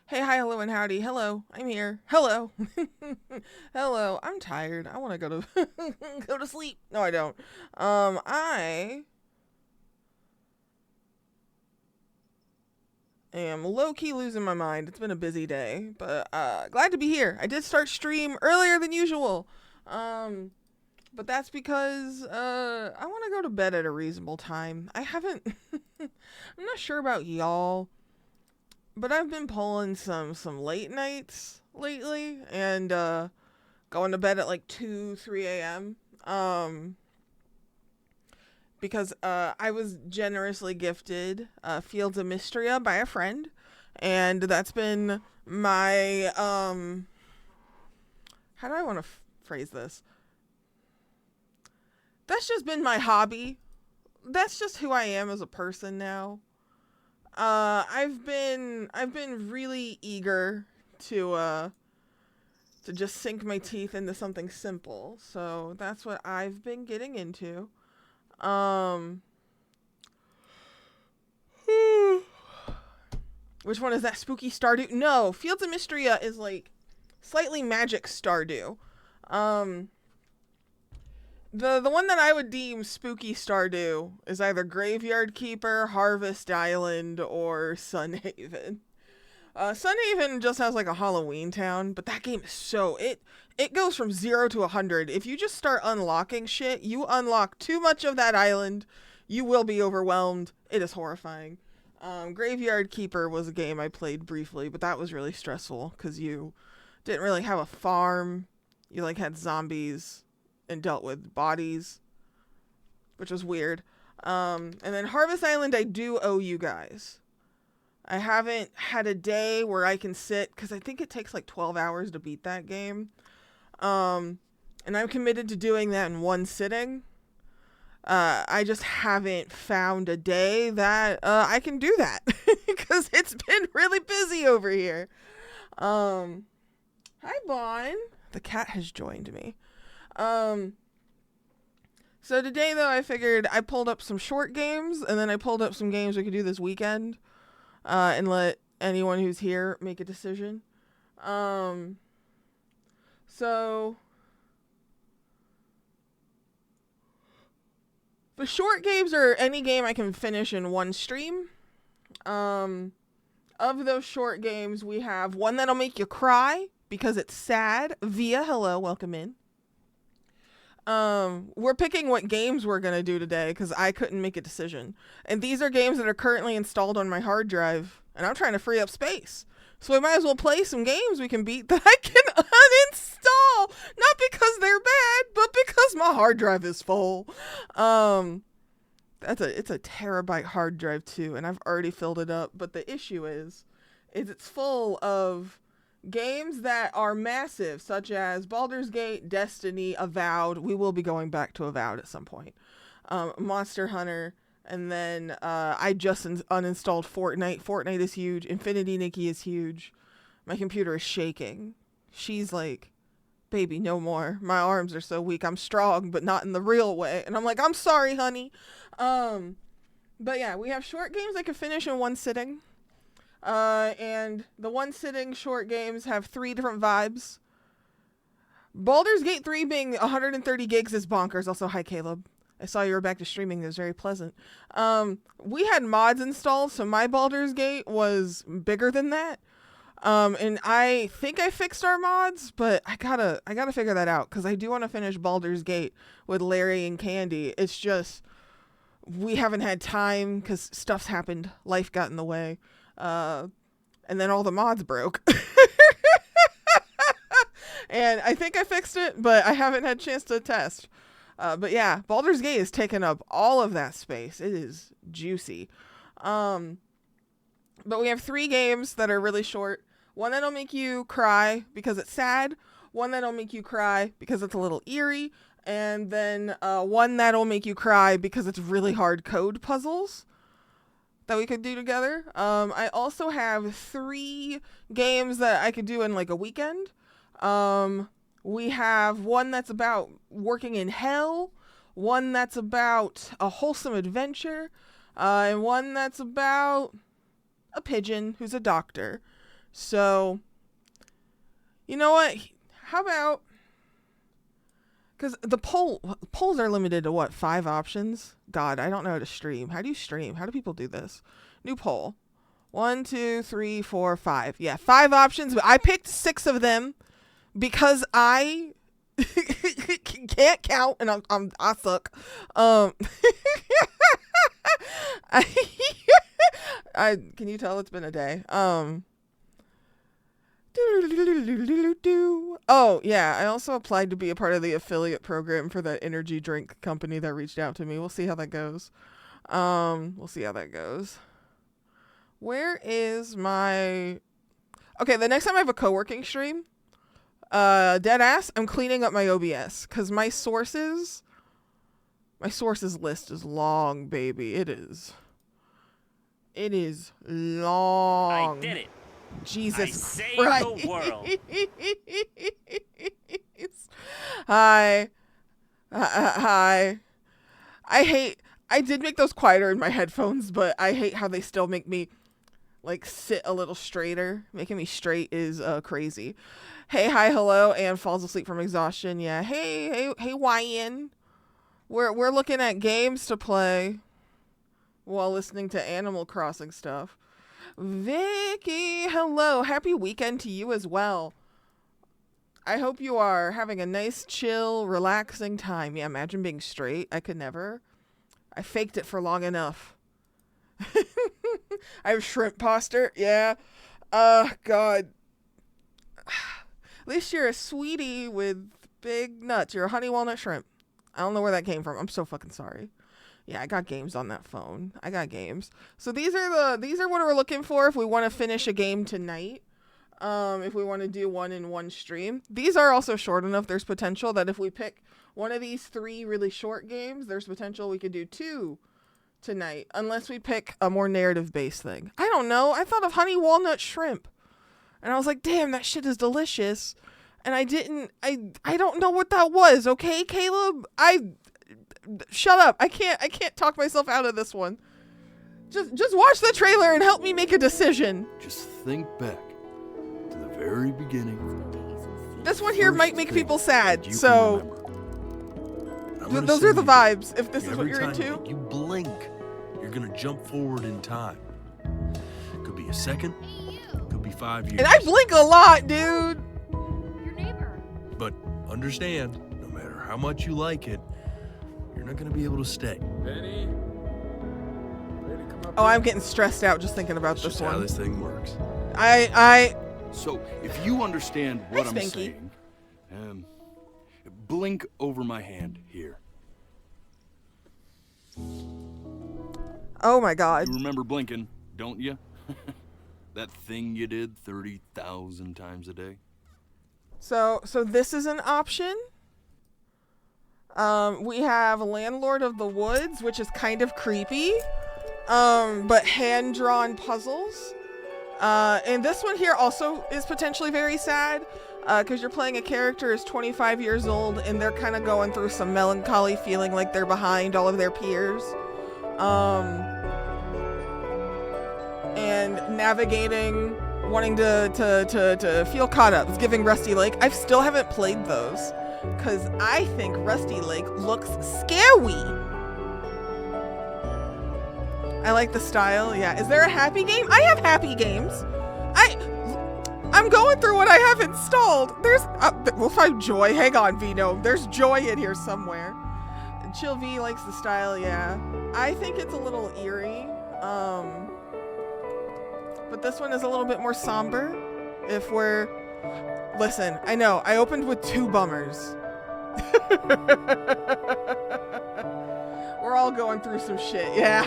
Hey, hi, hello, and howdy. Hello, I'm here. Hello. Hello, I'm tired. I want to go to go to sleep. No, I don't. I am low-key losing my mind. It's been a busy day, but glad to be here. I did start stream earlier than usual. Um, but that's because I want to go to bed at a reasonable time. I haven't I'm not sure about y'all, but I've been pulling some late nights lately and going to bed at like 2, 3 a.m. Because I was generously gifted Fields of Mystria by a friend, and that's been my how do I want to phrase this? That's just been my hobby. That's just who I am as a person now. I've been really eager to just sink my teeth into something simple. So that's what I've been getting into. Um, which one is that? Spooky Stardew? No, Fields of Mystria is like slightly magic Stardew. Um, the one that I would deem spooky Stardew is either Graveyard Keeper, Harvest Island, or Sunhaven. Sunhaven just has like a Halloween town, but that game is it goes from 0 to 100. If you just start unlocking shit, you unlock too much of that island, you will be overwhelmed. It is horrifying. Graveyard Keeper was a game I played briefly, but that was really stressful because you didn't really have a farm. You like had zombies and dealt with bodies, which was weird. And then Harvest Island, I do owe you guys. I haven't had a day where I can sit because I think it takes like 12 hours to beat that game. And I'm committed to doing that in one sitting. I just haven't found a day that I can do that because it's been really busy over here. Hi, Bon. The cat has joined me. Um, so today, though, I figured I pulled up some short games and then I pulled up some games we could do this weekend and let anyone who's here make a decision. Um, so the short games are any game I can finish in one stream. Um, of those short games, we have one that'll make you cry because it's sad. Via, hello, welcome in. We're picking what games we're gonna do today because I couldn't make a decision. And these are games that are currently installed on my hard drive, and I'm trying to free up space. So we might as well play some games we can beat that I can uninstall. Not because they're bad, but because my hard drive is full. It's a terabyte hard drive too, and I've already filled it up. But the issue is it's full of games that are massive, such as Baldur's Gate, Destiny, Avowed. We will be going back to Avowed at some point. Monster Hunter, and then I just uninstalled Fortnite. Fortnite is huge. Infinity Nikki is huge. My computer is shaking. She's like, baby, no more. My arms are so weak. I'm strong, but not in the real way. And I'm like, I'm sorry, honey. But yeah, we have short games I can finish in one sitting. And the one sitting short games have 3 different vibes. Baldur's Gate 3 being 130 gigs is bonkers. Also, hi, Caleb. I saw you were back to streaming. It was very pleasant. We had mods installed, so my Baldur's Gate was bigger than that. And I think I fixed our mods, but I gotta figure that out because I do want to finish Baldur's Gate with Larry and Candy. It's just we haven't had time because stuff's happened. Life got in the way. And then all the mods broke. And I think I fixed it, but I haven't had a chance to test. But yeah, Baldur's Gate is taking up all of that space. It is juicy. But we have 3 games that are really short. One that'll make you cry because it's sad. One that'll make you cry because it's a little eerie. And then one that'll make you cry because it's really hard code puzzles that we could do together. I also have 3 games that I could do in like a weekend. We have one that's about working in hell, one that's about a wholesome adventure, and one that's about a pigeon who's a doctor. So, you know what? How about, because the polls are limited to what, 5 options? God, I don't know how to stream. How do you stream? How do people do this? New poll. 1, 2, 3, 4, 5. Yeah, 5 options. But I picked 6 of them because I can't count and I suck. I can you tell it's been a day. Oh yeah, I also applied to be a part of the affiliate program for that energy drink company that reached out to me. We'll see how that goes. We'll see how that goes. Where is my... Okay, the next time I have a co-working stream, dead ass, I'm cleaning up my OBS because my sources list is long, baby. It is long. I did it. Jesus I saved Christ. the world. Hi. Hi. I did make those quieter in my headphones, but I hate how they still make me like sit a little straighter. Making me straight is crazy. Hey, hi, hello, and falls asleep from exhaustion. Yeah. Hey, YN. We're looking at games to play while listening to Animal Crossing stuff. Vicky, hello. Happy weekend to you as well. I hope you are having a nice, chill, relaxing time. Yeah, imagine being straight. I could never. I faked it for long enough. I have shrimp posture. Yeah. God. At least you're a sweetie with big nuts. You're a honey walnut shrimp. I don't know where that came from. I'm so fucking sorry. Yeah, I got games on that phone. I got games. So these are what we're looking for if we want to finish a game tonight. If we want to do one in one stream. These are also short enough. There's potential that if we pick one of these 3 really short games, there's potential we could do 2 tonight. Unless we pick a more narrative-based thing. I don't know. I thought of honey walnut shrimp. And I was like, damn, that shit is delicious. And I don't know what that was, okay, Caleb? Shut up. I can't talk myself out of this one. Just watch the trailer and help me make a decision. Just think back to the very beginning. This one here might make people sad, so those are the vibes. If this is what you're into. You blink, you're gonna jump forward in time. Could be a second, could be 5 years. And I blink a lot, dude. Your neighbor. But understand, no matter how much you like it, you're not gonna be able to stay. Benny, come up. Oh, I'm getting stressed out just thinking about That's this just how one. this thing works. So, if you understand what I'm Spanky. saying, blink over my hand here. Oh my God. You remember blinking, don't you? That thing you did 30,000 times a day. So this is an option. We have Landlord of the Woods, which is kind of creepy, but hand-drawn puzzles. And this one here also is potentially very sad, because you're playing a character who's 25 years old, and they're kind of going through some melancholy, feeling like they're behind all of their peers. And navigating, wanting to feel caught up. It's giving Rusty Lake. I still haven't played those because I think Rusty Lake looks scary. I like the style. Yeah. Is there a happy game? I have happy games. I'm going through what I have installed. We'll find joy. Hang on, Vino. There's joy in here somewhere. Chill V likes the style. Yeah. I think it's a little eerie. But this one is a little bit more somber. Listen, I know, I opened with 2 bummers. We're all going through some shit, yeah.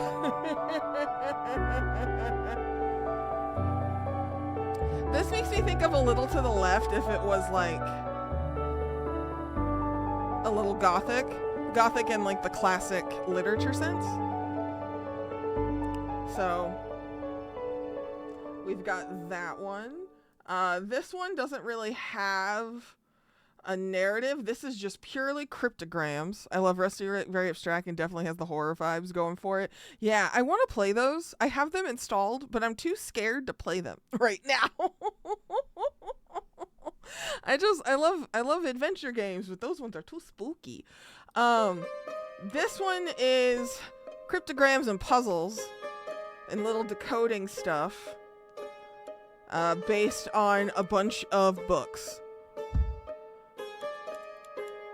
This makes me think of A Little to the Left if it was like a little gothic. Gothic in like the classic literature sense. So we've got that one. This one doesn't really have a narrative. This is just purely cryptograms. I love Rusty, very abstract, and definitely has the horror vibes going for it. Yeah, I want to play those. I have them installed, but I'm too scared to play them right now. I love adventure games, but those ones are too spooky. This one is cryptograms and puzzles and little decoding stuff, based on a bunch of books.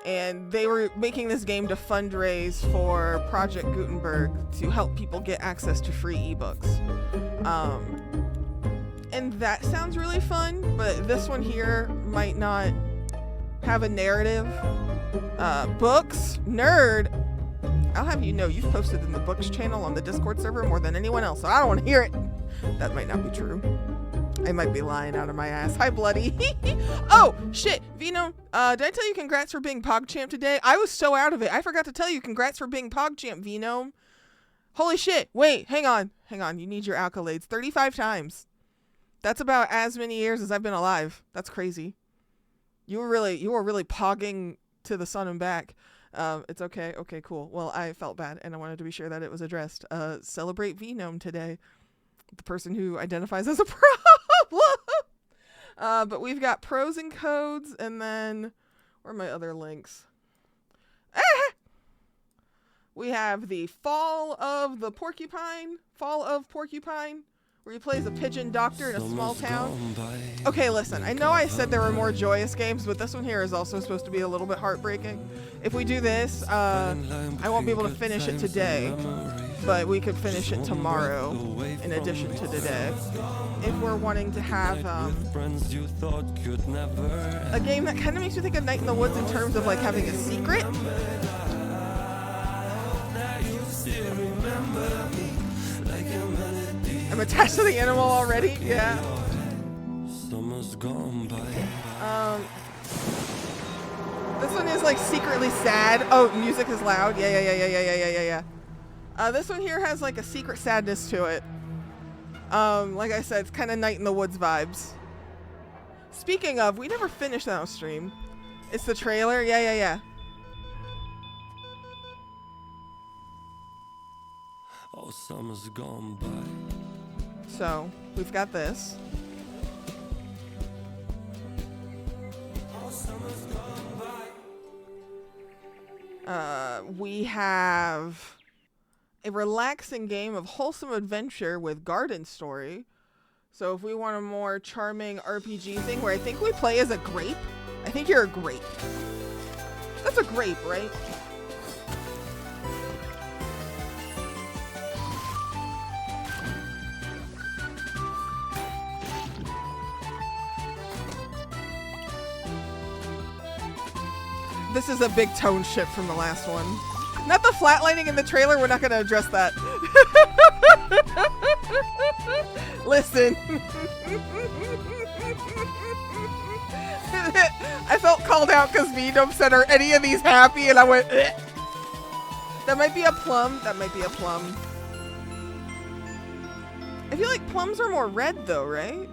And they were making this game to fundraise for Project Gutenberg to help people get access to free ebooks. And that sounds really fun, but this one here might not have a narrative. Books, nerd. I'll have you know, you've posted in the books channel on the Discord server more than anyone else, so I don't want to hear it. That might not be true. I might be lying out of my ass. Hi, Bloody. Oh, shit. Vino, did I tell you congrats for being PogChamp today? I was so out of it. I forgot to tell you congrats for being PogChamp, Vino. Holy shit. Wait, hang on. Hang on. You need your accolades. 35 times. That's about as many years as I've been alive. That's crazy. You were really pogging to the sun and back. It's okay. Okay, cool. Well, I felt bad, and I wanted to be sure that it was addressed. Celebrate Venome today. The person who identifies as a problem. But we've got pros and codes, and then where are my other links? We have the Fall of Porcupine, where he plays a pigeon doctor in a small town. Okay, listen, I know I said there were more joyous games, but this one here is also supposed to be a little bit heartbreaking. If we do this, I won't be able to finish it today, but we could finish it tomorrow in addition to today. If we're wanting to have a game that kind of makes me think of Night in the Woods in terms of like having a secret. I'm attached to the animal already. Yeah. This one is like secretly sad. Oh, music is loud. Yeah. This one here has like a secret sadness to it. Like I said, it's kind of Night in the Woods vibes. Speaking of, we never finished that on stream. It's the trailer. Yeah. Oh, summer's gone by. So, we've got this. We have a relaxing game of wholesome adventure with garden story. So if we want a more charming RPG thing where I think we play as a grape. I think you're a grape. That's a grape, right? This is a big tone shift from the last one. Not the flatlining in the trailer, we're not going to address that. Listen. I felt called out because Venome said, are any of these happy? And I went, eh. That might be a plum. That might be a plum. I feel like plums are more red though, right?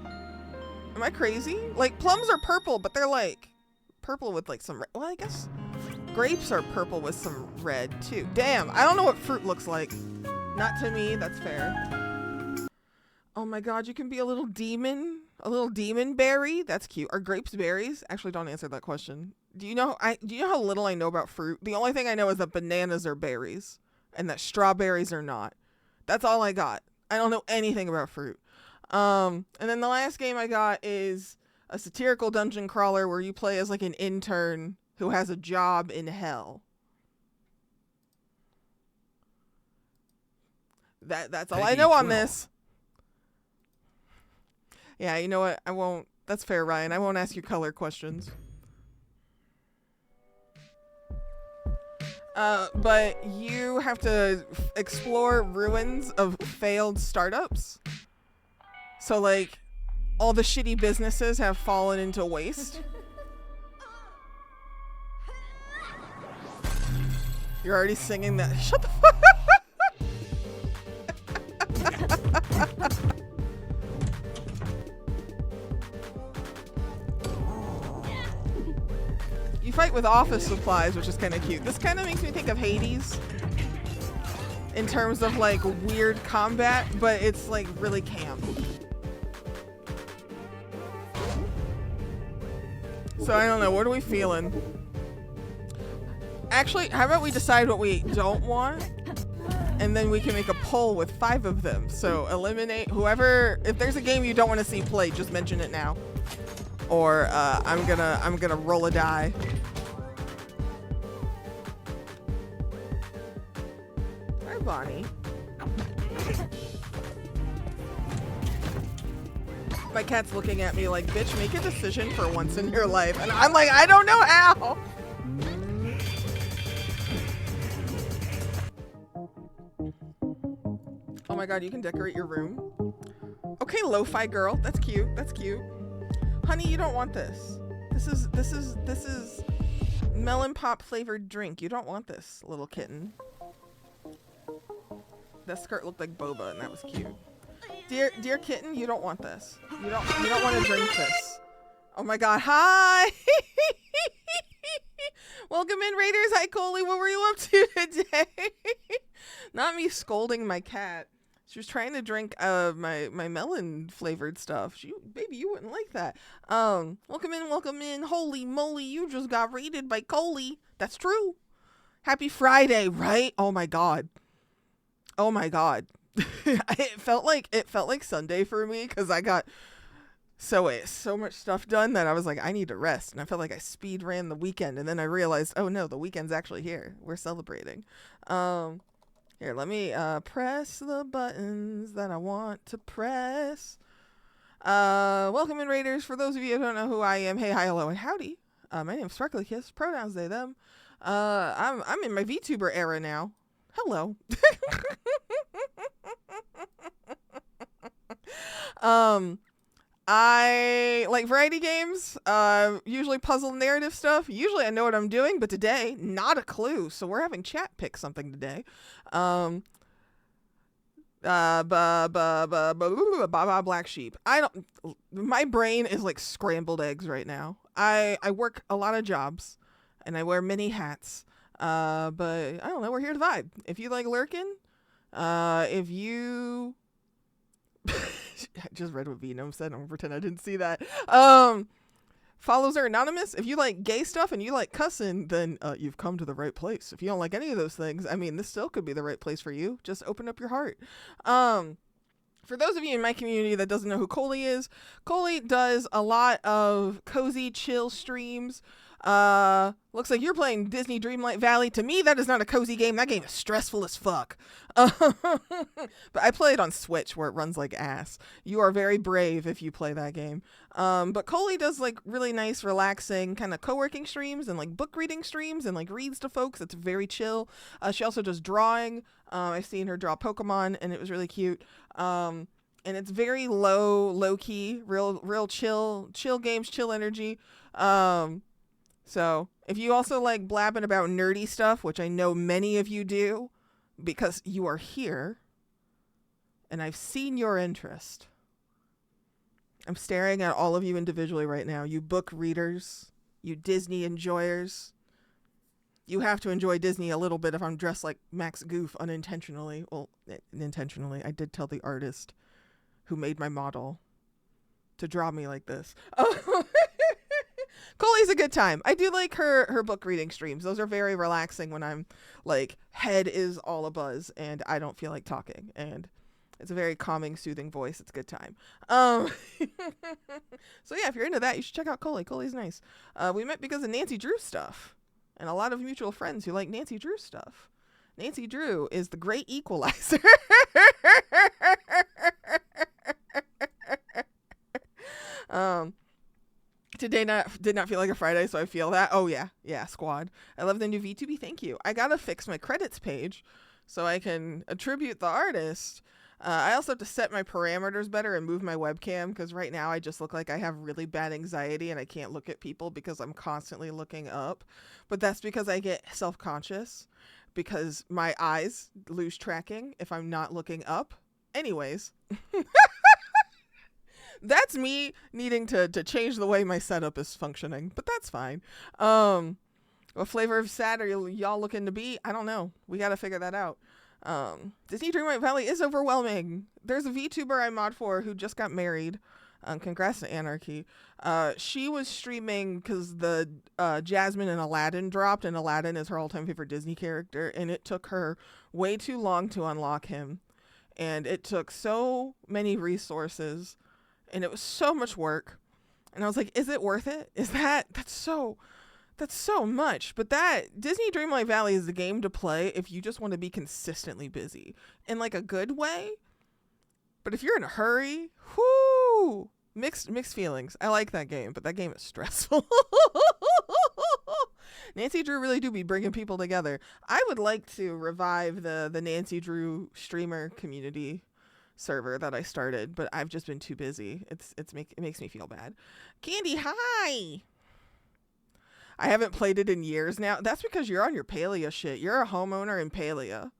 Am I crazy? Like plums are purple, but they're like purple with like some red. Well, I guess grapes are purple with some red too. Damn, I don't know what fruit looks like. Not to me, that's fair. Oh my god, you can be a little demon berry. That's cute. Are grapes berries? Actually, don't answer that question. Do you know how little I know about fruit? The only thing I know is that bananas are berries and that strawberries are not. That's all I got. I don't know anything about fruit. And then the last game I got is a satirical dungeon crawler where you play as like an intern who has a job in hell. That's all I know on this. Yeah, you know what? I won't. That's fair, Ryan. I won't ask you color questions. But you have to explore ruins of failed startups. So, like, all the shitty businesses have fallen into waste. You're already singing that. Shut the fuck up. fight with office supplies, which is kind of cute. This kind of makes me think of Hades in terms of like weird combat, but it's like really camp. So I don't know, what are we feeling? Actually, how about we decide what we don't want? And then we can make a poll with 5 of them. So eliminate whoever, if there's a game you don't want to see played, just mention it now. Or I'm gonna roll a die. Hi, Bonnie. My cat's looking at me like, bitch, make a decision for once in your life. And I'm like, I don't know how. Oh my god, you can decorate your room. Okay, lo-fi girl. That's cute. That's cute. Honey, you don't want this. This is melon pop flavored drink. You don't want this, little kitten. That skirt looked like boba and that was cute. Dear kitten, you don't want this. You don't want to drink this. Oh my god, hi! Welcome in, Raiders. Hi, Coley. What were you up to today? Not me scolding my cat. She was trying to drink my melon flavored stuff. Baby, you wouldn't like that. Welcome in. Holy moly, you just got raided by Coley. That's true. Happy Friday, right? Oh my god. It felt like Sunday for me because I got so much stuff done that I was like, I need to rest, and I felt like I speed ran the weekend, and then I realized, oh no, the weekend's actually here. We're celebrating. Here, let me press the buttons that I want to press. Welcome in, Raiders. For those of you who don't know who I am, hey, hi, hello, and howdy. My name's Sparkly Kiss. Pronouns they them. I'm in my VTuber era now. Hello. I like variety games, usually puzzle narrative stuff. Usually I know what I'm doing, but today, not a clue. So we're having chat pick something today. Black sheep. My brain is like scrambled eggs right now. I work a lot of jobs and I wear many hats. But I don't know, we're here to vibe. If you like lurking, if you I just read what Venom said. I'm gonna pretend I didn't see that. Follows are anonymous. If you like gay stuff and you like cussing, then you've come to the right place. If you don't like any of those things, I mean, this still could be the right place for you. Just open up your heart. For those of you in my community that doesn't know who Coley is, Coley does a lot of cozy, chill streams. Looks like you're playing Disney Dreamlight Valley. To me, that is not a cozy game. That game is stressful as fuck. But I play it on Switch where it runs like ass. You are very brave if you play that game. But Coley does like really nice, relaxing kind of co-working streams and like book reading streams and like reads to folks. It's very chill. She also does drawing. I've seen her draw Pokemon and it was really cute. And it's very low key, real chill games, chill energy. So if you also like blabbing about nerdy stuff, which I know many of you do because you are here and I've seen your interest. I'm staring at all of you individually right now. You book readers, you Disney enjoyers. You have to enjoy Disney a little bit if I'm dressed like Max Goof unintentionally. Well, intentionally. I did tell the artist who made my model to draw me like this. Coley's a good time. I do like her book reading streams. Those are very relaxing when I'm like head is all abuzz and I don't feel like talking. And it's a very calming, soothing voice. It's a good time. So yeah, if you're into that, you should check out Coley. Coley's nice. We met because of Nancy Drew stuff and a lot of mutual friends who like Nancy Drew stuff. Nancy Drew is the great equalizer. Today did not feel like a Friday, so I feel that. Oh yeah, squad. I love the new VTuber. Thank you. I gotta fix my credits page so I can attribute the artist. I also have to set my parameters better and move my webcam because right now I just look like I have really bad anxiety and I can't look at people because I'm constantly looking up. But that's because I get self-conscious because my eyes lose tracking if I'm not looking up. Anyways. That's me needing to change the way my setup is functioning, but that's fine. What flavor of sad are y'all looking to be? I don't know. We got to figure that out. Disney Dreamlight Valley is overwhelming. There's a VTuber I mod for who just got married. Congrats to Anarchy. She was streaming because the Jasmine and Aladdin dropped, and Aladdin is her all-time favorite Disney character, and it took her way too long to unlock him. And it took so many resources, and it was so much work. And I was like, is it worth it? That's so much. But that Disney Dreamlight Valley is the game to play if you just want to be consistently busy in like a good way. But if you're in a hurry, whoo, mixed feelings. I like that game, but that game is stressful. Nancy Drew really do be bringing people together. I would like to revive the Nancy Drew streamer community server that I started, but I've just been too busy. It makes me feel bad. Candy, hi. I haven't played it in years now. That's because you're on your Palia shit. You're a homeowner in Palia.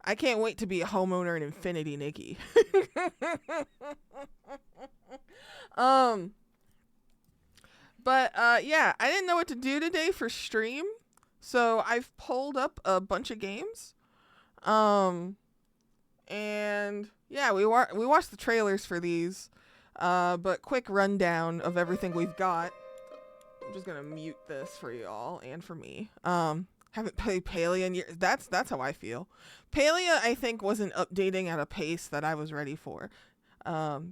I can't wait to be a homeowner in Infinity Nikki. Yeah, I didn't know what to do today for stream, so I've pulled up a bunch of games. And yeah, we watched the trailers for these. But quick rundown of everything we've got. I'm just gonna mute this for y'all and for me. Haven't played Palia in years. That's how I feel. Palia, I think, wasn't updating at a pace that I was ready for.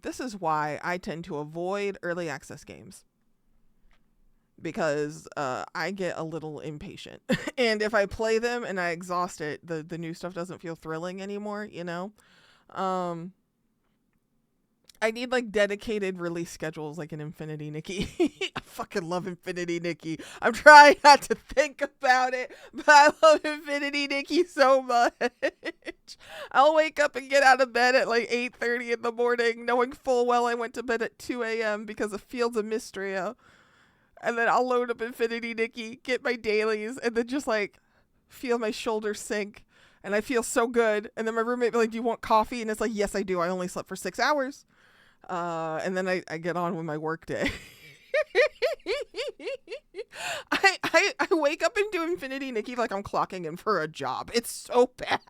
This is why I tend to avoid early access games. Because I get a little impatient. And if I play them and I exhaust it, the new stuff doesn't feel thrilling anymore, you know? I need like dedicated release schedules like an Infinity Nikki. I fucking love Infinity Nikki. I'm trying not to think about it, but I love Infinity Nikki so much. I'll wake up and get out of bed at like 8:30 in the morning, knowing full well I went to bed at 2 a.m. because of Fields of Mystria. And then I'll load up Infinity Nikki, get my dailies, and then just like feel my shoulders sink. And I feel so good. And then my roommate be like, do you want coffee? And it's like, yes, I do. I only slept for 6 hours. And then I get on with my work day. I wake up and do Infinity Nikki like I'm clocking in for a job. It's so bad.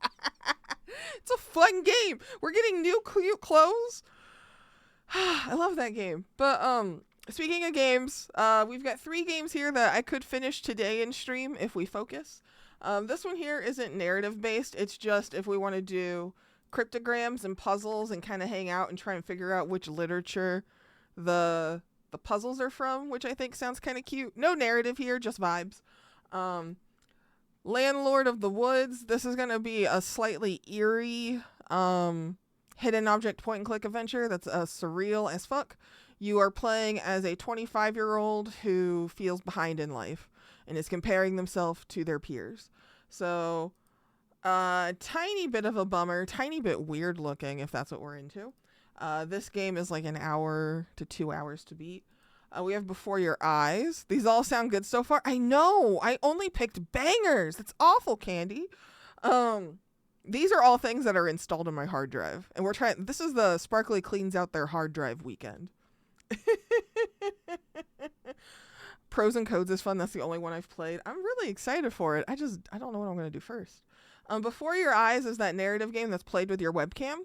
It's a fun game. We're getting new cute clothes. I love that game. But speaking of games, we've got 3 games here that I could finish today in stream if we focus. This one here isn't narrative based. It's just if we want to do cryptograms and puzzles and kind of hang out and try and figure out which literature the puzzles are from, which I think sounds kind of cute. No narrative here, just vibes. Landlord of the Woods. This is going to be a slightly eerie hidden object point and click adventure that's surreal as fuck. You are playing as a 25-year-old who feels behind in life and is comparing themselves to their peers. So tiny bit of a bummer, tiny bit weird looking if that's what we're into. This game is like an hour to 2 hours to beat. We have Before Your Eyes. These all sound good so far. I know. I only picked bangers. That's awful, Candy. These are all things that are installed on my hard drive. And we're trying. This is the Sparkly cleans out their hard drive weekend. Pros and Codes is fun. That's the only one I've played. I'm really excited for it. I don't know what I'm going to do first. Before Your Eyes is that narrative game that's played with your webcam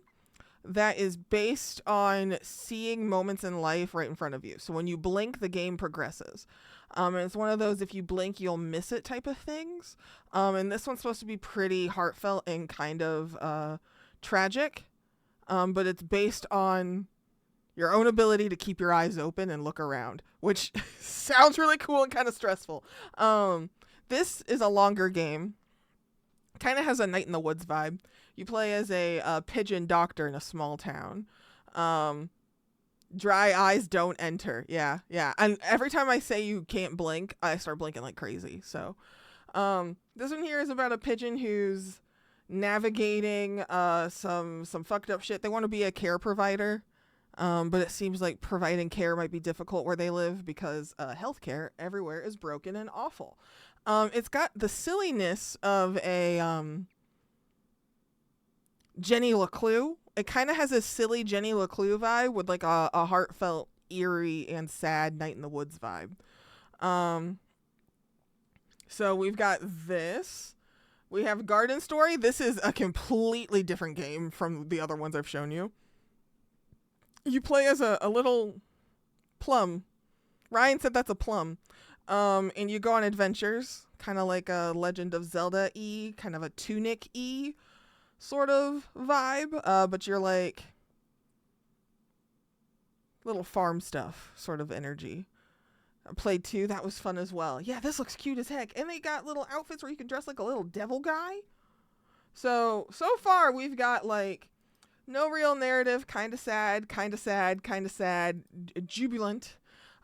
that is based on seeing moments in life right in front of you. So when you blink, the game progresses. And it's one of those if you blink, you'll miss it type of things. And this one's supposed to be pretty heartfelt and kind of tragic. But it's based on your own ability to keep your eyes open and look around, which sounds really cool and kind of stressful. This is a longer game. Kind of has a Night in the Woods vibe. You play as a pigeon doctor in a small town. Dry eyes don't enter. Yeah. And every time I say you can't blink, I start blinking like crazy. So this one here is about a pigeon who's navigating some fucked up shit. They want to be a care provider. But it seems like providing care might be difficult where they live because healthcare everywhere is broken and awful. It's got the silliness of a Jenny LeClue. It kind of has a silly Jenny LeClue vibe with like a heartfelt, eerie, and sad Night in the Woods vibe. So we've got this. We have Garden Story. This is a completely different game from the other ones I've shown you. You play as a little plum. Ryan said that's a plum. And you go on adventures, kind of like a Legend of Zelda-y, kind of a Tunic-y sort of vibe. But you're like little farm stuff sort of energy. I played 2. That was fun as well. Yeah, this looks cute as heck. And they got little outfits where you can dress like a little devil guy. So far we've got like no real narrative, kind of sad, jubilant.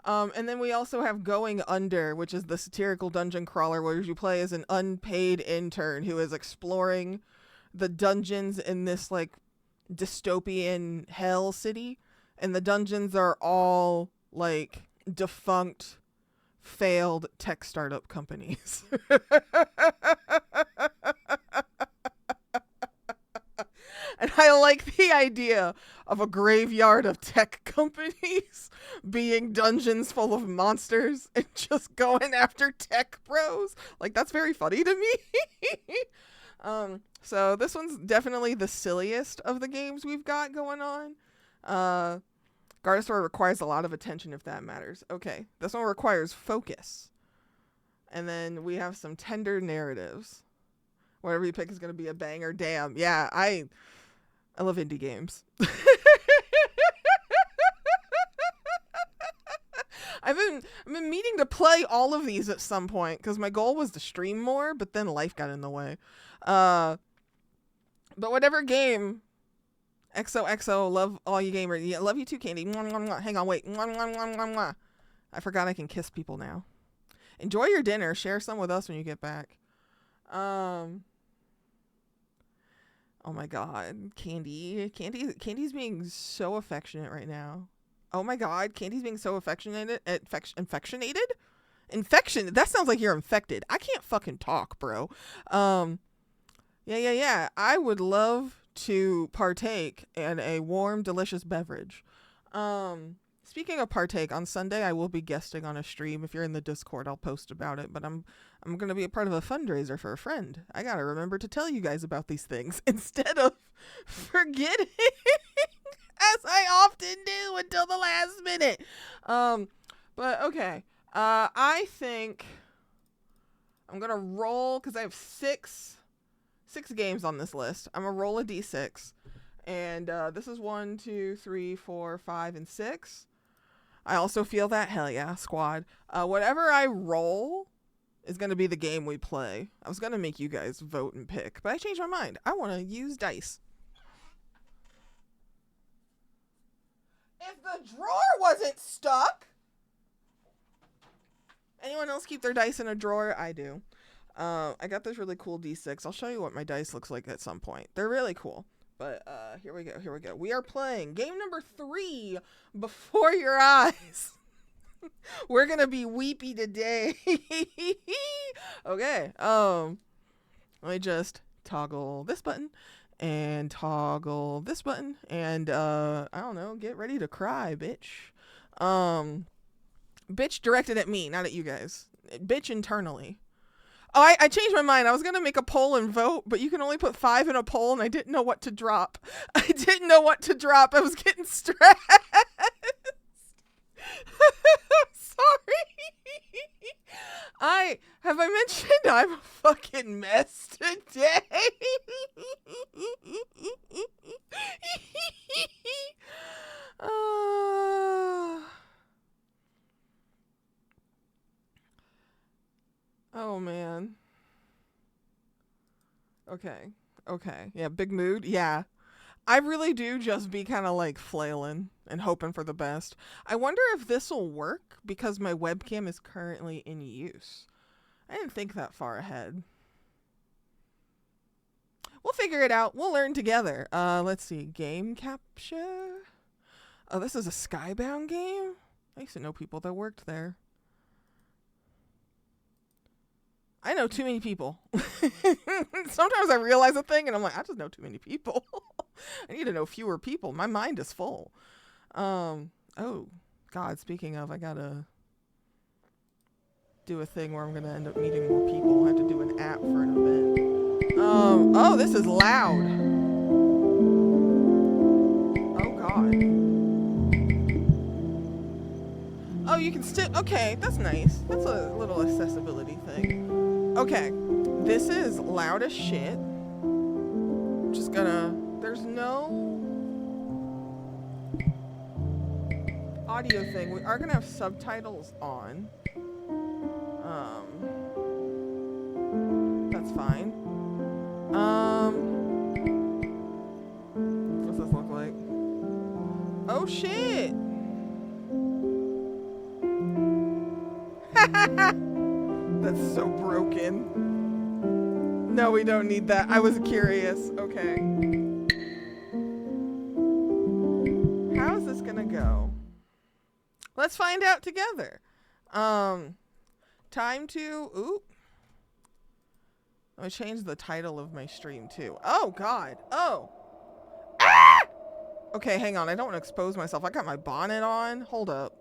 And then we also have Going Under, which is the satirical dungeon crawler where you play as an unpaid intern who is exploring the dungeons in this like dystopian hell city. And the dungeons are all like defunct, failed tech startup companies. And I like the idea of a graveyard of tech companies being dungeons full of monsters and just going after tech bros. Like, that's very funny to me. So this one's definitely the silliest of the games we've got going on. Garden Story requires a lot of attention if that matters. Okay, this one requires focus. And then we have some tender narratives. Whatever you pick is going to be a banger. Damn. Yeah, I love indie games. I've been meaning to play all of these at some point because my goal was to stream more, but then life got in the way. But whatever game, XOXO, love all you gamers. Yeah, love you too, Candy. Mwah, mwah, mwah. Hang on, wait. Mwah, mwah, mwah, mwah, mwah. I forgot I can kiss people now. Enjoy your dinner. Share some with us when you get back. Oh my God, Candy's being so affectionate right now. Oh my God, Candy's being so affectionated. Infection. That sounds like you're infected. I can't fucking talk, bro. Yeah. I would love to partake in a warm, delicious beverage. Speaking of partake, on Sunday I will be guesting on a stream. If you're in the Discord, I'll post about it. But I'm going to be a part of a fundraiser for a friend. I got to remember to tell you guys about these things instead of forgetting, as I often do until the last minute. But okay. I think I'm going to roll because I have six games on this list. I'm going to roll a d6. And this is 1, 2, 3, 4, 5, and 6. I also feel that. Hell yeah, squad. Whatever I roll is going to be the game we play. I was going to make you guys vote and pick, but I changed my mind. I want to use dice. If the drawer wasn't stuck. Anyone else keep their dice in a drawer? I do. I got this really cool D6. I'll show you what my dice looks like at some point. They're really cool. But here we go. We are playing game number 3, Before Your Eyes. We're gonna be weepy today. Okay. Let me just toggle this button and toggle this button and I don't know, get ready to cry, bitch. Bitch directed at me, not at you guys. Bitch internally. Oh, I changed my mind. I was going to make a poll and vote, but you can only put 5 in a poll, and I didn't know what to drop. I was getting stressed. Sorry. Have I mentioned I'm a fucking mess today? Oh man. Okay. Yeah, big mood. Yeah. I really do just be kind of like flailing and hoping for the best. I wonder if this will work because my webcam is currently in use. I didn't think that far ahead. We'll figure it out. We'll learn together. Let's see. Game capture. Oh, this is a Skybound game? I used to know people that worked there. I know too many people. Sometimes I realize a thing and I'm like, I just know too many people. I need to know fewer people. My mind is full. Oh, God, speaking of, I gotta... do a thing where I'm gonna end up meeting more people. I have to do an app for an event. Oh, this is loud. Oh God. Oh, you can still, okay, that's nice. That's a little accessibility thing. Okay, this is loud as shit. Just gonna, there's no audio thing. We are gonna have subtitles on. That's fine. What's this look like? Oh shit! That's so broken. No, we don't need that. I was curious. Okay. How is this gonna go? Let's find out together. Time to... Ooh. Let me change the title of my stream, too. Oh, God. Oh. Ah! Okay, hang on. I don't want to expose myself. I got my bonnet on. Hold up.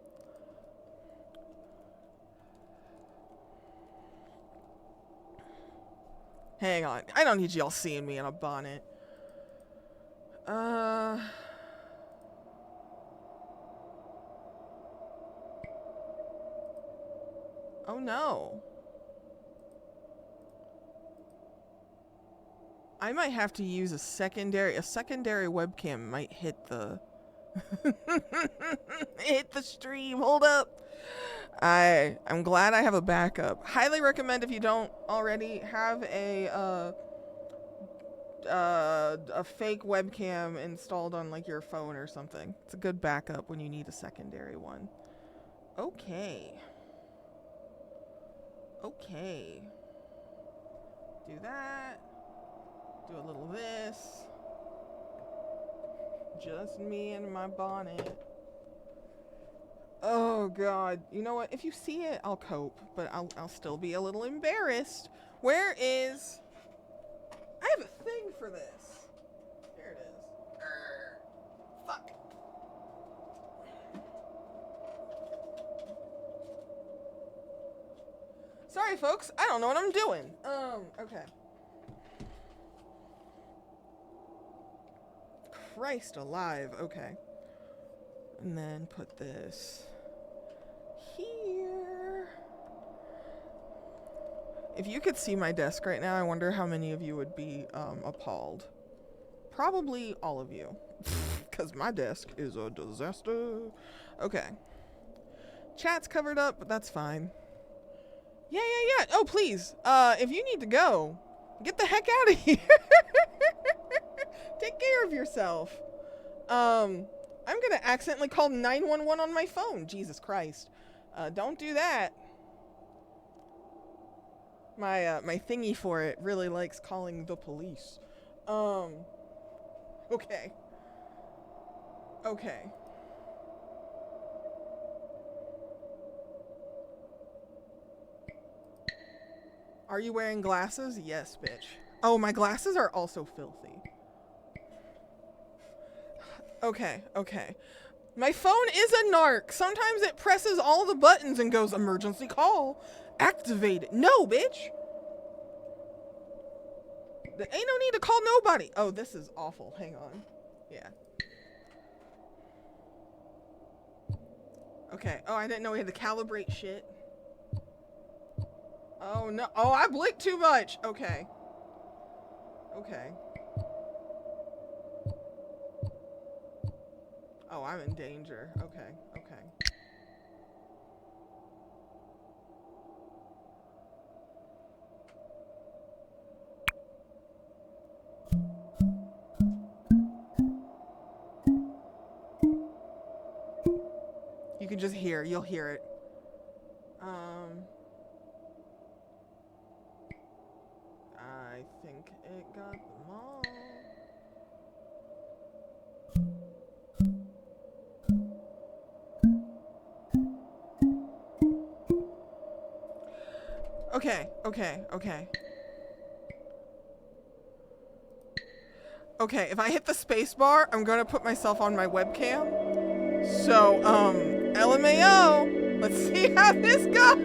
Hang on. I don't need y'all seeing me in a bonnet. Oh, no. I might have to use a secondary webcam might hit the hit the stream. Hold up. I'm glad I have a backup. Highly recommend if you don't already have a fake webcam installed on like your phone or something. It's a good backup when you need a secondary one. Okay. Okay. Do that. Do a little this. Just me and my bonnet. Oh God. You know what? If you see it, I'll cope, but I'll still be a little embarrassed. Where is... I have a thing for this. There it is. Fuck. Sorry, folks. I don't know what I'm doing. Okay. Christ alive. Okay. And then put this here. If you could see my desk right now, I wonder how many of you would be appalled. Probably all of you. Because my desk is a disaster. Okay. Chat's covered up, but that's fine. Yeah. Oh, please. If you need to go, get the heck out of here. Take care of yourself. I'm gonna accidentally call 911 on my phone. Jesus Christ. Don't do that. My thingy for it really likes calling the police. Okay. Okay. Are you wearing glasses? Yes, bitch. Oh, my glasses are also filthy. Okay. My phone is a narc. Sometimes it presses all the buttons and goes, emergency call. Activated. No, bitch. There ain't no need to call nobody. Oh, this is awful. Hang on. Yeah. Okay. Oh, I didn't know we had to calibrate shit. Oh, no. Oh, I blinked too much. Okay. Oh, I'm in danger. Okay. You can just hear. You'll hear it. I think it got them all. Okay, if I hit the space bar, I'm gonna put myself on my webcam. So, LMAO. Let's see how this goes.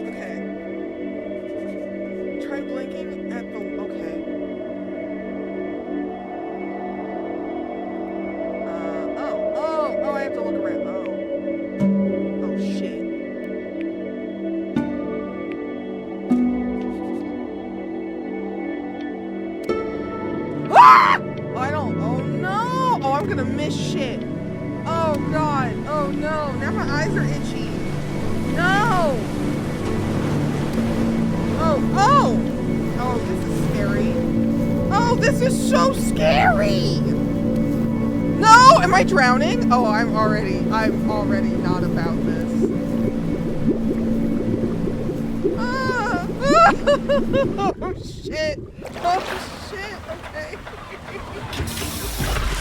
Okay. Try blinking at the. Okay. Oh, I have to look around. Oh, shit. Ah! Oh, I don't. Oh no! Oh, I'm gonna miss shit. Oh god. Oh no. Now my eyes are itchy. No! Oh! Oh, this is scary. Oh, this is so scary! No! Am I drowning? Oh, I'm already not about this. Ah! Oh shit! Oh shit! Okay.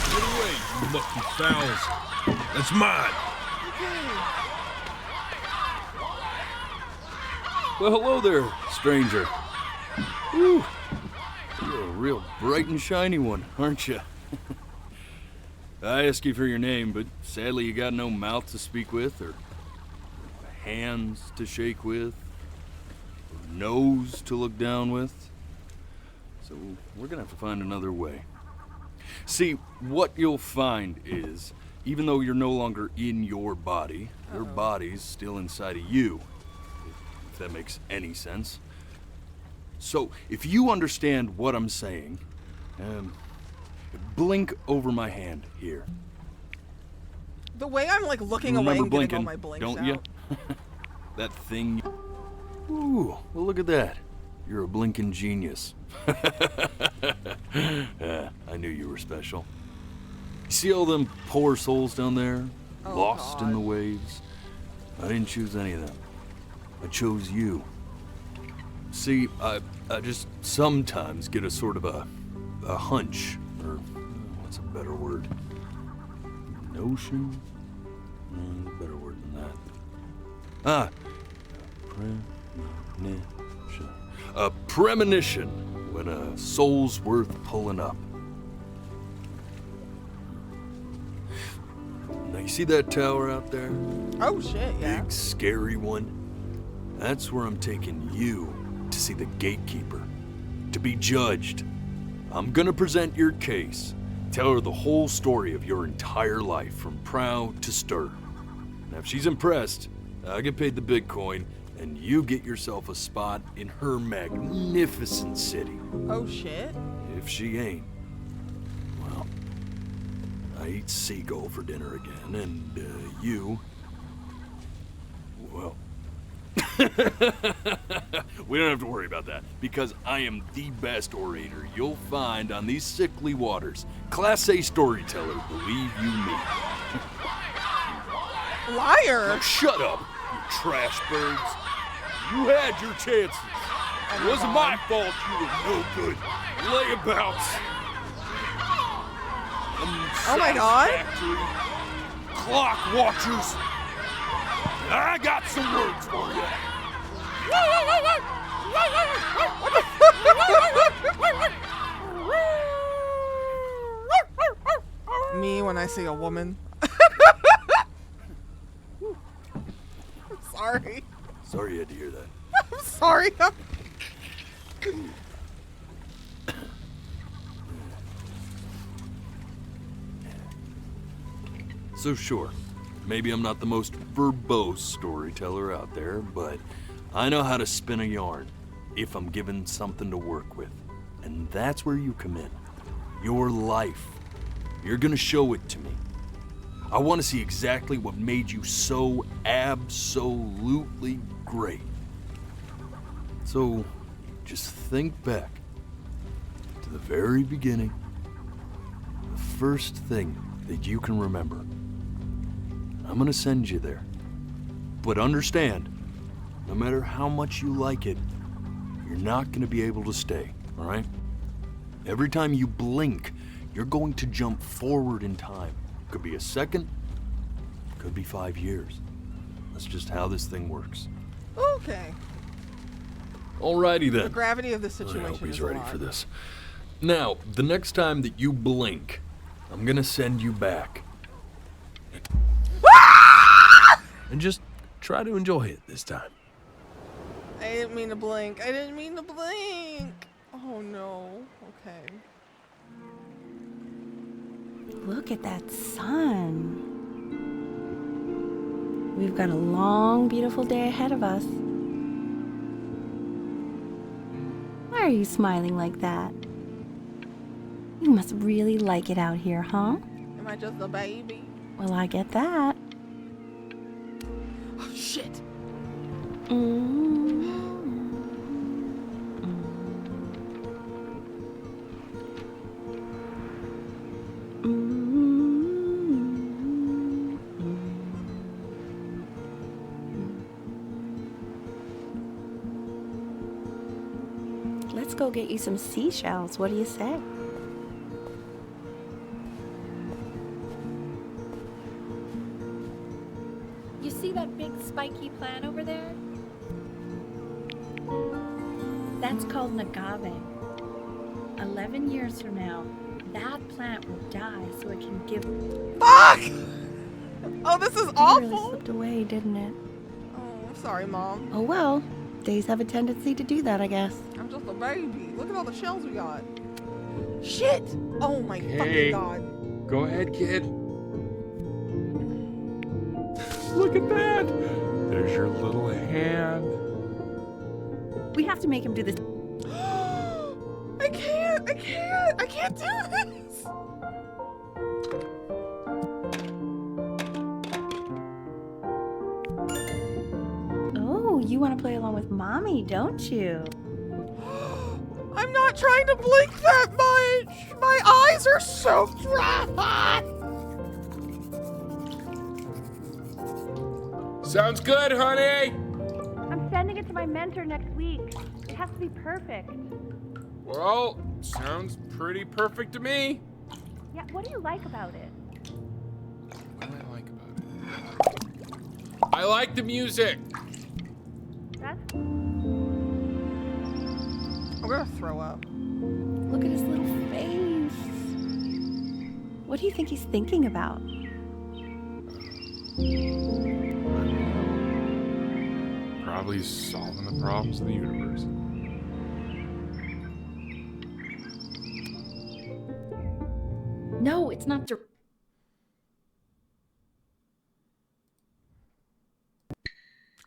Get away, you lucky fowls. That's mine. Okay. Well, hello there, stranger. Whew. You're a real bright and shiny one, aren't you? I asked you for your name, but sadly you got no mouth to speak with, or hands to shake with, or nose to look down with. So we're gonna have to find another way. See, what you'll find is, even though you're no longer in your body, your body's still inside of you. If that makes any sense. So, if you understand what I'm saying, blink over my hand here. The way I'm like looking away Remember and getting all blinking, my blinks don't out. you? That thing. Ooh, well look at that. You're a blinking genius. I knew you were special. You see all them poor souls down there, Oh, lost in God. the waves? I didn't choose any of them. I chose you. See, I just sometimes get a sort of a hunch, or what's a better word? Notion? Better word than that. Premonition. A premonition when a soul's worth pulling up. Now you see that tower out there? Oh shit, yeah. Big, scary one. That's where I'm taking you to see the gatekeeper, to be judged. I'm gonna present your case, tell her the whole story of your entire life, from prow to stir. Now, if she's impressed, I get paid the Bitcoin, and you get yourself a spot in her magnificent city. Oh shit. If she ain't, well, I eat seagull for dinner again, and you, well, we don't have to worry about that, because I am the best orator you'll find on these sickly waters. Class A storyteller, believe you me. Liar. Now shut up, you trash birds. You had your chances. It wasn't my fault you were no good. Layabouts. Oh my God. Unsatisfactory clock watchers. I got some words for you. Me when I see a woman. I'm sorry. Sorry you had to hear that. I'm sorry. So sure, maybe I'm not the most verbose storyteller out there, but I know how to spin a yarn if I'm given something to work with. And that's where you come in. Your life. You're gonna show it to me. I want to see exactly what made you so absolutely great. So, just think back to the very beginning, the first thing that you can remember. I'm gonna send you there. But understand, no matter how much you like it, you're not gonna be able to stay, all right? Every time you blink, you're going to jump forward in time. Could be a second, could be 5 years. That's just how this thing works. Okay. Alrighty The then. gravity of the I situation hope he's is a ready lot. for this. Now, the next time that you blink, I'm gonna send you back. And just try to enjoy it this time. I didn't mean to blink. I didn't mean to blink. Oh no. Okay. Look at that sun. We've got a long, beautiful day ahead of us. Why are you smiling like that? You must really like it out here, huh? Am I just a baby? Well, I get that. Oh shit. Let's go get you some seashells. What do you say? You see that big spiky plant over there? That's called an agave. 11 years from now, that plant will die so it can give... Fuck! Oh, this is It really awful. slipped away, didn't it? Oh, I'm sorry, Mom. Oh well. Days have a tendency to do that, I guess. I'm just a baby. Look at all the shells we got. Shit! Oh my Hey. fucking god. Go ahead, kid. Look at that. There's your little hand. We have to make him do this. I can't do this. Oh, you want to play along with Mommy, don't you? I'm not trying to blink that much. My eyes are so bright. Sounds good, honey. I'm sending it to my mentor next week. It has to be perfect. Well, sounds pretty perfect to me. Yeah, what do you like about it? What do I like about it? I like the music. That's... I'm gonna throw up. Look at his little face. What do you think he's thinking about? Probably solving the problems of the universe. No, it's not... I'm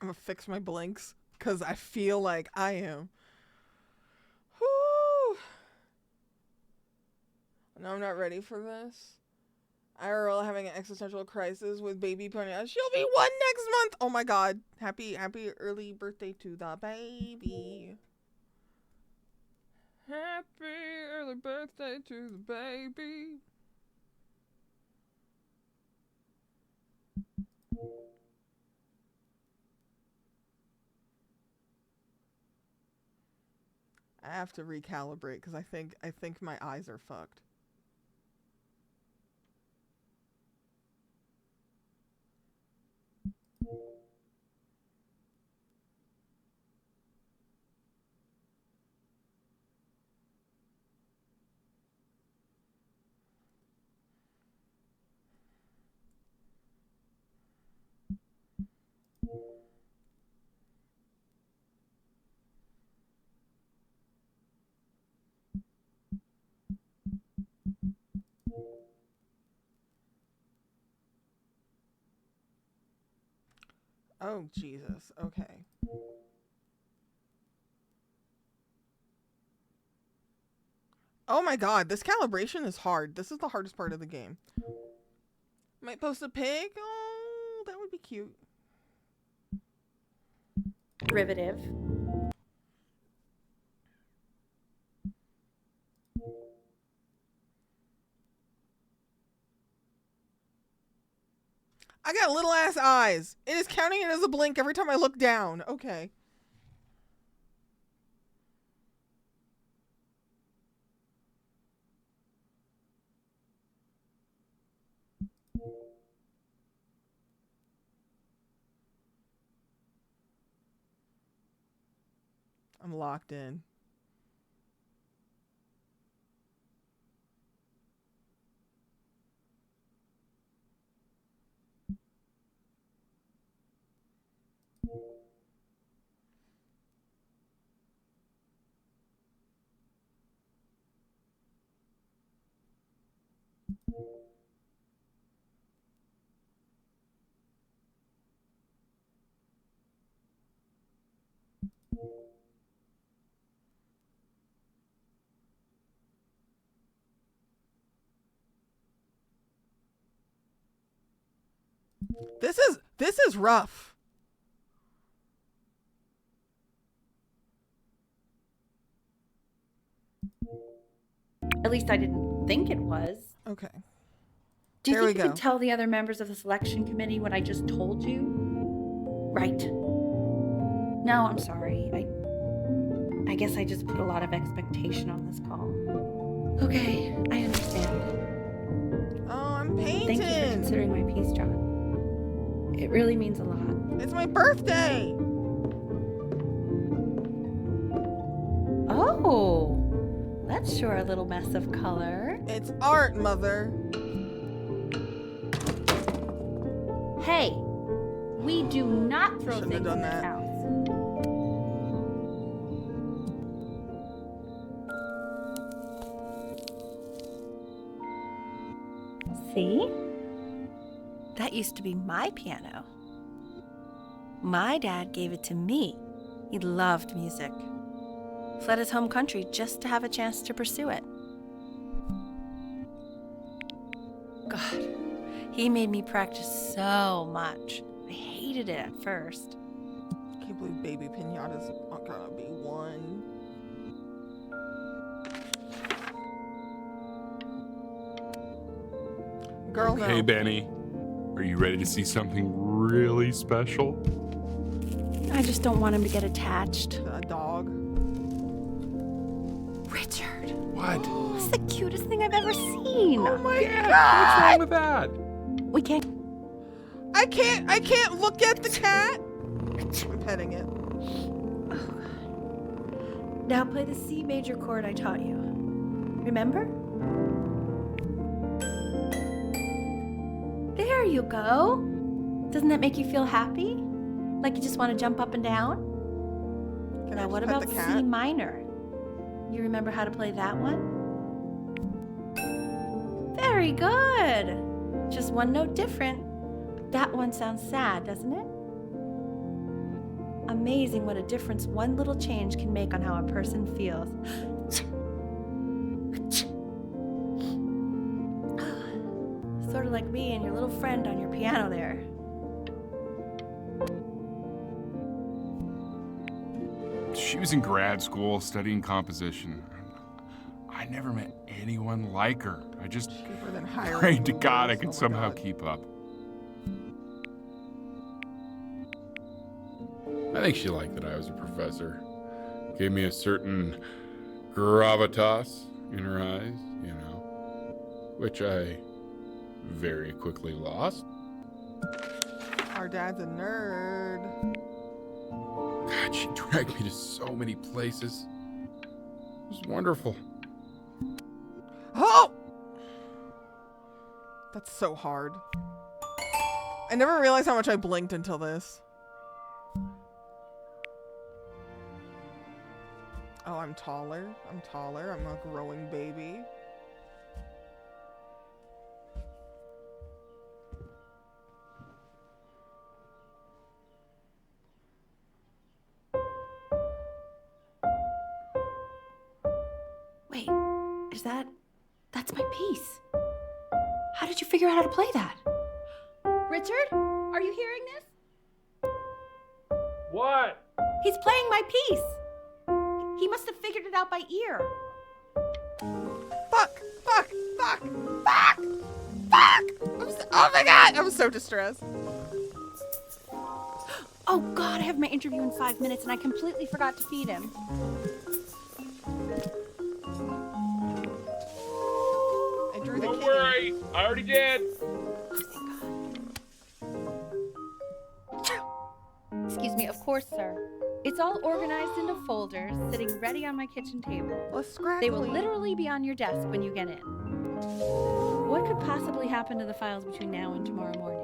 gonna fix my blinks because I feel like I am. Whew. No, I'm not ready for this. IRL having an existential crisis with baby pointing out she'll be 1 next month. Oh my god. Happy early birthday to the baby. Happy early birthday to the baby. I have to recalibrate because I think my eyes are fucked. Oh, Jesus. Okay. Oh my god, this calibration is hard. This is the hardest part of the game. Might post a pig? Oh, that would be cute. Derivative. I got little ass eyes. It is counting it as a blink every time I look down. Okay. I'm locked in. This is rough. At least I didn't think it was. Okay. Do you There we think you go. could tell the other members of the selection committee what I just told you? Right. No, I'm sorry. I guess I just put a lot of expectation on this call. Okay, I understand. Oh, I'm painting. Thank you for considering my piece, John. It really means a lot. It's my birthday. Oh, that's sure a little mess of color. It's art, Mother. Hey, we do not throw Shouldn't have things done in this that. house. See? That used to be my piano. My dad gave it to me. He loved music. Fled his home country just to have a chance to pursue it. God, he made me practice so much. I hated it at first. I can't believe baby pinata's gonna be one. Girl, Okay, no. Benny. Are you ready to see something really special? I just don't want him to get attached. A dog. Richard, What? it's the cutest thing I've ever seen. Oh my Yeah, god! what's wrong with that? We can't. I can't look at the cat. I'm petting it. Now play the C major chord I taught you. Remember? There you go. Doesn't that make you feel happy? Like you just want to jump up and down? Can I Now just what pet about the C cat? minor? You remember how to play that one? Very good. Just one note different. But that one sounds sad, doesn't it? Amazing what a difference one little change can make on how a person feels. Sort of like me and your little friend on your piano there. She was in grad school studying composition. I never met anyone like her. I just Cheaper than hiring prayed to God I movers. could Oh my somehow God. keep up. I think she liked that I was a professor. Gave me a certain gravitas in her eyes, you know, which I very quickly lost. Our dad's a nerd. God, she dragged me to so many places. It was wonderful. Oh! That's so hard. I never realized how much I blinked until this. Oh, I'm taller. I'm taller. I'm a growing baby. Wait, that's my piece. How did you figure out how to play that? Richard, are you hearing this? What? He's playing my piece. He must have figured it out by ear. Fuck! Fuck! Fuck! Fuck! Fuck! Oh my god! I'm so distressed. Oh God, I have my interview in 5 minutes and I completely forgot to feed him. I drew the Don't kitty. worry, I already did. Excuse me, of course, sir. It's all organized into folders, sitting ready on my kitchen table. Let's scratch. They will literally be on your desk when you get in. What could possibly happen to the files between now and tomorrow morning?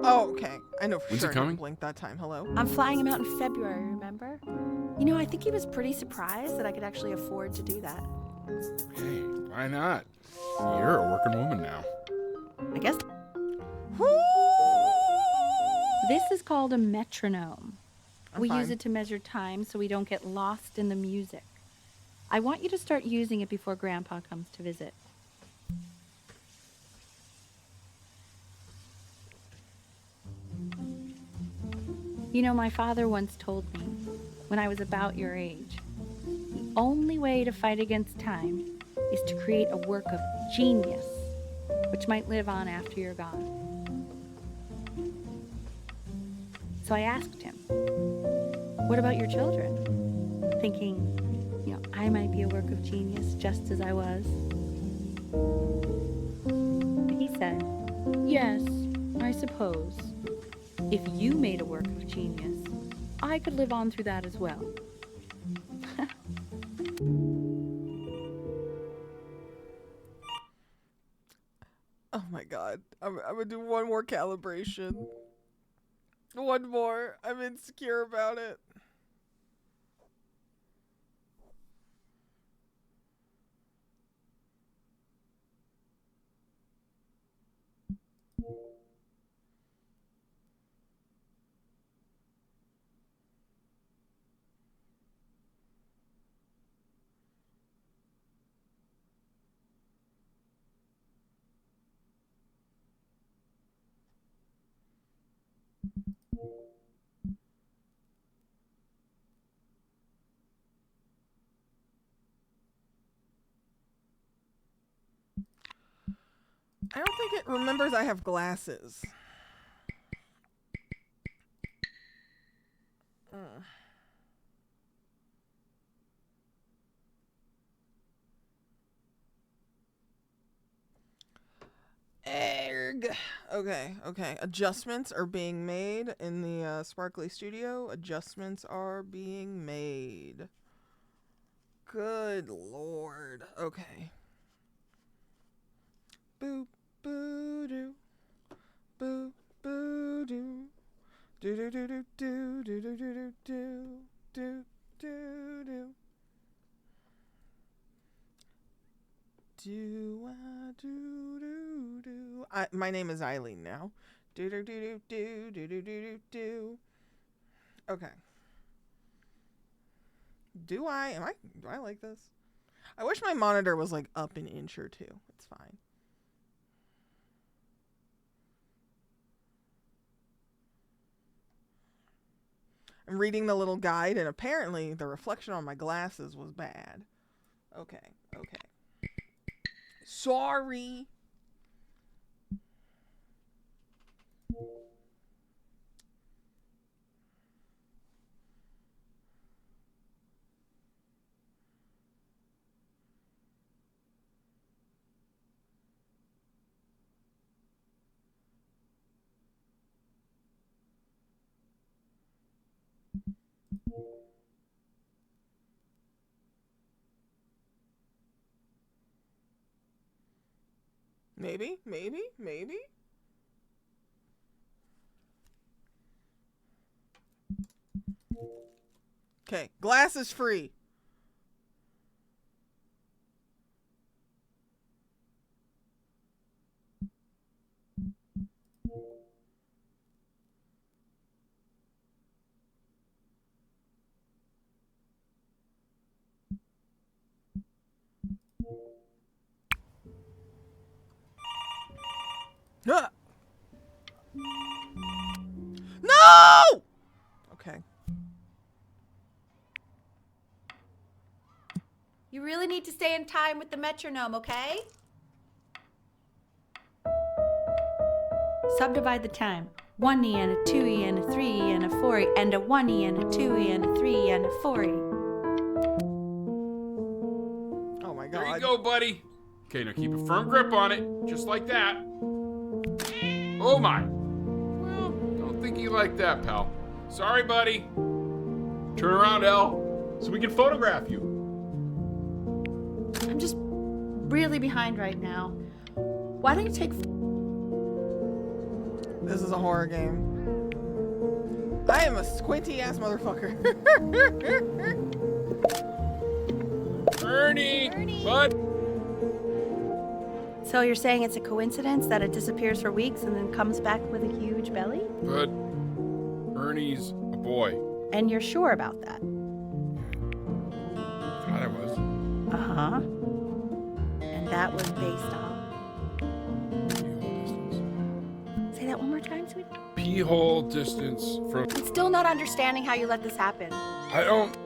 Oh, okay. I know for When's sure it I didn't coming? blink that time. Hello? I'm flying him out in February, remember? You know, I think he was pretty surprised that I could actually afford to do that. Hey, why not? You're a working woman now. I guess. This is called a metronome. I'm We fine. use it to measure time so we don't get lost in the music. I want you to start using it before Grandpa comes to visit. You know, my father once told me, when I was about your age, the only way to fight against time is to create a work of genius, which might live on after you're gone. So I asked him, what about your children? Thinking, I might be a work of genius just as I was. He said, yes, I suppose. If you made a work of genius, I could live on through that as well. Oh my god. I'm gonna do one more calibration. One more. I'm insecure about it. I don't think it remembers I have glasses. Erg. Okay. Adjustments are being made in the Sparkly Studio. Adjustments are being made. Good lord. Okay. Boop, boo, doo. Boo, boo, doo. Do do do do do do do do do do do do. Do I do. My name is Eileen now. Do do do do do do do do do. Okay. Do I like this? I wish my monitor was like up an inch or two. It's fine. I'm reading the little guide, and apparently the reflection on my glasses was bad. Okay. Sorry. Maybe. Okay, glasses free. Ah! No! Okay. You really need to stay in time with the metronome, okay? Subdivide the time. 1E and a 2E and a 3E and a 4E and a 1E and a 2E and a 3E and a 4E. Oh my god. There you go, buddy. Okay, now keep a firm grip on it, just like that. Oh my. Well, don't think you like that, pal. Sorry, buddy. Turn around, Elle, so we can photograph you. I'm just really behind right now. Why don't you take... This is a horror game. I am a squinty ass motherfucker. Ernie! Bud! So you're saying it's a coincidence that it disappears for weeks and then comes back with a huge belly? Bud, Ernie's a boy. And you're sure about that? Thought I was. Uh-huh. And that was based on... Equal distance. Say that one more time, sweetie? Pee hole distance from. I'm still not understanding how you let this happen. I don't.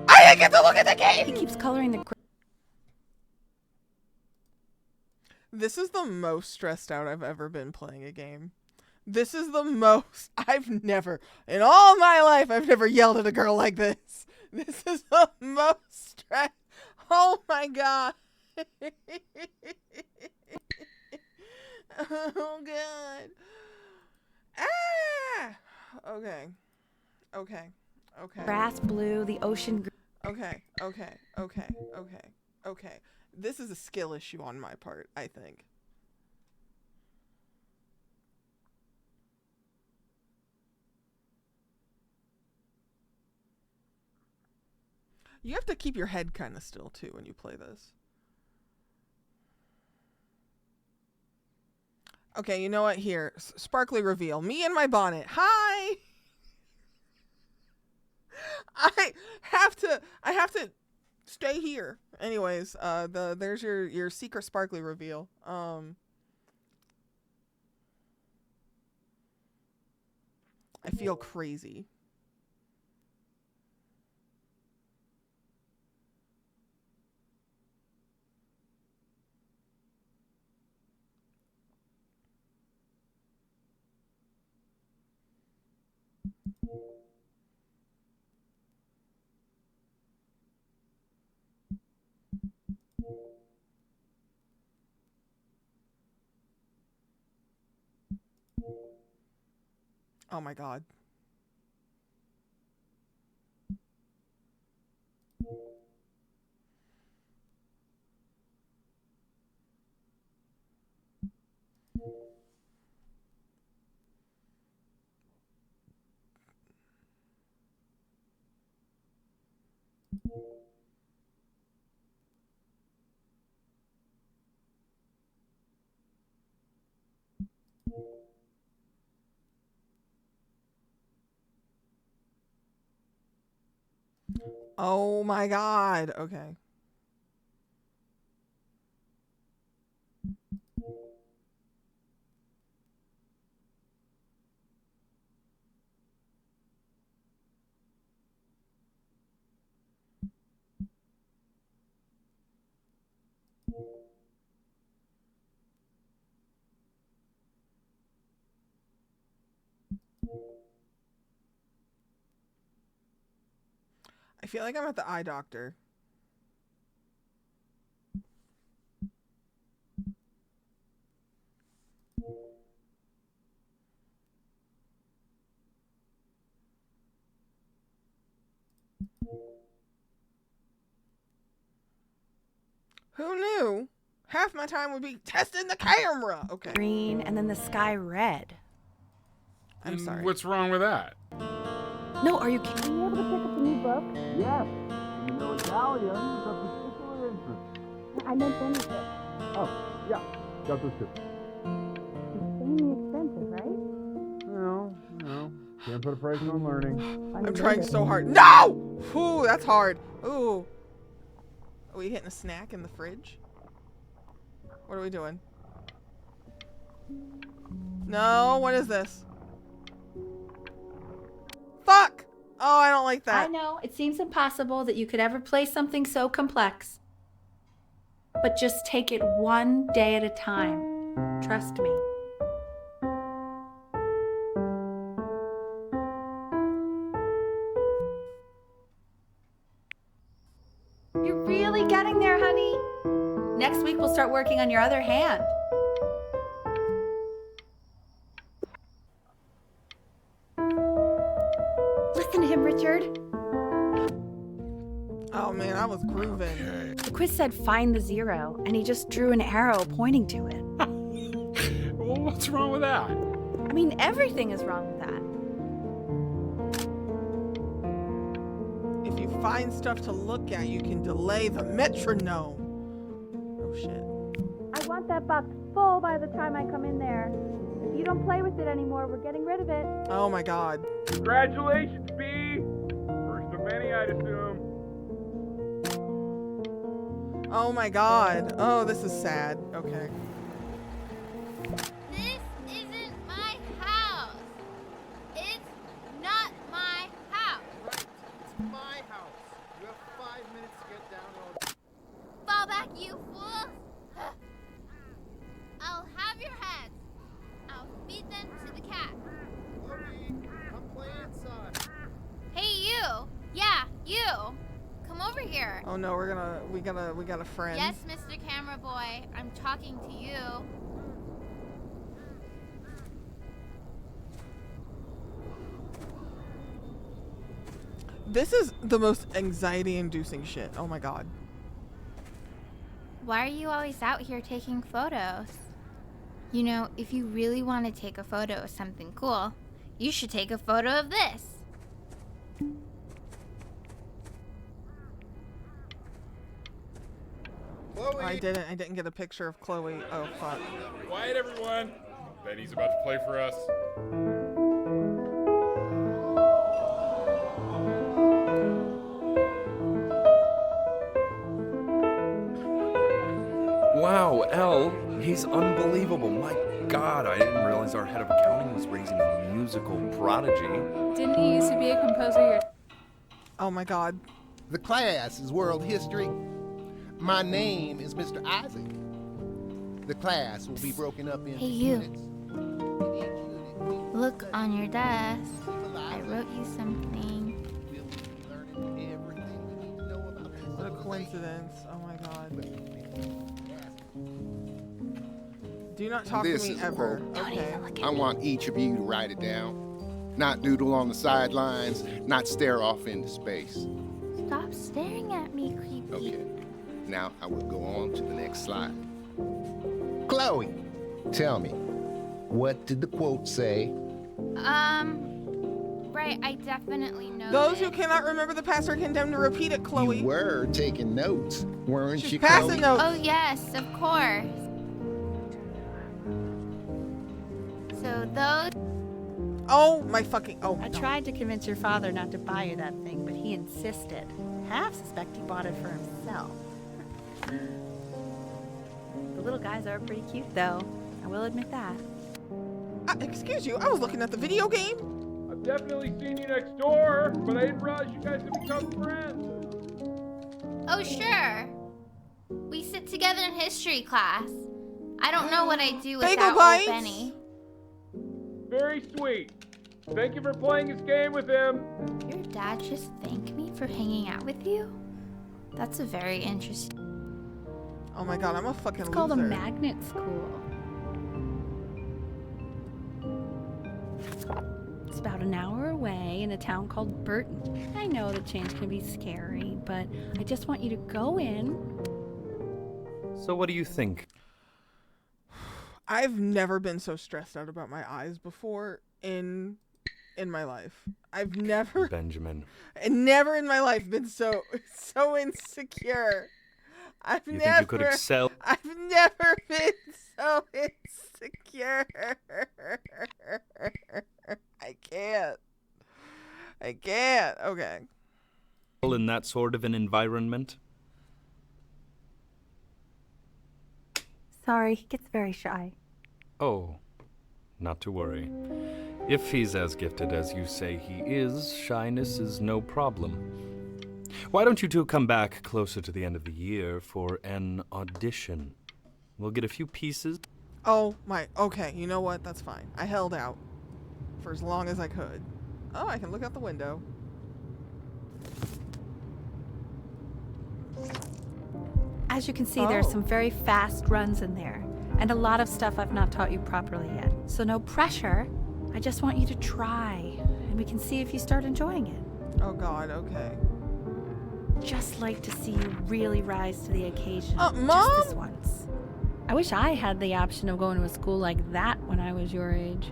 I didn't get to look at the game! He keeps coloring the. This is the most stressed out I've ever been playing a game. This is the most. I've never, in all my life, I've never yelled at a girl like this. This is the most stress. Oh my god. Oh god. Ah! Okay. Okay. Okay. Grass blue, the ocean green. Okay. This is a skill issue on my part, I think. You have to keep your head kind of still, too, when you play this. Okay, you know what? Here, sparkly reveal. Me in my bonnet. Hi! I have to stay here. Anyways, there's your secret sparkly reveal. I feel crazy. Oh my god. Oh my god. Okay. I feel like I'm at the eye doctor. Who knew? Half my time would be testing the camera. Okay. Green, and then the sky red. I'm And sorry. What's wrong with that? No, are you kidding? Were you able to pick up the new book? Yes. You know Italian is of particular interest. I meant benefit. Oh, yeah. Got those two. Insanely expensive, right? No. Can't put a price on learning. I'm trying so hard. No! Ooh, that's hard. Ooh. Are we hitting a snack in the fridge? What are we doing? No, what is this? Fuck! Oh, I don't like that. I know, it seems impossible that you could ever play something so complex. But just take it one day at a time. Trust me. You're really getting there, honey. Next week we'll start working on your other hand. Listen to him, Richard. Oh man, I was grooving. Okay. The quiz said find the zero, and he just drew an arrow pointing to it. Well, what's wrong with that? I mean, everything is wrong with that. If you find stuff to look at, you can delay the metronome. Oh shit. I want that box full by the time I come in there. If you don't play with it anymore, we're getting rid of it. Oh my god. Congratulations, B. First of many, I'd assume. Oh my god. Oh, this is sad. Okay. This isn't my house. You have 5 minutes to get down on. Fall back, you fool! I'll have your heads. I'll feed them to the cat. Chloe, come play inside. Hey, you! Yeah, you! Come over here. Oh no, we got a friend. Yes, Mr. Camera Boy, I'm talking to you. This is the most anxiety-inducing shit. Oh my god. Why are you always out here taking photos? You know, if you really want to take a photo of something cool, you should take a photo of this. Chloe. I didn't get a picture of Chloe. Oh fuck. Quiet, everyone. Betty's about to play for us. Wow, L, he's unbelievable. My God, I didn't realize our head of accounting was raising a musical prodigy. Didn't he used to be a composer? Oh my god. The class is world history. My name is Mr. Isaac. The class will be broken up into Hey, you. units. Look on your desk. I wrote you something. What a coincidence. Oh my god. Do not talk This to me is a ever. quote. Okay. I want each of you to write it down. Not doodle on the sidelines, not stare off into space. Stop staring at me, creepy. Okay. Now I will go on to the next slide. Chloe, tell me, what did the quote say? Right, I definitely know Those this. who cannot remember the past are condemned to repeat it, Chloe. You were taking notes, weren't She's you, passing Chloe? notes. Oh, yes, of course. So those... Oh my fucking. Oh. I no. tried to convince your father not to buy you that thing, but he insisted. Half suspect he bought it for himself. The little guys are pretty cute, though. I will admit that. Excuse you. I was looking at the video game. I've definitely seen you next door, but I didn't realize you guys had become friends. Oh, sure. We sit together in history class. I don't know what I'd do Bagel without old bites. Benny. Very sweet. Thank you for playing this game with him. Your dad just thanked me for hanging out with you? That's a very interesting... Oh my god, I'm a fucking It's called a loser. magnet school. It's about an hour away in a town called Burton. I know that change can be scary, but I just want you to go in. So what do you think? I've never been so stressed out about my eyes before in my life. I've never Benjamin. never in my life been so insecure. You think you could excel? I've never been so insecure. I can't. Okay. In that sort of an environment? Sorry, he gets very shy. Oh, not to worry. If he's as gifted as you say he is, shyness is no problem. Why don't you two come back closer to the end of the year for an audition? We'll get a few pieces. Oh my. Okay, you know what? That's fine. I held out for as long as I could. Oh, I can look out the window. As you can see, there's Oh. some very fast runs in there, and a lot of stuff I've not taught you properly yet. So no pressure. I just want you to try, and we can see if you start enjoying it. Oh god, okay. Just like to see you really rise to the occasion. Mom? Just this once. I wish I had the option of going to a school like that when I was your age.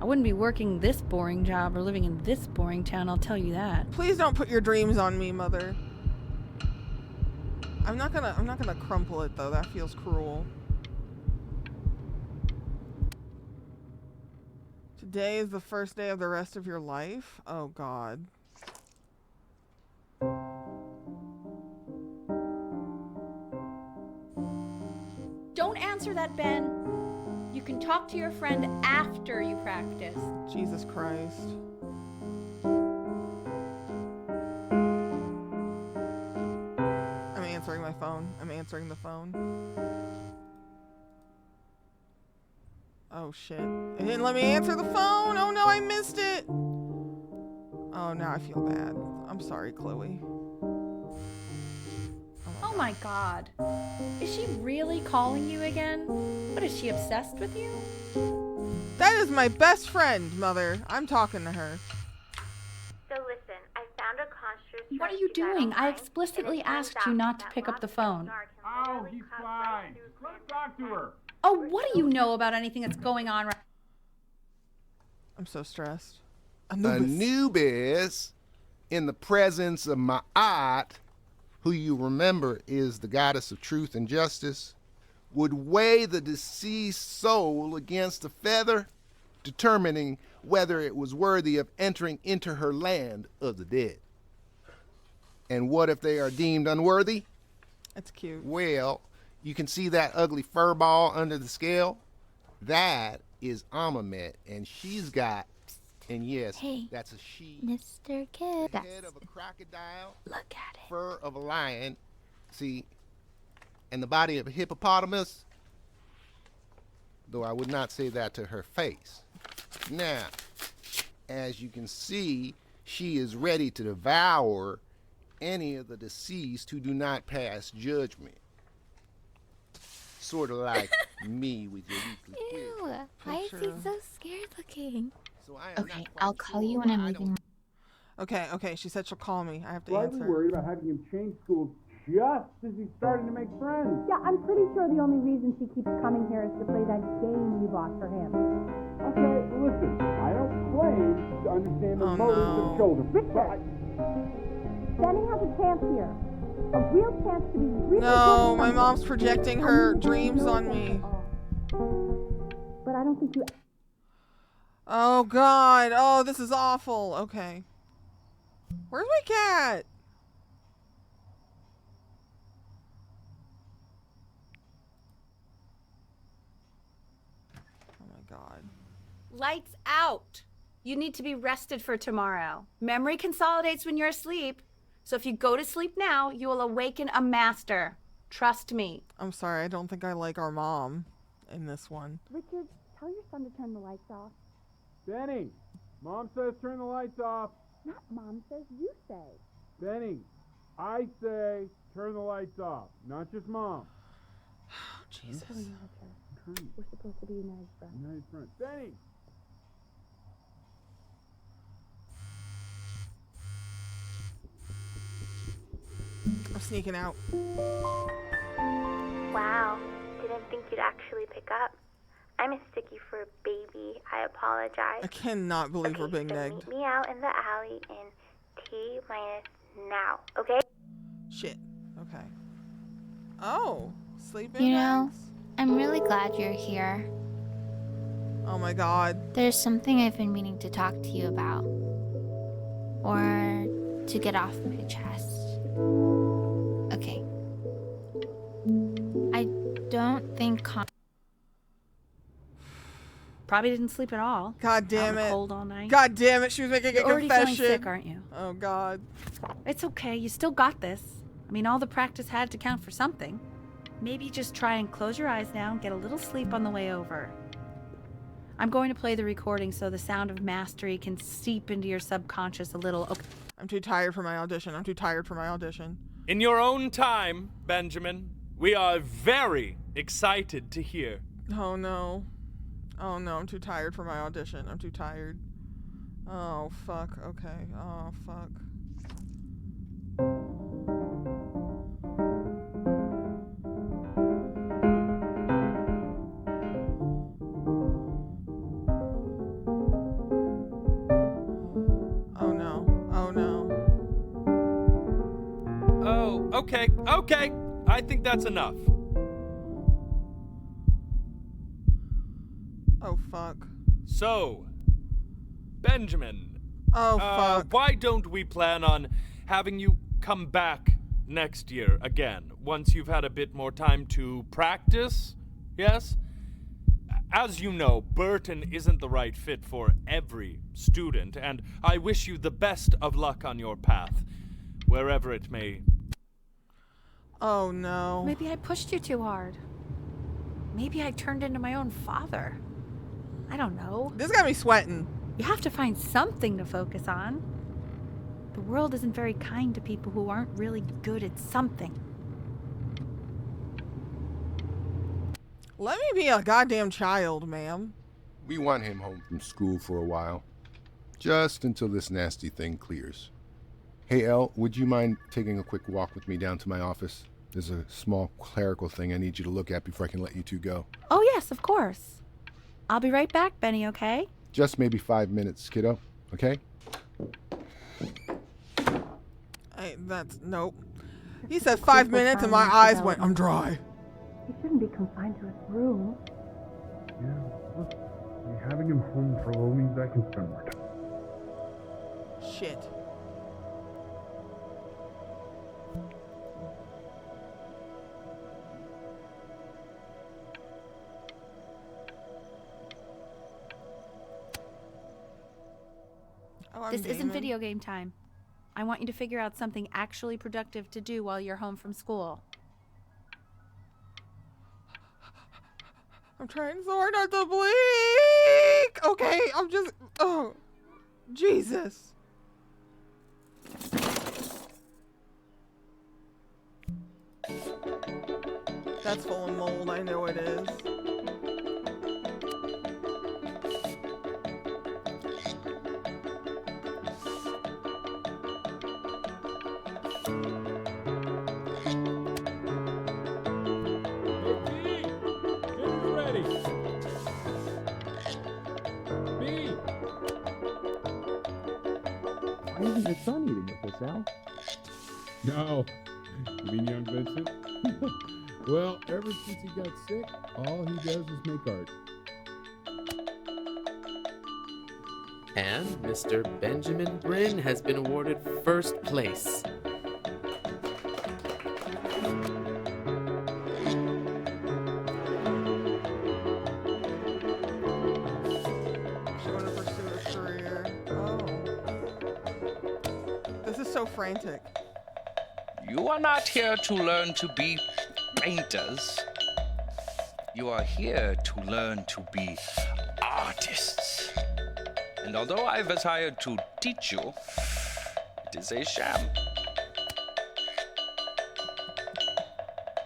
I wouldn't be working this boring job or living in this boring town, I'll tell you that. Please don't put your dreams on me, Mother. I'm not gonna crumple it though. That feels cruel. Today is the first day of the rest of your life? Oh god. Don't answer that, Ben. You can talk to your friend after you practice. Jesus Christ. answering my phone. I'm answering the phone. Oh shit. It didn't let me answer the phone. Oh no, I missed it. Oh, now I feel bad. I'm sorry, Chloe. Oh my god. Is she really calling you again? What, is she obsessed with you? That is my best friend, Mother. I'm talking to her. So listen, I found a construct. What are you doing? I explicitly asked you not to pick up the phone. Oh, he's fine. Let's talk to her. Oh, what do you know about anything that's going on right? I'm so stressed. Anubis, in the presence of Ma'at, who you remember is the goddess of truth and justice, would weigh the deceased soul against a feather, determining whether it was worthy of entering into her land of the dead. And what if they are deemed unworthy? That's cute. Well, you can see that ugly fur ball under the scale? That is Amamet, and she's got, and yes, Hey, that's a she. Mr. Kid. The head of a crocodile. Look at it. Fur of a lion. See, and the body of a hippopotamus. Though I would not say that to her face. Now, as you can see, she is ready to devour any of the deceased who do not pass judgment. Sort of like me with your weekly quiz. Ew, why is he so scared looking? So I am Okay, I'll call you when I'm leaving. Okay, she said she'll call me. I have to Slightly answer. worried about having him change schools just as he's starting to make friends. Yeah, I'm pretty sure the only reason she keeps coming here is to play that game you bought for him. Okay, listen, I don't claim to understand the motives of children. Richard! Benny has a chance here. A real chance to be really No, good my at mom's something. projecting her dreams on me. But I don't think you... Oh god. Oh, this is awful. Okay. Where's my cat? Oh my god. Lights out. You need to be rested for tomorrow. Memory consolidates when you're asleep. So if you go to sleep now, you will awaken a master. Trust me. I'm sorry, I don't think I like our mom in this one. Richard, tell your son to turn the lights off. Benny, Mom says turn the lights off. Not Mom says, you say. Benny, I say turn the lights off, not just Mom. Jesus. We're supposed to be United's friends. United Front. Benny! I'm sneaking out. Wow, didn't think you'd actually pick up. I mistook you for a baby. I apologize. I cannot believe we're being so negged. meet me out in the alley in T-minus now, okay? Shit. Okay. Oh, sleeping You know, bags? I'm really glad you're here. Oh my god. There's something I've been meaning to talk to you about. Or to get off my chest. Okay. I don't think Probably didn't sleep at all. God damn Out in the it. cold all night. God damn it, she was making You're a already confession. feeling sick, aren't you? Oh god. It's okay. You still got this. I mean, all the practice had to count for something. Maybe just try and close your eyes now and get a little sleep on the way over. I'm going to play the recording so the sound of mastery can seep into your subconscious a little. Okay. I'm too tired for my audition. I'm too tired for my audition. In your own time, Benjamin, we are very excited to hear. Oh no. Oh no, I'm too tired for my audition. I'm too tired. Oh fuck. Okay. Oh fuck. Oh no. Oh no. Oh, okay. I think that's enough. Oh fuck. So, Benjamin. Oh fuck. Why don't we plan on having you come back next year again, once you've had a bit more time to practice? Yes? As you know, Burton isn't the right fit for every student, and I wish you the best of luck on your path, wherever it may. Oh no. Maybe I pushed you too hard. Maybe I turned into my own father. I don't know. This got me sweating. You have to find something to focus on. The world isn't very kind to people who aren't really good at something. Let me be a goddamn child, ma'am. We want him home from school for a while. Just until this nasty thing clears. Hey, Elle, would you mind taking a quick walk with me down to my office? There's a small clerical thing I need you to look at before I can let you two go. Oh, yes, of course. I'll be right back, Benny, okay? Just maybe 5 minutes, kiddo, okay? Hey, that's... Nope. He said 5 minutes and my eyes went, I'm dry. He shouldn't be confined to his room. Yeah, look, having him home for a little means I can spend more time. Shit. Oh, This isn't video game time. I want you to figure out something actually productive to do while you're home from school. I'm trying so hard not to blink. Okay, I'm just... Oh, Jesus. That's full of mold, I know it is. Why isn't your son eating with us, Al? No. You mean young Vincent? Well, ever since he got sick, all he does is make art. And Mr. Benjamin Bryn has been awarded first place. So frantic. You are not here to learn to be painters. You are here to learn to be artists. And although I've hired to teach you, it is a sham.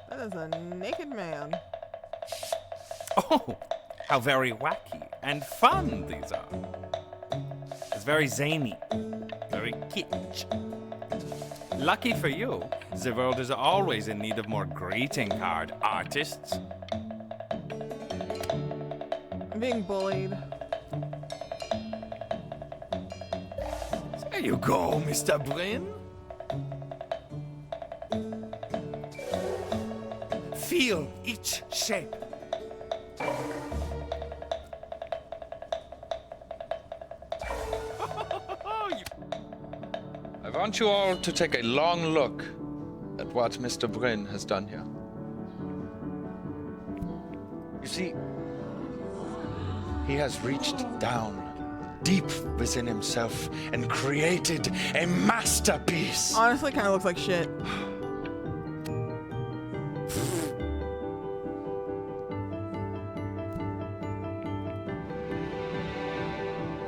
That is a naked man. Oh, how very wacky and fun these are. It's very zany, very kitsch. Lucky for you, the world is always in need of more greeting card artists. I'm being bullied. There you go, Mr. Bryn. Feel each shape. I want you all to take a long look at what Mr. Bryn has done here. You see, he has reached down deep within himself and created a masterpiece. Honestly, kind of looks like shit.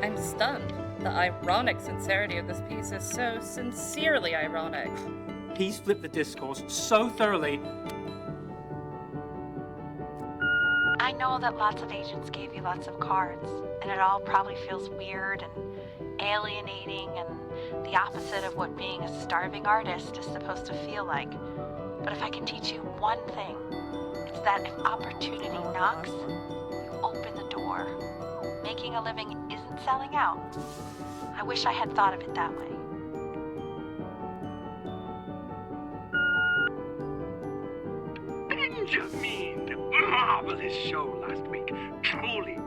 I'm stunned. The ironic sincerity of this piece is so sincerely ironic. He's flipped the discourse so thoroughly. I know that lots of agents gave you lots of cards, and it all probably feels weird and alienating and the opposite of what being a starving artist is supposed to feel like. But if I can teach you one thing, it's that if opportunity knocks, you open the door. Making a living isn't selling out. I wish I had thought of it that way. Benjamin! Marvelous show last week. Truly.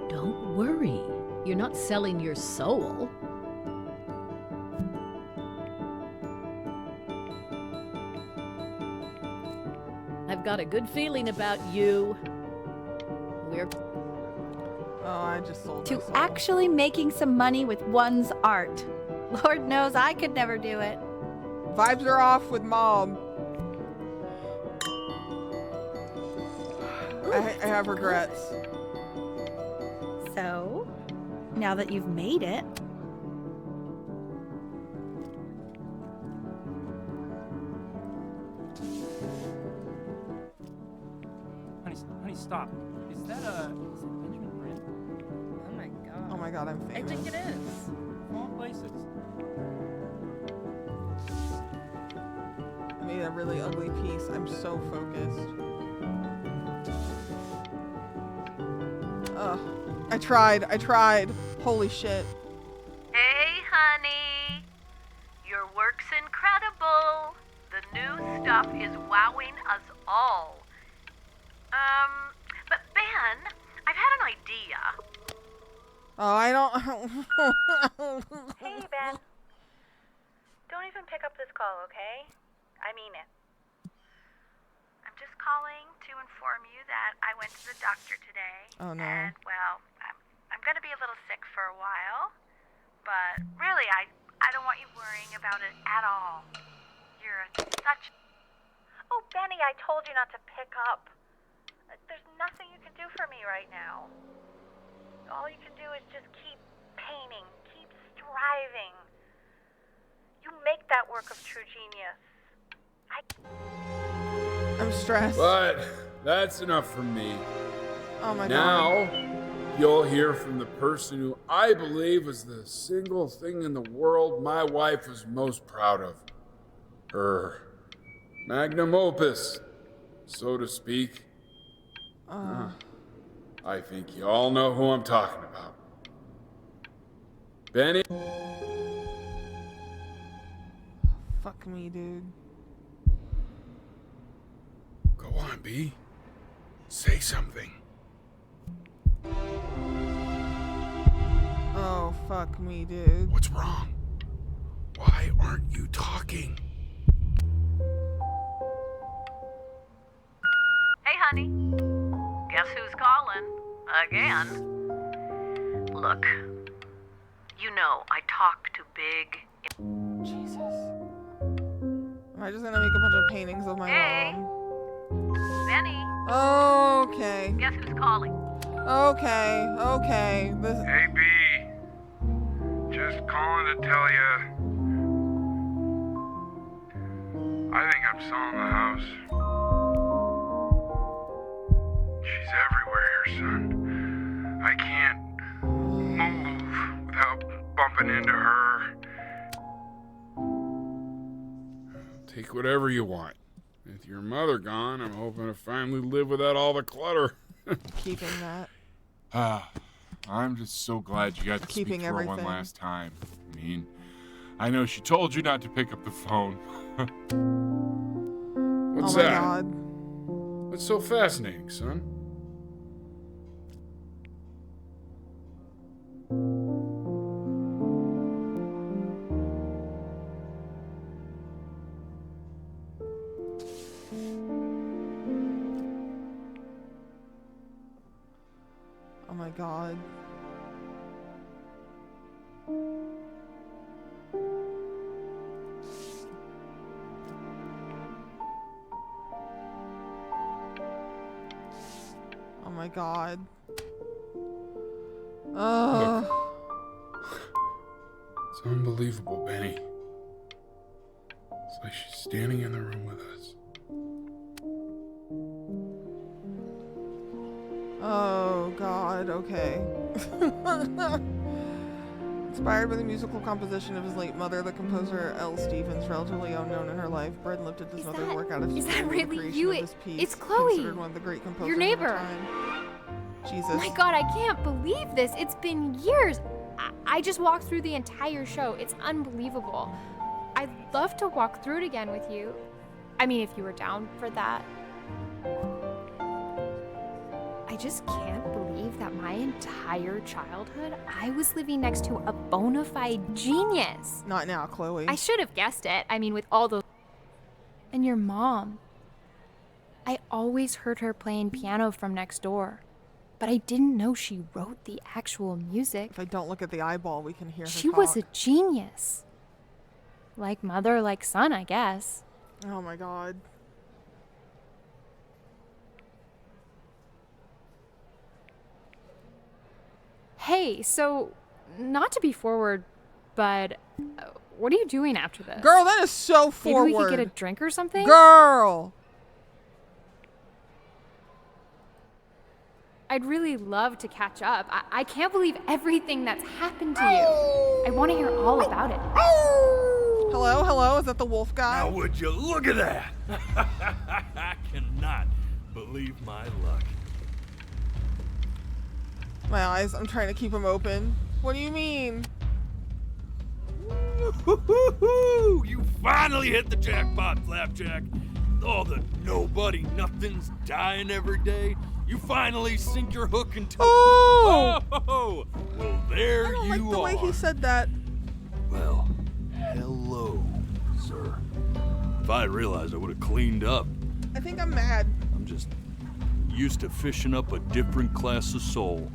Don't worry. You're not selling your soul. I've got a good feeling about you. We're... Oh, I just sold To my soul. actually making some money with one's art. Lord knows I could never do it. Vibes are off with Mom. I have regrets. So, now that you've made it, Honey, stop. Is that Benjamin Brand? Oh my god. Oh my god, I'm I famous. think it is. All places. I made a really ugly piece. I'm so focused. Ugh. I tried. Holy shit. Hey, honey. Your work's incredible. The new stuff is wowing us all. But Ben, I've had an idea. Oh, I don't... Hey, Ben. Don't even pick up this call, okay? I mean it. I'm just calling to inform you that I went to the doctor today. Oh, no. And, well, I'm going to be a little sick for a while. But really, I don't want you worrying about it at all. You're such... Oh, Benny, I told you not to pick up. There's nothing you can do for me right now. All you can do is just keep painting, keep striving. You make that work of true genius. I'm stressed. But that's enough from me. Oh my god. Now, you'll hear from the person who I believe is the single thing in the world my wife was most proud of. Her magnum opus, so to speak. I think you all know who I'm talking about. Benny? Fuck me, dude. Go on, B. Say something. Oh, fuck me, dude. What's wrong? Why aren't you talking? Hey, honey. Guess who's calling? Again. Look, you know I talk to big... Jesus. Am I just gonna make a bunch of paintings of my mom? Benny. Okay. Guess who's calling? Okay. Hey, B. Just calling to tell you. I think I'm selling the house. She's everywhere here, son. I can't move without bumping into her. Take whatever you want. With your mother gone, I'm hoping to finally live without all the clutter. Keeping that. I'm just so glad you got to Keeping speak to her everything. one last time. I mean, I know she told you not to pick up the phone. What's Oh my that? god. What's so fascinating, son? Oh my god. Oh my god. It's unbelievable, Benny. It's like she's standing in the room with us. Oh god, okay. Inspired by the musical composition of his late mother, the composer L. Stevens, relatively unknown in her life, Bred lifted his mother's work out of Is that school with the really creation you? of this piece, It's Chloe. considered one of the great composers Your of her neighbor. time. Jesus. Oh my god, I can't believe this. It's been years. I just walked through the entire show. It's unbelievable. I'd love to walk through it again with you. I mean, if you were down for that. I just can't believe that my entire childhood, I was living next to a bona fide genius. Not now, Chloe. I should have guessed it. I mean, with all those. And your mom. I always heard her playing piano from next door. But I didn't know she wrote the actual music. If I don't look at the eyeball, we can hear her She was talk. a genius. Like mother, like son, I guess. Oh my god. Hey, so, not to be forward, but what are you doing after this? Girl, that is so forward. Maybe we could get a drink or something? Girl! I'd really love to catch up. I can't believe everything that's happened to you. I want to hear all about it. Hello, hello, is that the wolf guy? Now would you look at that? I cannot believe my luck. My eyes, I'm trying to keep them open. What do you mean? You finally hit the jackpot, Flapjack. All the nobody nothings dying every day. You finally sink your hook into. Oh! Oh! Well, there I don't you like the are. way he said that. Well, hello, sir. If I had realized, I would have cleaned up. I think I'm mad. I'm just used to fishing up a different class of soul.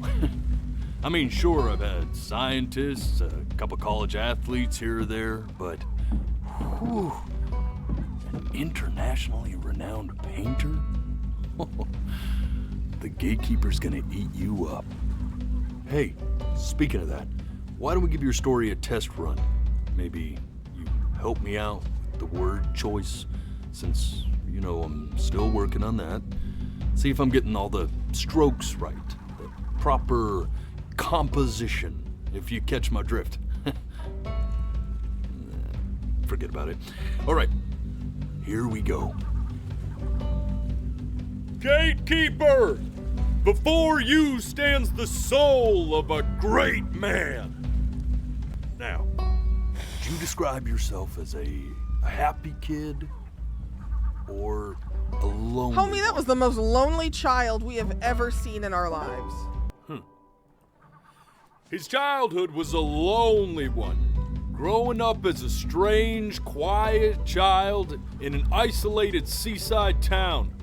I mean, sure, I've had scientists, a couple college athletes here or there, but whew, an internationally renowned painter? The gatekeeper's gonna eat you up. Hey, speaking of that, why don't we give your story a test run? Maybe you help me out with the word choice, since, you know, I'm still working on that. See if I'm getting all the strokes right, the proper composition, if you catch my drift. Forget about it. All right, here we go. Gatekeeper! Before you stands the soul of a great man. Now, would you describe yourself as a happy kid or a lonely Homie, that was the most lonely child we have ever seen in our lives. His childhood was a lonely one. Growing up as a strange, quiet child in an isolated seaside town.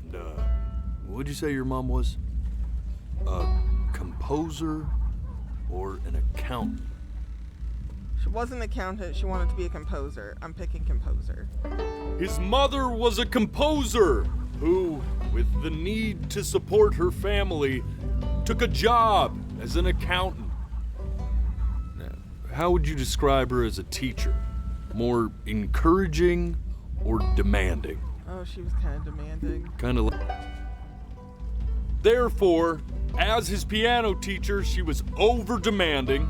And, what'd you say your mom was? A composer or an accountant? She wasn't an accountant, she wanted to be a composer. I'm picking composer. His mother was a composer who, with the need to support her family, took a job as an accountant. Now, how would you describe her as a teacher? More encouraging or demanding? Oh, she was kind of demanding. Kind of. Therefore, as his piano teacher, she was over-demanding,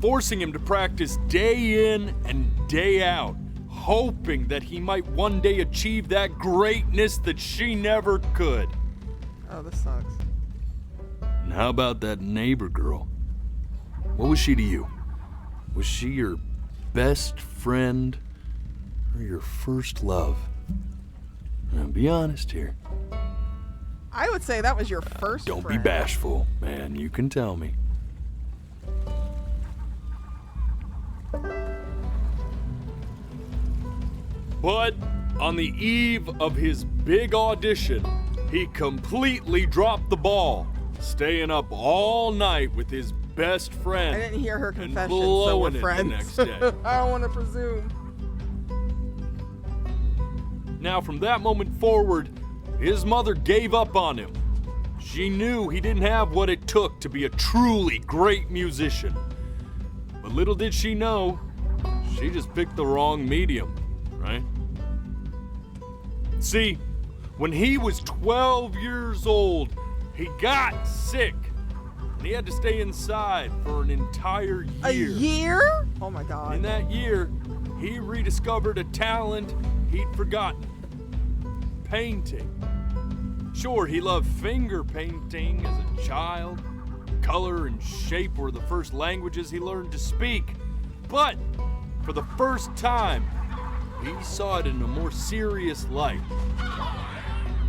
forcing him to practice day in and day out, hoping that he might one day achieve that greatness that she never could. Oh, this sucks. And how about that neighbor girl? What was she to you? Was she your best friend or your first love? Now, be honest here. I would say that was your first Don't friend. be bashful, man. You can tell me. But on the eve of his big audition, he completely dropped the ball, staying up all night with his best friend. I didn't hear her and confession, so blowing we're it the friends. next day. I don't want to presume. Now, from that moment forward, his mother gave up on him. She knew he didn't have what it took to be a truly great musician. But little did she know, she just picked the wrong medium, right? See, when he was 12 years old, he got sick. And he had to stay inside for an entire year. A year? Oh my God. In that year, he rediscovered a talent he'd forgotten. Painting. Sure, he loved finger painting as a child. Color and shape were the first languages he learned to speak. But for the first time, he saw it in a more serious light.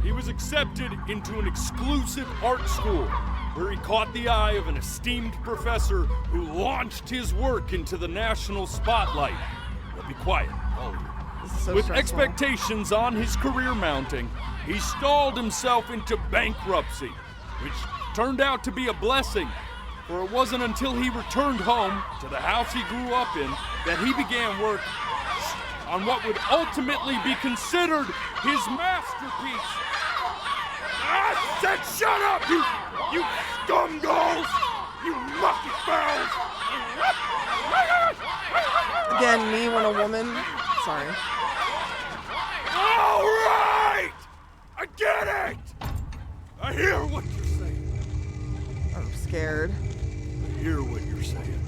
He was accepted into an exclusive art school where he caught the eye of an esteemed professor who launched his work into the national spotlight. Now be quiet, all of you. So With stressful. expectations on his career mounting, he stalled himself into bankruptcy, which turned out to be a blessing, for it wasn't until he returned home to the house he grew up in that he began work on what would ultimately be considered his masterpiece. I said shut up, you scumballs! You mucky fowls! Again, me when a woman. Sorry. All right! I get it! I hear what you're saying. I'm scared. I hear what you're saying.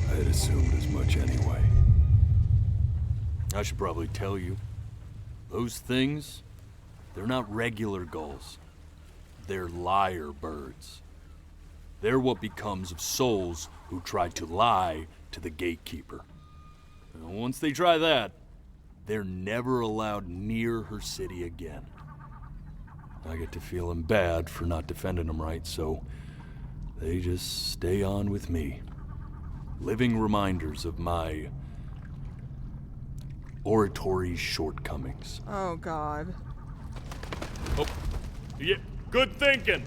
I had assumed as much anyway. I should probably tell you, those things, they're not regular gulls. They're liar birds. They're what becomes of souls who try to lie to the gatekeeper. And once they try that, they're never allowed near her city again. I get to feeling bad for not defending them right, so they just stay on with me. Living reminders of my oratory shortcomings. Oh, God. Oh, yeah, good thinking.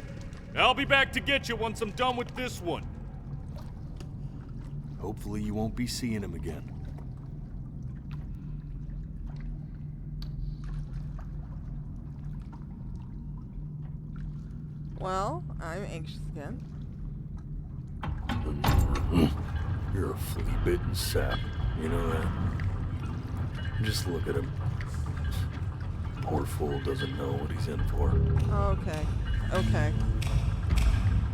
I'll be back to get you once I'm done with this one. Hopefully you won't be seeing him again. Well, I'm anxious again. You're a flea-bitten sap. You know that? Just look at him. Poor fool doesn't know what he's in for. Okay. Okay.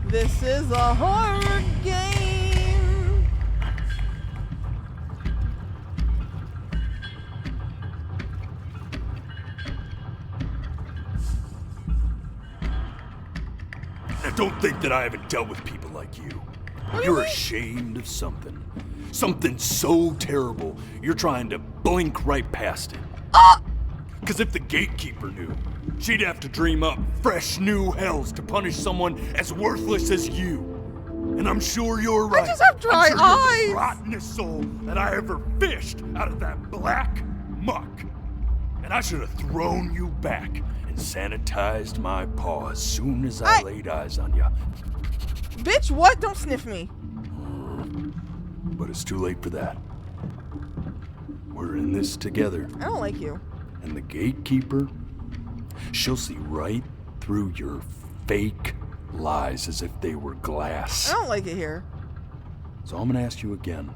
This is a horror game! Now don't think that I haven't dealt with people like you. You're ashamed of something. Something so terrible, you're trying to blink right past it. Because if the gatekeeper knew, she'd have to dream up fresh new hells to punish someone as worthless as you. And I'm sure you're right. I just have dry I'm sure eyes! You're the rottenest soul that I ever fished out of that black muck. And I should have thrown you back and sanitized my paw as soon as I laid eyes on you. Bitch, what? Don't sniff me. But it's too late for that. We're in this together. I don't like you. And the gatekeeper, she'll see right through your fake lies as if they were glass. I don't like it here. So I'm gonna ask you again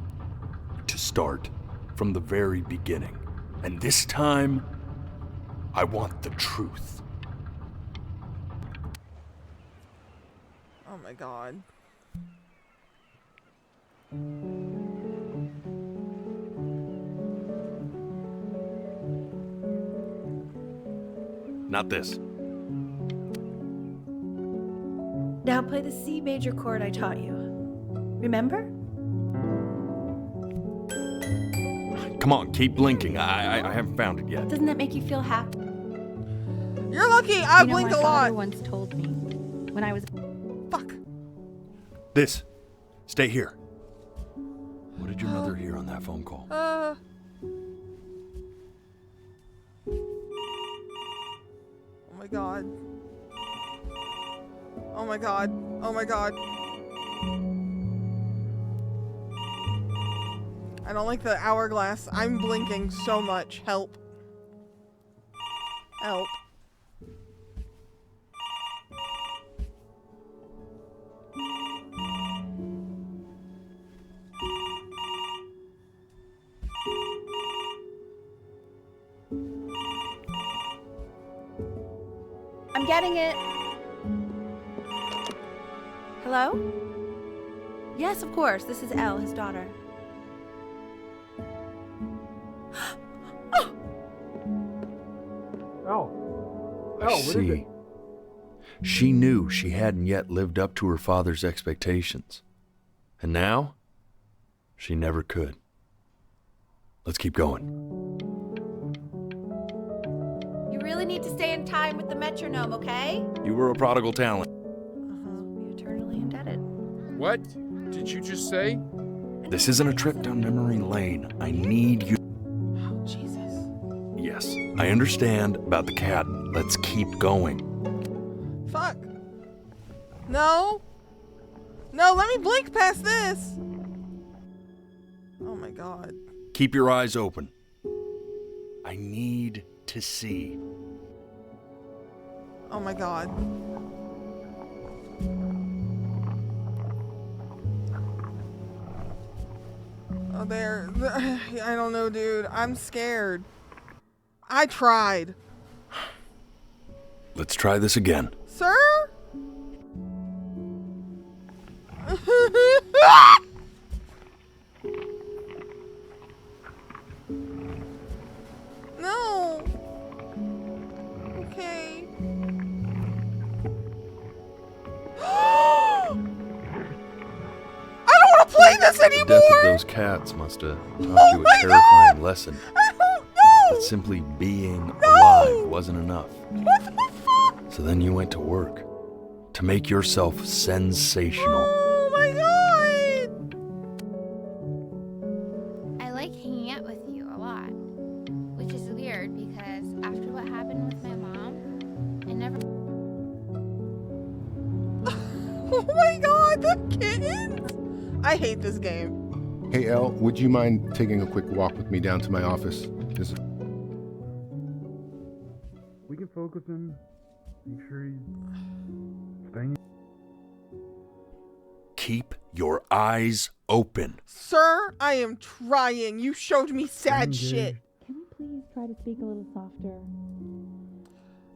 to start from the very beginning. And this time, I want the truth. Oh my God. Not this. Now play the C major chord I taught you. Remember? Come on, keep blinking. I haven't found it yet. Doesn't that make you feel happy? You're lucky. I You know, blink my a father lot. once told me when I was. Fuck. This. Stay here. What did your mother hear on that phone call? Oh my God. Oh my God. Oh my God. I don't like the hourglass. I'm blinking so much. Help. Help. I'm getting it. Hello? Yes, of course. This is Elle, his daughter. What is it? She knew she hadn't yet lived up to her father's expectations. And now, she never could. Let's keep going. You really need to stay in time with the metronome, okay? You were a prodigal talent. We're eternally indebted. What did you just say? This isn't a trip down memory lane. I need you. Oh, Jesus. Yes, I understand about the cat. Let's keep going. Fuck. No. No, let me blink past this. Oh my god. Keep your eyes open. I need to see. Oh my god. Oh, there. I don't know, dude. I'm scared. I tried. Let's try this again. Sir? No. Okay. I don't want to play this anymore. The death of those cats must have taught you a terrifying God. lesson. I don't know. That simply being alive wasn't enough. What the fuck? So then you went to work to make yourself sensational. Oh my god. I like hanging out with you a lot, which is weird because after what happened with my mom, I never. Oh my god, the kittens! I hate this game. Hey, Elle, would you mind taking a quick walk with me down to my office? We can focus in. Make sure he's staying. Keep your eyes open. Sir, I am trying. You showed me sad shit. Can we please try to speak a little softer?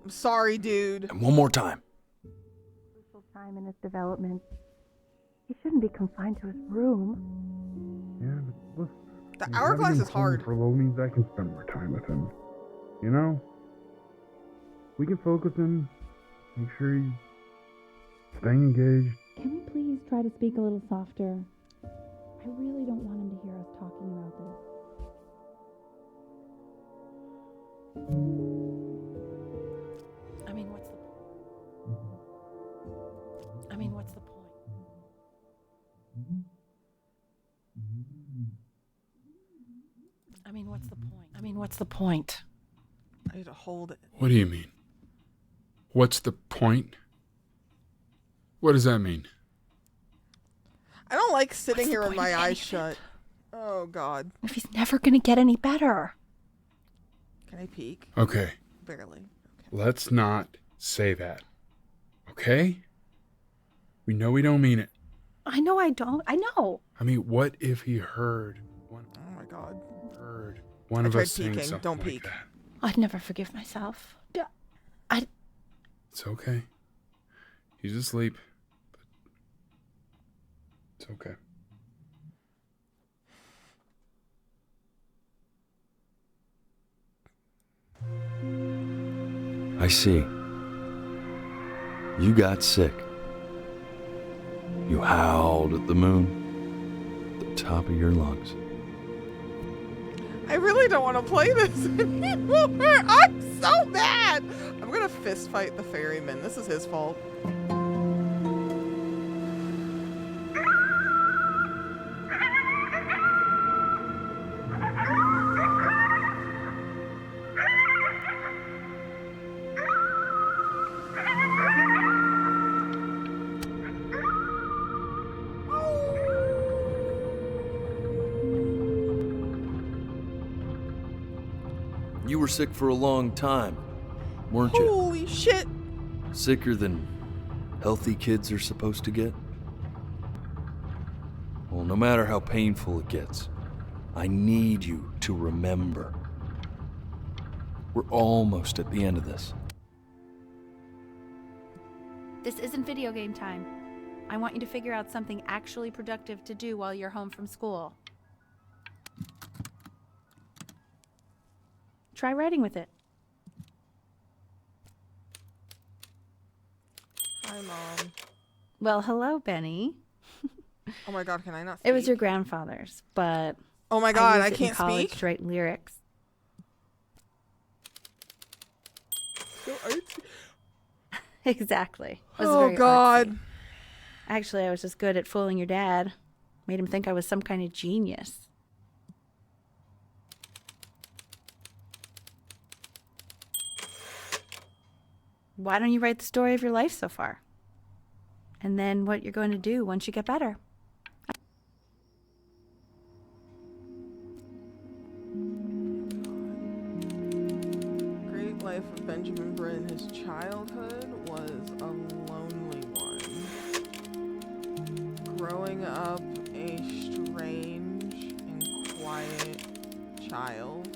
I'm sorry, dude. And one more time. Crucial time in his development. He shouldn't be confined to his room. Yeah, but look. The hourglass is hard. For low means I can spend more time with him. You know? We can focus in. Make sure he's staying engaged. Can we please try to speak a little softer? I really don't want him to hear us talking about this. I mean, what's the point? What's the point? I need to hold it. What do you mean? What's the point? What does that mean? I don't like sitting What's the here with point my of eyes any of shut. Oh god. If he's never gonna get any better. Can I peek? Okay. Barely. Let's not say that. Okay? We know we don't mean it. I know I don't. I know. I mean, what if he heard Oh my god. one I of tried us saying peeking. something Don't like peek. that? I'd never forgive myself. It's okay. He's asleep. But it's okay. I see. You got sick. You howled at the moon, at the top of your lungs. I really don't want to play this anymore. I'm so mad. I'm gonna fist fight the ferryman. This is his fault. You were sick for a long time, weren't you? Holy shit. Sicker than healthy kids are supposed to get? Well, no matter how painful it gets, I need you to remember. We're almost at the end of this. This isn't video game time. I want you to figure out something actually productive to do while you're home from school. Try writing with it. Hi, Mom. Well, hello, Benny. Oh my god, can I not speak? It was your grandfather's, but oh my god, I used it in can't college speak? to write lyrics. So artsy. Exactly. It was Oh very god. artsy. Actually, I was just good at fooling your dad. Made him think I was some kind of genius. why don't you write the story of your life so far? And then what you're going to do once you get better. Great life of Benjamin Bryn. His childhood was a lonely one. Growing up a strange and quiet child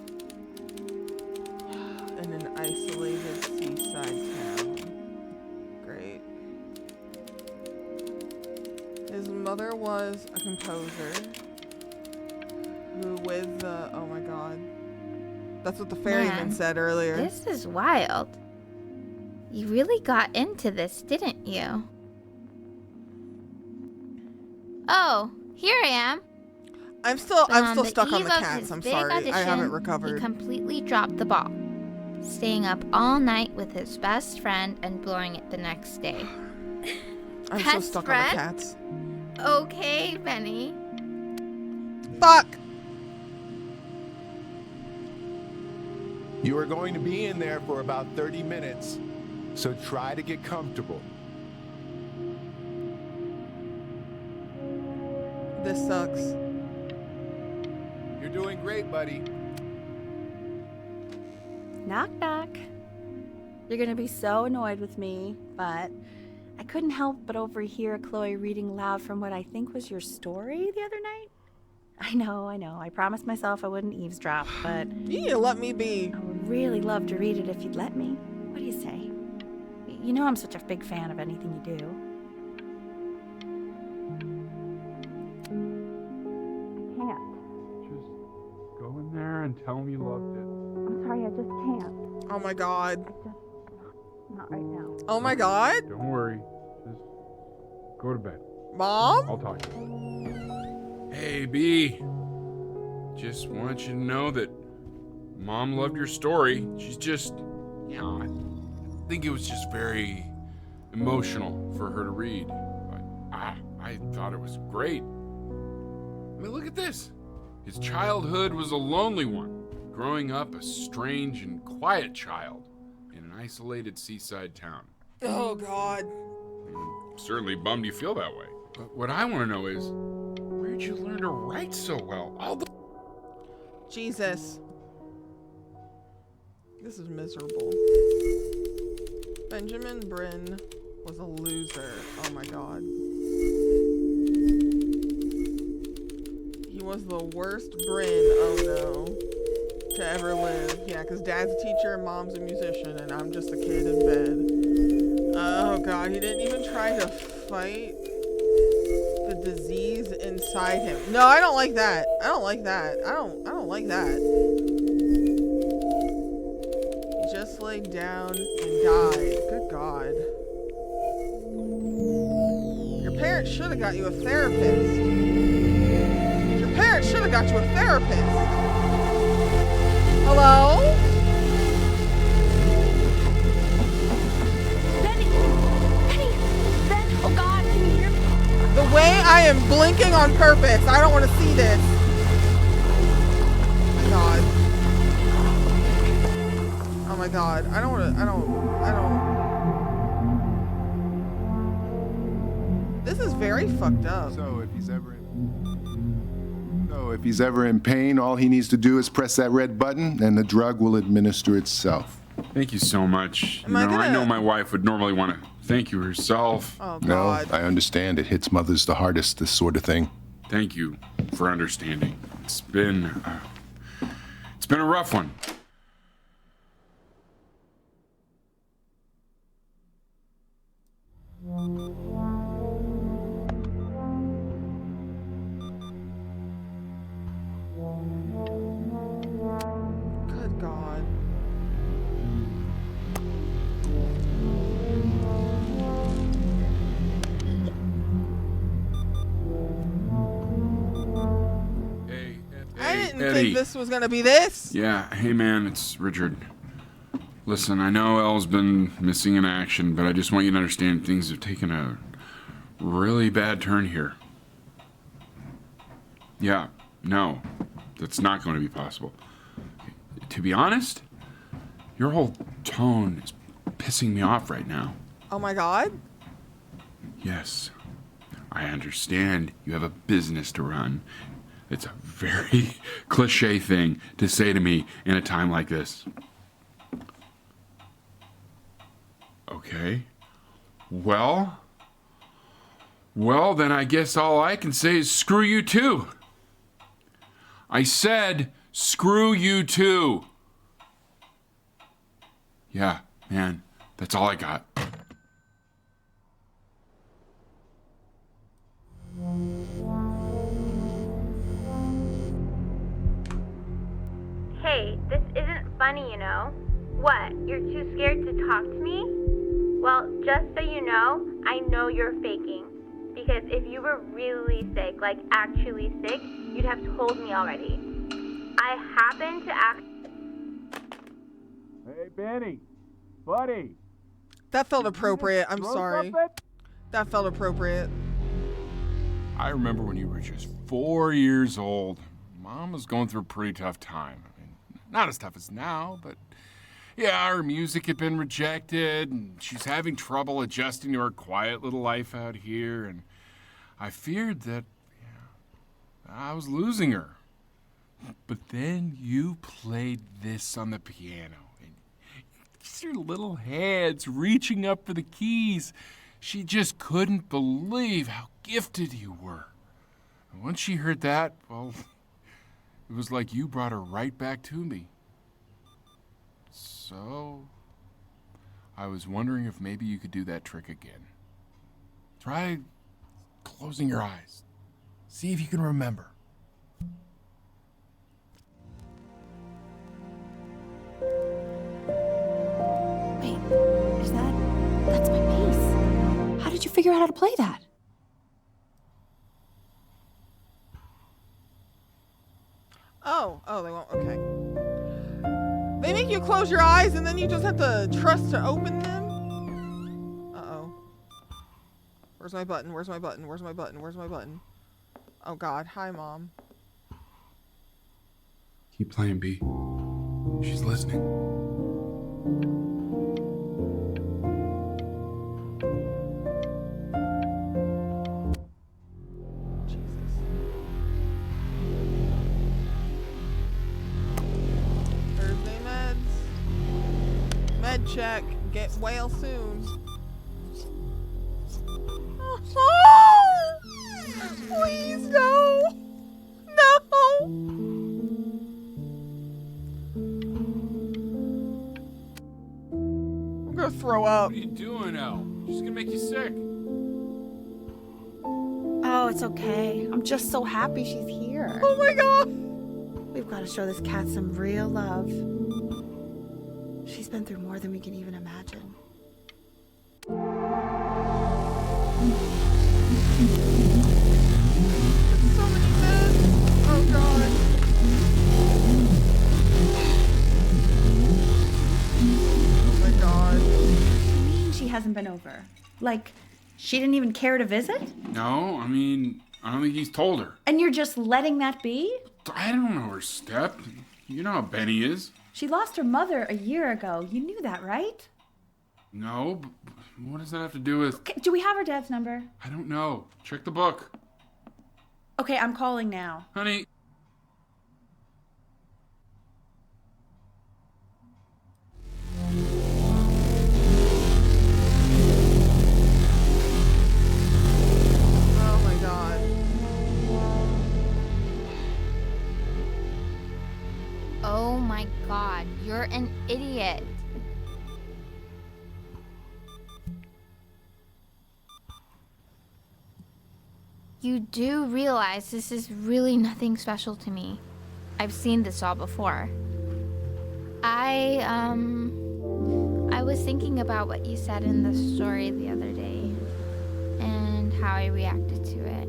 in an isolated seaside town. Great. His mother was a composer who with the, oh my god. That's what the ferryman Man, said earlier. This is wild. You really got into this, didn't you? Oh, here I am. I'm still the stuck on eve the of cats. his I'm big sorry. I haven't audition, recovered. He completely dropped the ball, staying up all night with his best friend and blowing it the next day. I'm so stuck on the cats. Okay, Benny. Fuck! You are going to be in there for about 30 minutes, so try to get comfortable. This sucks. You're doing great, buddy. Knock, knock. You're gonna be so annoyed with me, but I couldn't help but overhear Chloe reading loud from what I think was your story the other night. I know. I promised myself I wouldn't eavesdrop, but... You need to let me be. I would really love to read it if you'd let me. What do you say? You know I'm such a big fan of anything you do. I can't. Just go in there and tell him you loved it. I'm sorry, I just can't. Oh my god. Not right now. Oh my god. Don't worry. Just go to bed. Mom? I'll talk to you. Hey, B. Just want you to know that Mom loved your story. She's just, I think it was just very emotional for her to read. But I thought it was great. I mean, look at this. His childhood was a lonely one, growing up a strange and quiet child in an isolated seaside town. Oh god. I'm certainly bummed you feel that way. But what I want to know is, where'd you learn to write so well? Jesus. This is miserable. Benjamin Bryn was a loser. Oh my god. He was the worst Bryn, oh no, to ever live. Yeah, because dad's a teacher and mom's a musician and I'm just a kid in bed. Oh god, he didn't even try to fight the disease inside him. No, I don't like that. I don't like that. I don't like that. He just laid down and died. Good god. Your parents should have got you a therapist. Your parents should have got you a therapist. Hello? Oh god, can you hear me? The way I am blinking on purpose. I don't want to see this. Oh my god. Oh my god. I don't want to, I don't. This is very fucked up. So if he's ever in pain, all he needs to do is press that red button and the drug will administer itself. Thank you so much. I know my wife would normally want to thank you herself. Oh, God. No, I understand. It hits mothers the hardest, this sort of thing. Thank you for understanding. It's been a rough one. Good god. I didn't think this was gonna be this. Yeah, hey man, it's Richard. Listen, I know Elle's been missing in action, but I just want you to understand things have taken a really bad turn here. Yeah, no, that's not going to be possible. To be honest, your whole tone is pissing me off right now. Oh my god. Yes, I understand you have a business to run. It's a very cliche thing to say to me in a time like this. Okay. Well, then I guess all I can say is screw you too. I said screw you too. Yeah, man, that's all I got. Hey, this isn't funny, you know. What, you're too scared to talk to me? Well, just so you know you're faking. Because if you were really sick, like actually sick, you'd have told me already. I happen to act... Hey, Benny. Buddy. That felt appropriate. I'm throw sorry. something? That felt appropriate. I remember when you were just 4 years old. Mom was going through a pretty tough time. I mean, not as tough as now, but yeah, her music had been rejected, and she's having trouble adjusting to her quiet little life out here, and I feared that I was losing her. But then you played this on the piano, and just your little hands reaching up for the keys. She just couldn't believe how gifted you were. And once she heard that, well, it was like you brought her right back to me. So, I was wondering if maybe you could do that trick again. Try closing your eyes. See if you can remember. Wait, that's my bass. How did you figure out how to play that? Oh, they won't. Okay. They make you close your eyes and then you just have to trust to open them? Uh-oh. Where's my button? Where's my button? Where's my button? Where's my button? Oh god. Hi, Mom. Keep playing, B. She's listening. Thursday meds. Med check. Get well soon. Please, no. No. I'm gonna throw up. What are you doing, Elle? She's gonna make you sick. Oh, it's okay. I'm just so happy she's here. Oh my god. We've got to show this cat some real love. She's been through more than we can even imagine. So many meds. Oh god. Oh my god. What do you mean she hasn't been over? Like, she didn't even care to visit? No, I mean, I don't think he's told her. And you're just letting that be? I don't know her step. You know how Benny is. She lost her mother a year ago. You knew that, right? No, but what does that have to do with... Okay, do we have her dad's number? I don't know. Check the book. Okay, I'm calling now. Honey. Oh my god. Oh my god, you're an idiot. You do realize this is really nothing special to me. I've seen this all before. I was thinking about what you said in the story the other day and how I reacted to it.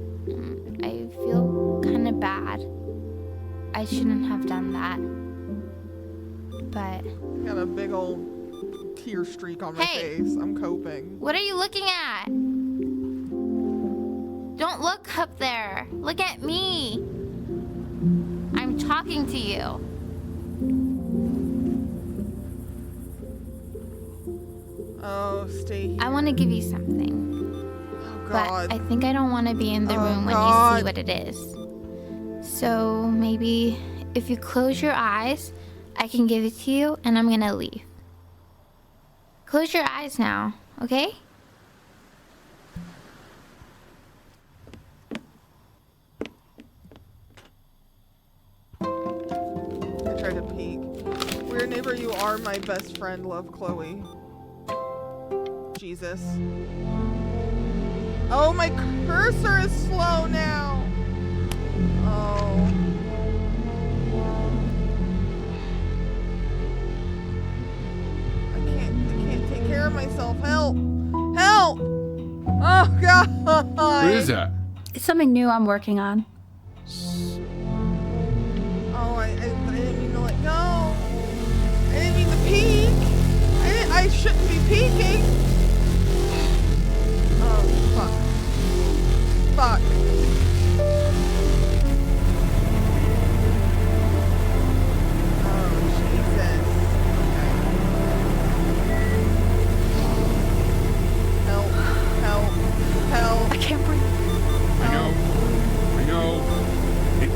I feel kind of bad. I shouldn't have done that. But Got a big old tear streak on my Hey! face. I'm coping. what are you looking at? Don't look up there. Look at me. I'm talking to you. Oh, stay here. I want to give you something. Oh, But God. I think I don't want to be in the room when you see what it is. So maybe if you close your eyes, I can give it to you and I'm going to leave. Close your eyes now, okay? I tried to peek. Weird neighbor, you are my best friend. Love, Chloe. Jesus. Oh, my cursor is slow now. Oh. I can't take care of myself. Help. Help. Oh, God. What is that? It's something new I'm working on. Oh, I didn't mean to let go. I didn't mean to peek. I shouldn't be peeking. Oh, fuck. Fuck. Oh, Jesus. Okay. Help. Help. Help. I can't breathe. I know.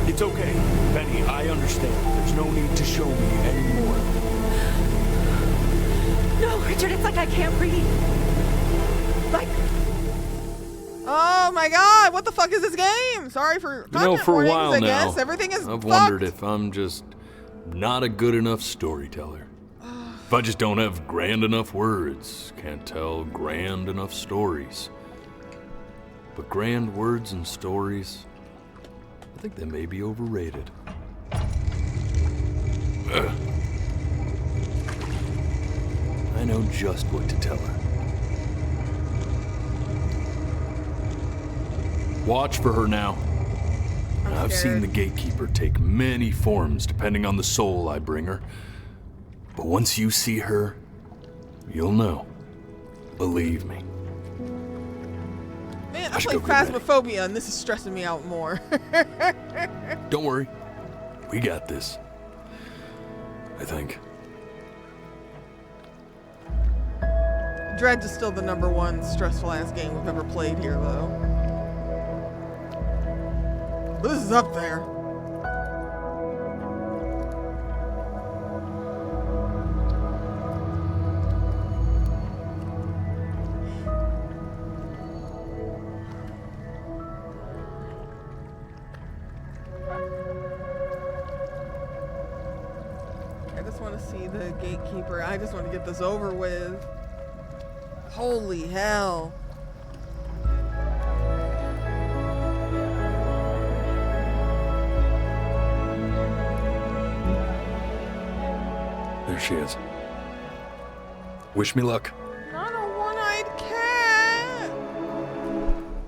It's okay, Benny. I understand. There's no need to show me anymore. No, Richard, it's like I can't breathe. Like. Oh my God! What the fuck is this game? Sorry for content For a warnings, while I now, guess everything is I've fucked. wondered if I'm just not a good enough storyteller. If I just don't have grand enough words, can't tell grand enough stories. But grand words and stories, I think they may be overrated. I know just what to tell her. Watch for her now. I've seen the gatekeeper take many forms depending on the soul I bring her. But once you see her, you'll know. Believe me. Man, I play Phasmophobia and this is stressing me out more. Don't worry. We got this. I think. Dread is still the #1 stressful ass game we've ever played here, though. This is up there. I just want to see the gatekeeper. I just want to get this over with. Holy hell. There she is. Wish me luck. Not a one-eyed cat.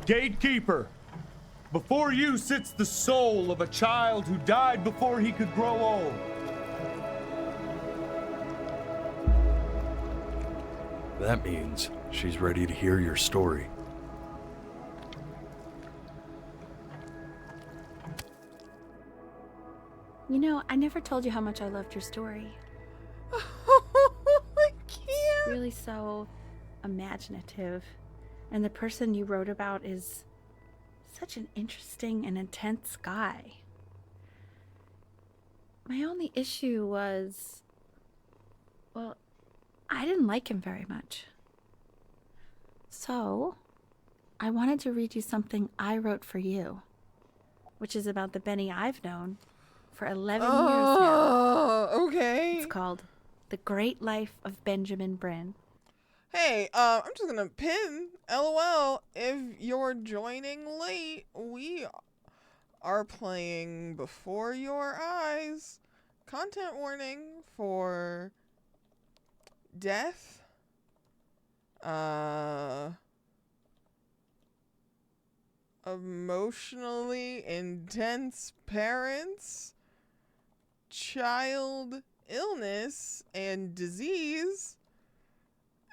Gatekeeper, before you sits the soul of a child who died before he could grow old. That means she's ready to hear your story. You know, I never told you how much I loved your story. I can't. It's really so imaginative. And the person you wrote about is such an interesting and intense guy. My only issue was, well, I didn't like him very much. So, I wanted to read you something I wrote for you, which is about the Benny I've known for 11 years now. Okay. It's called The Great Life of Benjamin Brinn. Hey, I'm just gonna pin LOL. If you're joining late, we are playing Before Your Eyes. Content warning for death, emotionally intense parents, child illness and disease,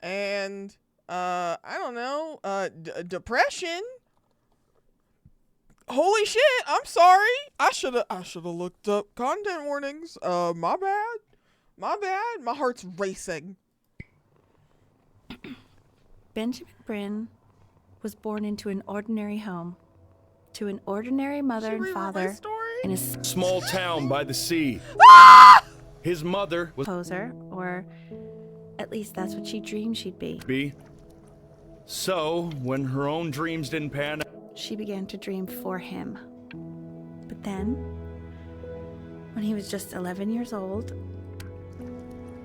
and I don't know, depression. Holy shit, I'm sorry. I should have looked up content warnings. My bad. My heart's racing. Benjamin Bryn was born into an ordinary home, to an ordinary mother and father in a Small town by the sea. His mother was poser, or at least that's what she dreamed she'd be. So, when her own dreams didn't pan out, She began to dream for him. But then, when he was just 11 years old,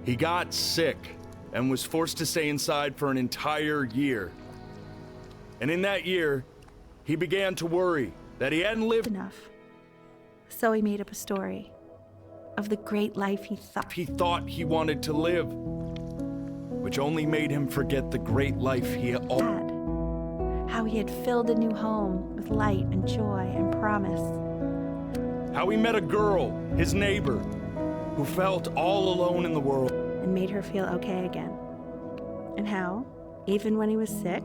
he got sick and was forced to stay inside for an entire year. And in that year, he began to worry that he hadn't lived enough. So he made up a story of the great life he thought he wanted to live, which only made him forget the great life he had. How he had filled a new home with light and joy and promise. How he met a girl, his neighbor, who felt all alone in the world. And made her feel okay again. And how, even when he was sick,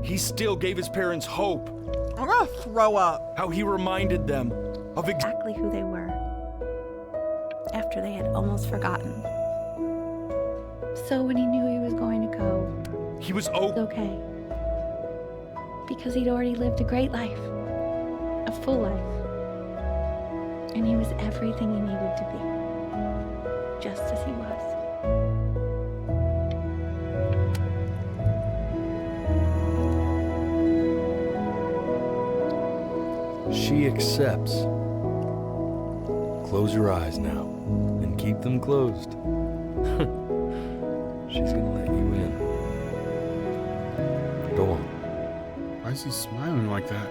he still gave his parents hope. I'm gonna throw up. How he reminded them of exactly who they were, after they had almost forgotten. So when he knew he was going to go, he was okay. Because he'd already lived a great life, a full life. And he was everything he needed to be, just as he was. She accepts. Close your eyes now, and keep them closed. She's gonna let you in. Go on. Why is he smiling like that?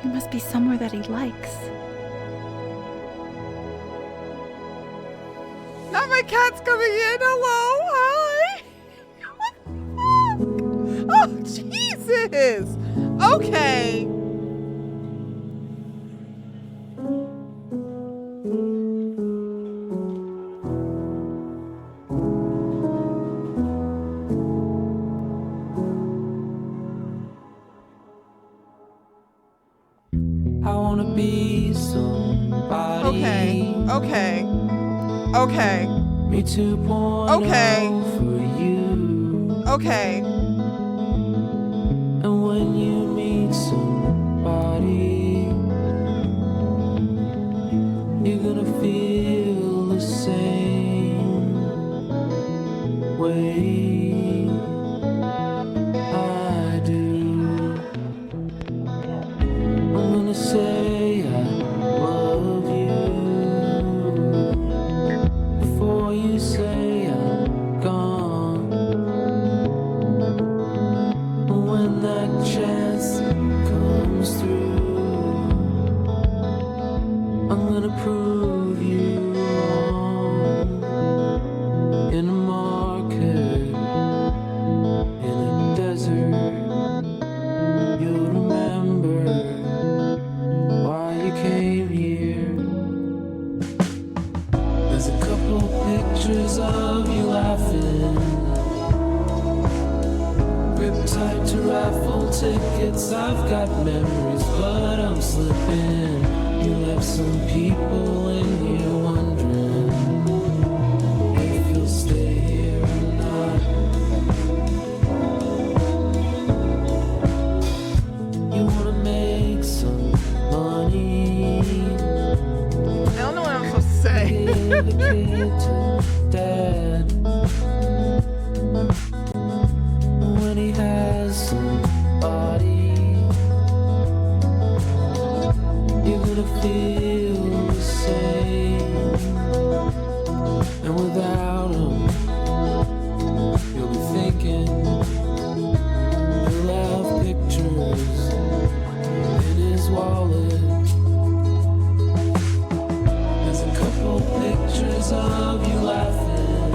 It must be somewhere that he likes. Now my cat's coming in. Hello, hi. What the fuck? Oh, Jesus. Okay. Okay. Me 2.0 okay. For you. Okay. And when you meet somebody, you're gonna feel the same way I do. I'm gonna say I love you. You say I'm gone. When that chance comes through, I'm gonna prove you wrong. In a market, in a desert, you'll remember why you came here. There's a couple pictures of you laughing, gripped tight to raffle tickets. I've got memories, but I'm slipping. You left some people in here wondering if you'll stay here or not. You wanna make some money. I don't know what I'm supposed to say. Dad, when he has somebody, you're gonna feel the same. And without him, you'll be thinking he'll have pictures in his wallet. There's a couple pictures of you laughing,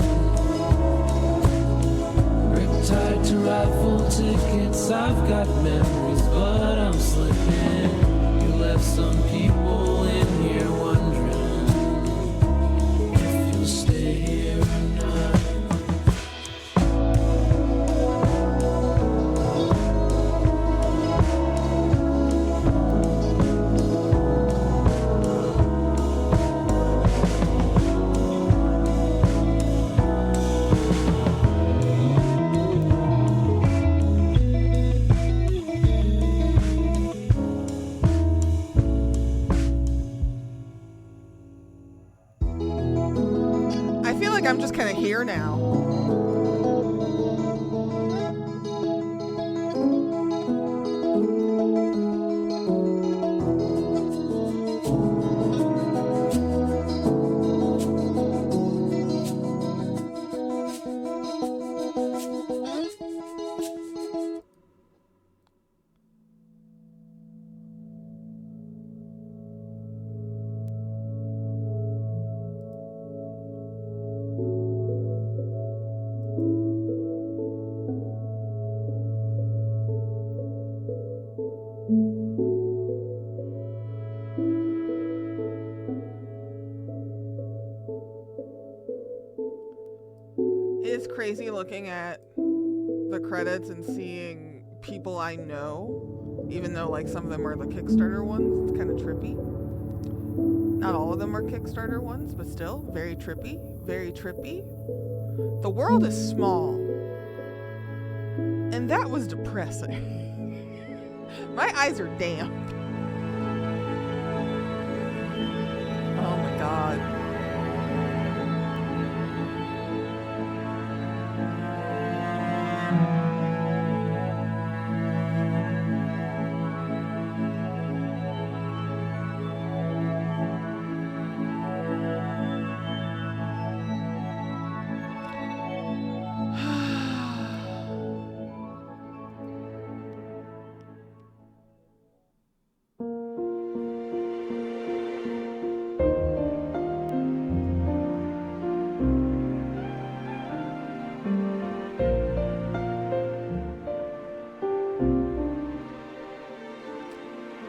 ripped tied to raffle tickets. I've got memories, but I'm slipping. You left some people in here wondering if you'll stay here or not. I'm just kind of here now. It's crazy looking at the credits and seeing people I know, even though like some of them are the Kickstarter ones. It's kind of trippy. Not all of them are Kickstarter ones, but still very trippy, very trippy. The world is small, and that was depressing. My eyes are damp. Oh my god.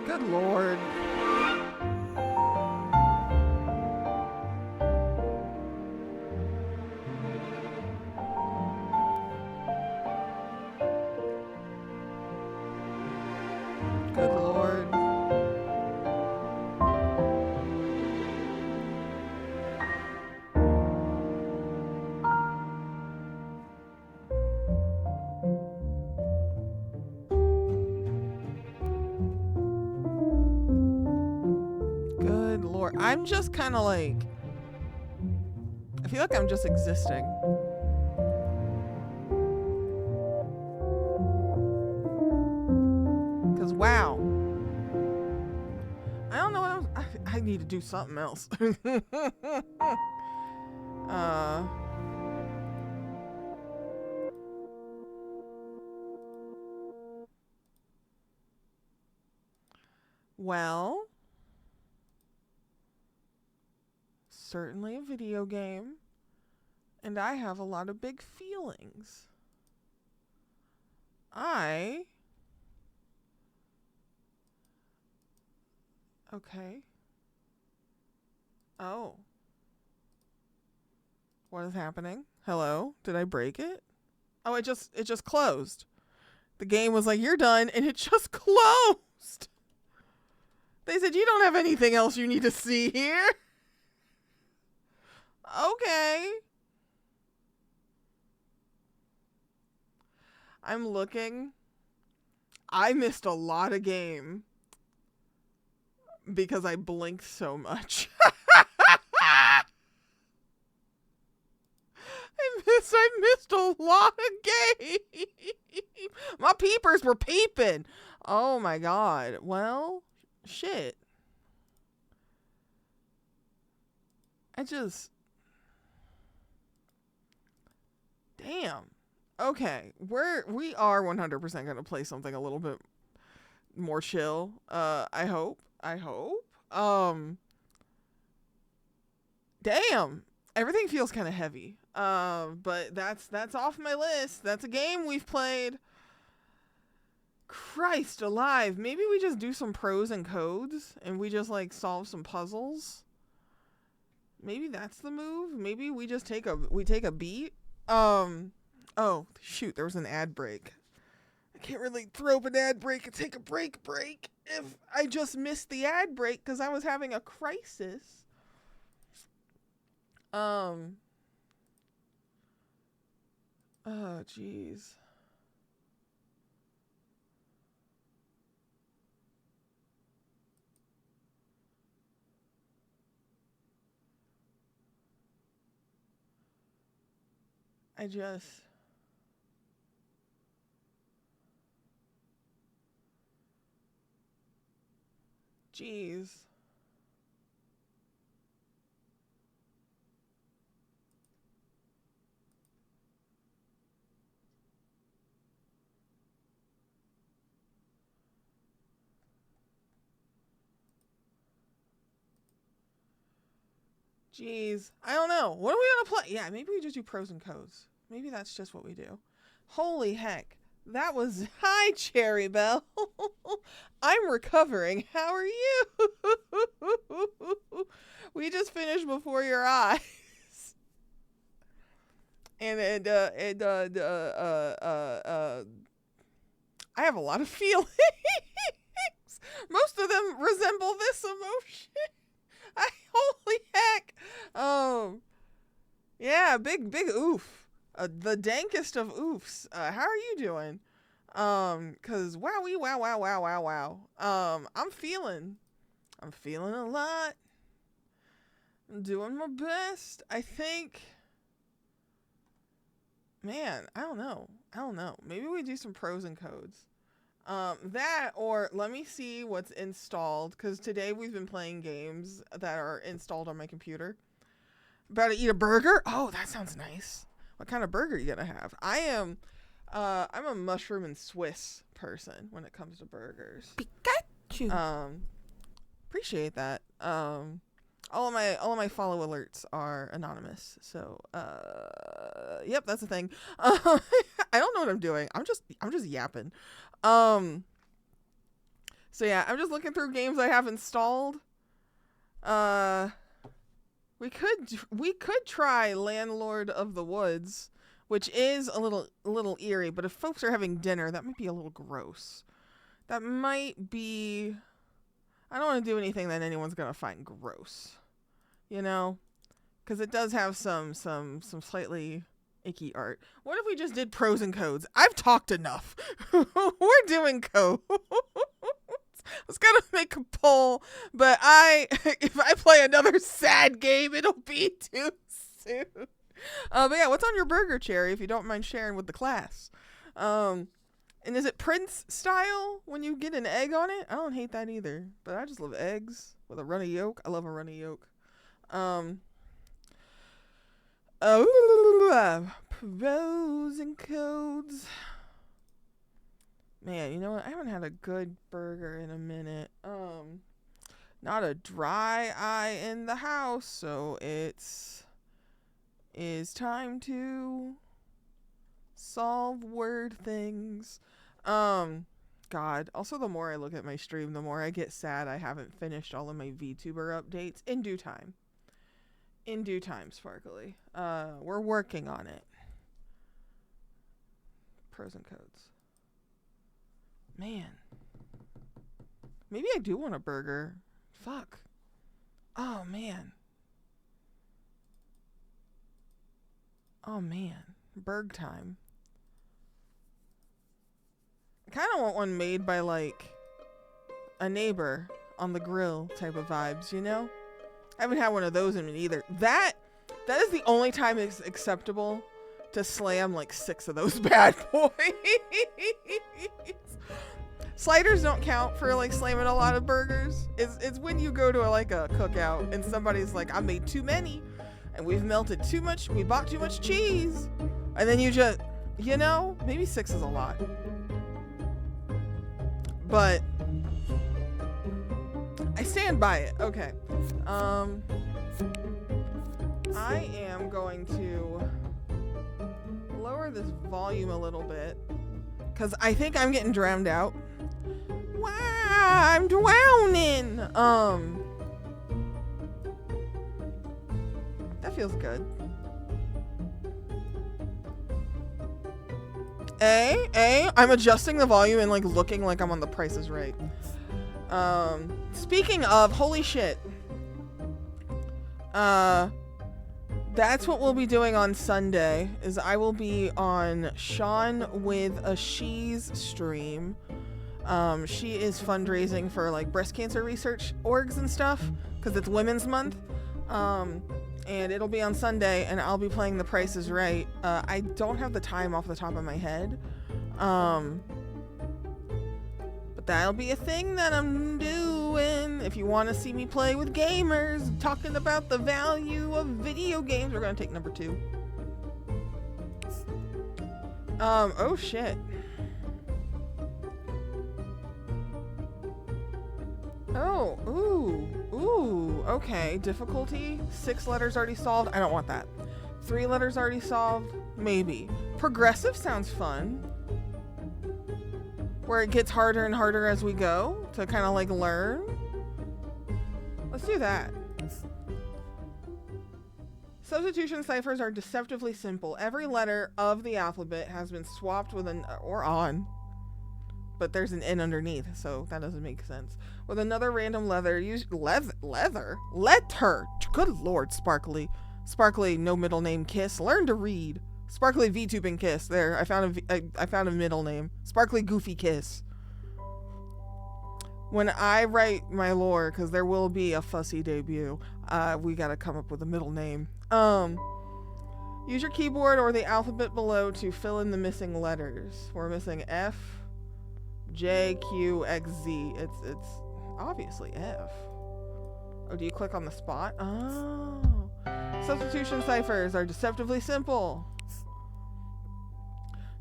Good lord. Good lord. Good lord. I'm just kind of like, I feel like I'm just existing. Because wow. I don't know what I need to do something else. Well, certainly a video game, and I have a lot of big feelings. Okay. Oh. What is happening? Hello? Did I break it? Oh, it just closed. The game was like, you're done, and it just closed. They said, you don't have anything else you need to see here. Okay. I'm looking. I missed a lot of game because I blinked so much. I missed a lot of game. My peepers were peeping. Oh my god. Well, shit. Damn. Okay. We are 100% going to play something a little bit more chill. I hope. Damn. Everything feels kind of heavy. But that's off my list. That's a game we've played. Christ alive. Maybe we just do some pros and codes and we just like solve some puzzles. Maybe that's the move. Maybe we just take a beat. Oh shoot, there was an ad break. I can't really throw up an ad break and take a break if I just missed the ad break because I was having a crisis. Oh jeez. Jeez. Jeez. I don't know. What are we gonna play? Yeah, maybe we just do pros and codes. Maybe that's just what we do. Holy heck. That was... Hi, Cherry Bell. I'm recovering. How are you? We just finished Before Your Eyes. And I have a lot of feelings. Most of them resemble this emotion. Holy heck. Yeah, big oof. The dankest of oofs. How are you doing? Cause wow. I'm feeling a lot. I'm doing my best. I think, man, I don't know. Maybe we do some pros and codes. That, or let me see what's installed, because today we've been playing games that are installed on my computer. About to eat a burger? Oh, that sounds nice. What kind of burger are you gonna have? I'm a mushroom and Swiss person when it comes to burgers. Pikachu. Appreciate that. All of my follow alerts are anonymous, so yep, that's the thing. I don't know what I'm doing. I'm just yapping. So yeah, I'm just looking through games I have installed. We could try Landlord of the Woods, which is a little eerie, but if folks are having dinner, that might be a little gross. That might be... I don't want to do anything that anyone's gonna find gross, you know, because it does have some slightly icky art. What if we just did pros and codes? I've talked enough. We're doing codes. I was gonna make a poll, but if I play another sad game, it'll be too soon. But yeah, what's on your burger, Cherry, if you don't mind sharing with the class? And is it Prince style when you get an egg on it? I don't hate that either, but I just love eggs with a runny yolk. I love a runny yolk. Pros and codes. Man, you know what? I haven't had a good burger in a minute. Not a dry eye in the house, so it's time to solve word things. God. Also, the more I look at my stream, the more I get sad I haven't finished all of my VTuber updates. In due time. In due time, Sparkly. We're working on it. Pros and codes. Man. Maybe I do want a burger. Fuck. Oh, man. Burg time. I kind of want one made by, like, a neighbor on the grill type of vibes, you know? I haven't had one of those in me either. That is the only time it's acceptable to slam, like, 6 of those bad boys. Sliders don't count for, like, slamming a lot of burgers. It's when you go to a cookout and somebody's like, I made too many and we bought too much cheese. And then you just, you know, maybe 6 is a lot. But I stand by it. Okay. I am going to lower this volume a little bit because I think I'm getting drowned out. Wow, I'm drowning. That feels good. I'm adjusting the volume and like looking like I'm on The Price is Right. Speaking of, holy shit. That's what we'll be doing on Sunday, is I will be on Sean with a She's stream. She is fundraising for like breast cancer research orgs and stuff, because it's Women's Month. and it'll be on Sunday, and I'll be playing The Price is Right. I don't have the time off the top of my head, but that'll be a thing that I'm doing. If you want to see me play with gamers, talking about the value of video games, we're gonna take number 2. Oh shit. Oh, ooh, okay. Difficulty, 6 letters already solved. I don't want that. 3 letters already solved, maybe. Progressive sounds fun. Where it gets harder and harder as we go to kind of like learn. Let's do that. Substitution ciphers are deceptively simple. Every letter of the alphabet has been swapped with an or on, but there's an N underneath, so that doesn't make sense. With another random letter, letter. Good Lord, Sparkly. Sparkly, no middle name, Kiss. Learn to read. Sparkly VTubing Kiss. There, I found a middle name. Sparkly Goofy Kiss. When I write my lore, because there will be a fussy debut, we gotta come up with a middle name. Use your keyboard or the alphabet below to fill in the missing letters. We're missing F, J, Q, X, Z. It's obviously F. Oh, do you click on the spot? Oh. Substitution ciphers are deceptively simple.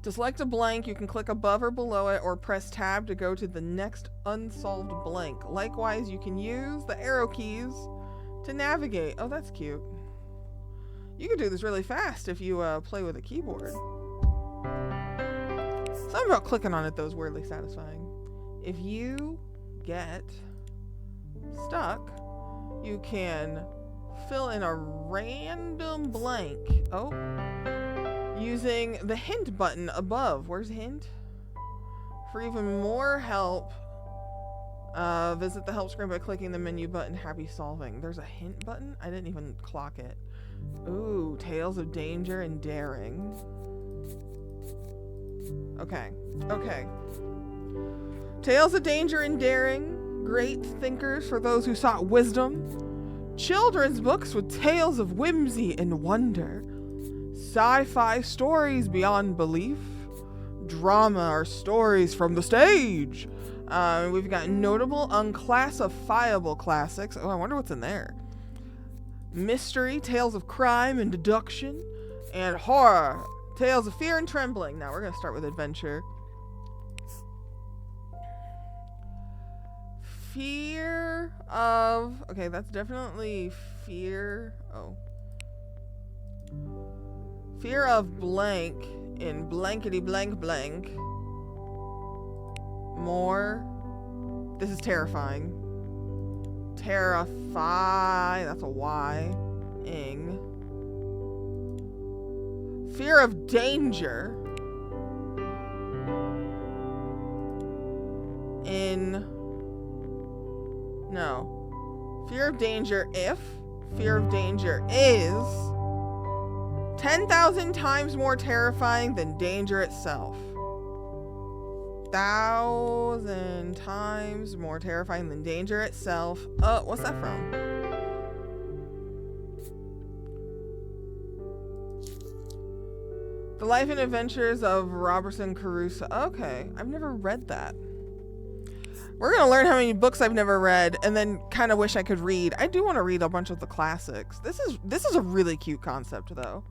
To select a blank, you can click above or below it or press tab to go to the next unsolved blank. Likewise, you can use the arrow keys to navigate. Oh, that's cute. You can do this really fast if you play with a keyboard. Something about clicking on it, though, is weirdly satisfying. If you get stuck, you can fill in a random blank. Oh. Using the hint button above. Where's hint? For even more help, visit the help screen by clicking the menu button. Happy solving. There's a hint button? I didn't even clock it. Ooh, Tales of Danger and Daring. Okay. Tales of Danger and Daring. Great thinkers for those who sought wisdom. Children's books with tales of whimsy and wonder. Sci-fi stories beyond belief. Drama or stories from the stage. We've got notable unclassifiable classics. Oh, I wonder what's in there. Mystery, tales of crime and deduction. And horror, tales of fear and trembling. Now we're going to start with adventure. Fear of... Okay, that's definitely fear... Oh. Fear of blank in blankety blank blank. More. This is terrifying. Terrify. That's a Y. Ing. Fear of danger. In. No. Fear of danger if. Fear of danger is 10,000 times more terrifying than danger itself. 1,000 times more terrifying than danger itself. What's that from? The Life and Adventures of Robinson Crusoe. Okay, I've never read that. We're gonna learn how many books I've never read, and then kind of wish I could read. I do want to read a bunch of the classics. This is a really cute concept, though.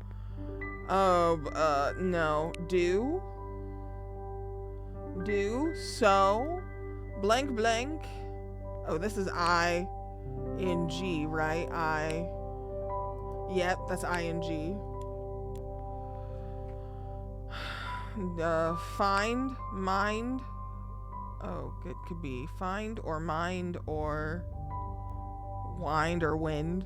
No. Do, so, blank, blank. Oh, this is I-N-G, right? Yep, that's I-N-G. Find, mind. Oh, it could be find or mind or wind or wind.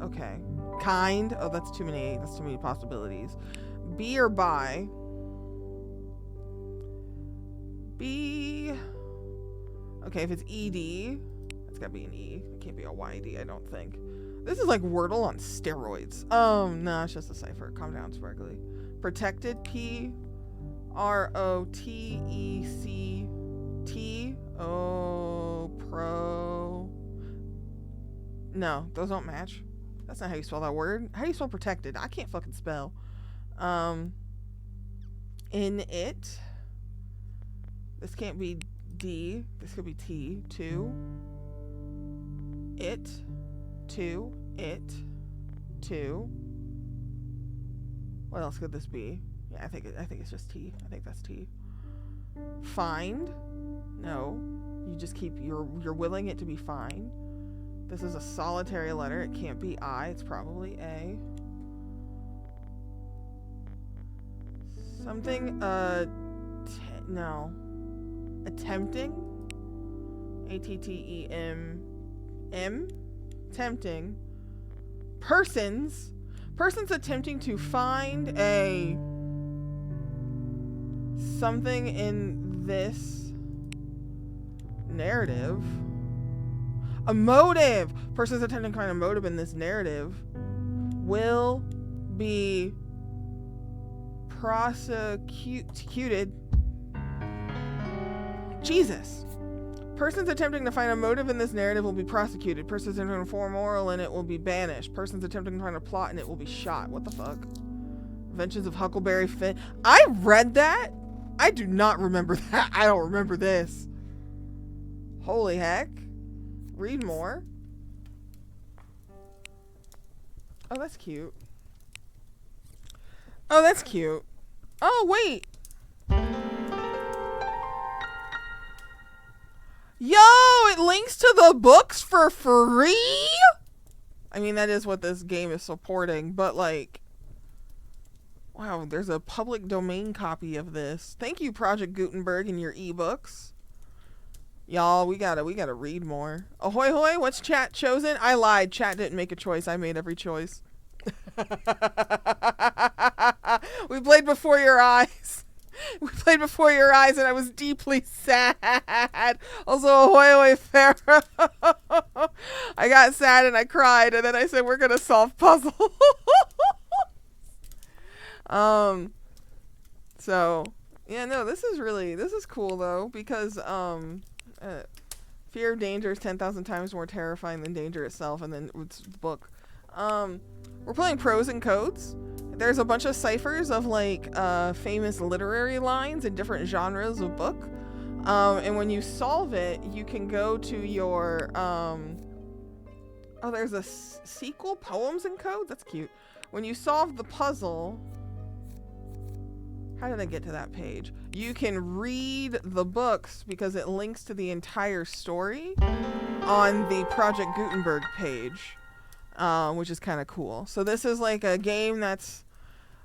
Okay. Kind. Oh, that's too many possibilities. Be or buy. Be. Okay, if it's ED, it's gotta be an E. It can't be a YD, I don't think. This is like Wordle on steroids. No, it's just a cipher. Calm down, Sparkly. Protected, P. ROTECT. Oh, pro. No, those don't match. That's not how you spell that word. How do you spell protected? I can't fucking spell. In it. This can't be D. This could be T. To. It. To. It. To. What else could this be? Yeah, I think it's just T. I think that's T. Find. No. You just keep, you're willing it to be fine. This is a solitary letter. It can't be I. It's probably A. Something, no. Attempting. A-T-T-E-M. M. Tempting. Persons. Persons attempting to find a something in this narrative. A motive. Persons attempting to find a motive in this narrative will be prosecuted. Jesus. Persons attempting to find a motive in this narrative will be prosecuted. Persons attempting to form moral in it will be banished. Persons attempting to find a plot in it will be shot. What the fuck? Adventures of Huckleberry Finn. I read that. I do not remember that. I don't remember this. Holy heck. Read more. Oh, that's cute. Oh, that's cute. Oh, wait. Yo, it links to the books for free? I mean, that is what this game is supporting, but like, wow, there's a public domain copy of this. Thank you, Project Gutenberg, and your ebooks. Y'all, we gotta read more. Ahoy hoy, what's chat chosen? I lied. Chat didn't make a choice. I made every choice. We played before your eyes. We played before your eyes, and I was deeply sad. Also, ahoy hoy Pharaoh. I got sad and I cried, and then I said, we're gonna solve puzzles. So yeah, no, this is cool though, because fear of danger is 10,000 times more terrifying than danger itself. And then it's the book. We're playing Pros and Codes. There's a bunch of ciphers of like famous literary lines in different genres of book. And when you solve it, you can go to your there's a sequel, Poems and Codes. That's cute. When you solve the puzzle, how did I get to that page? You can read the books because it links to the entire story on the Project Gutenberg page, which is kind of cool. So this is like a game that's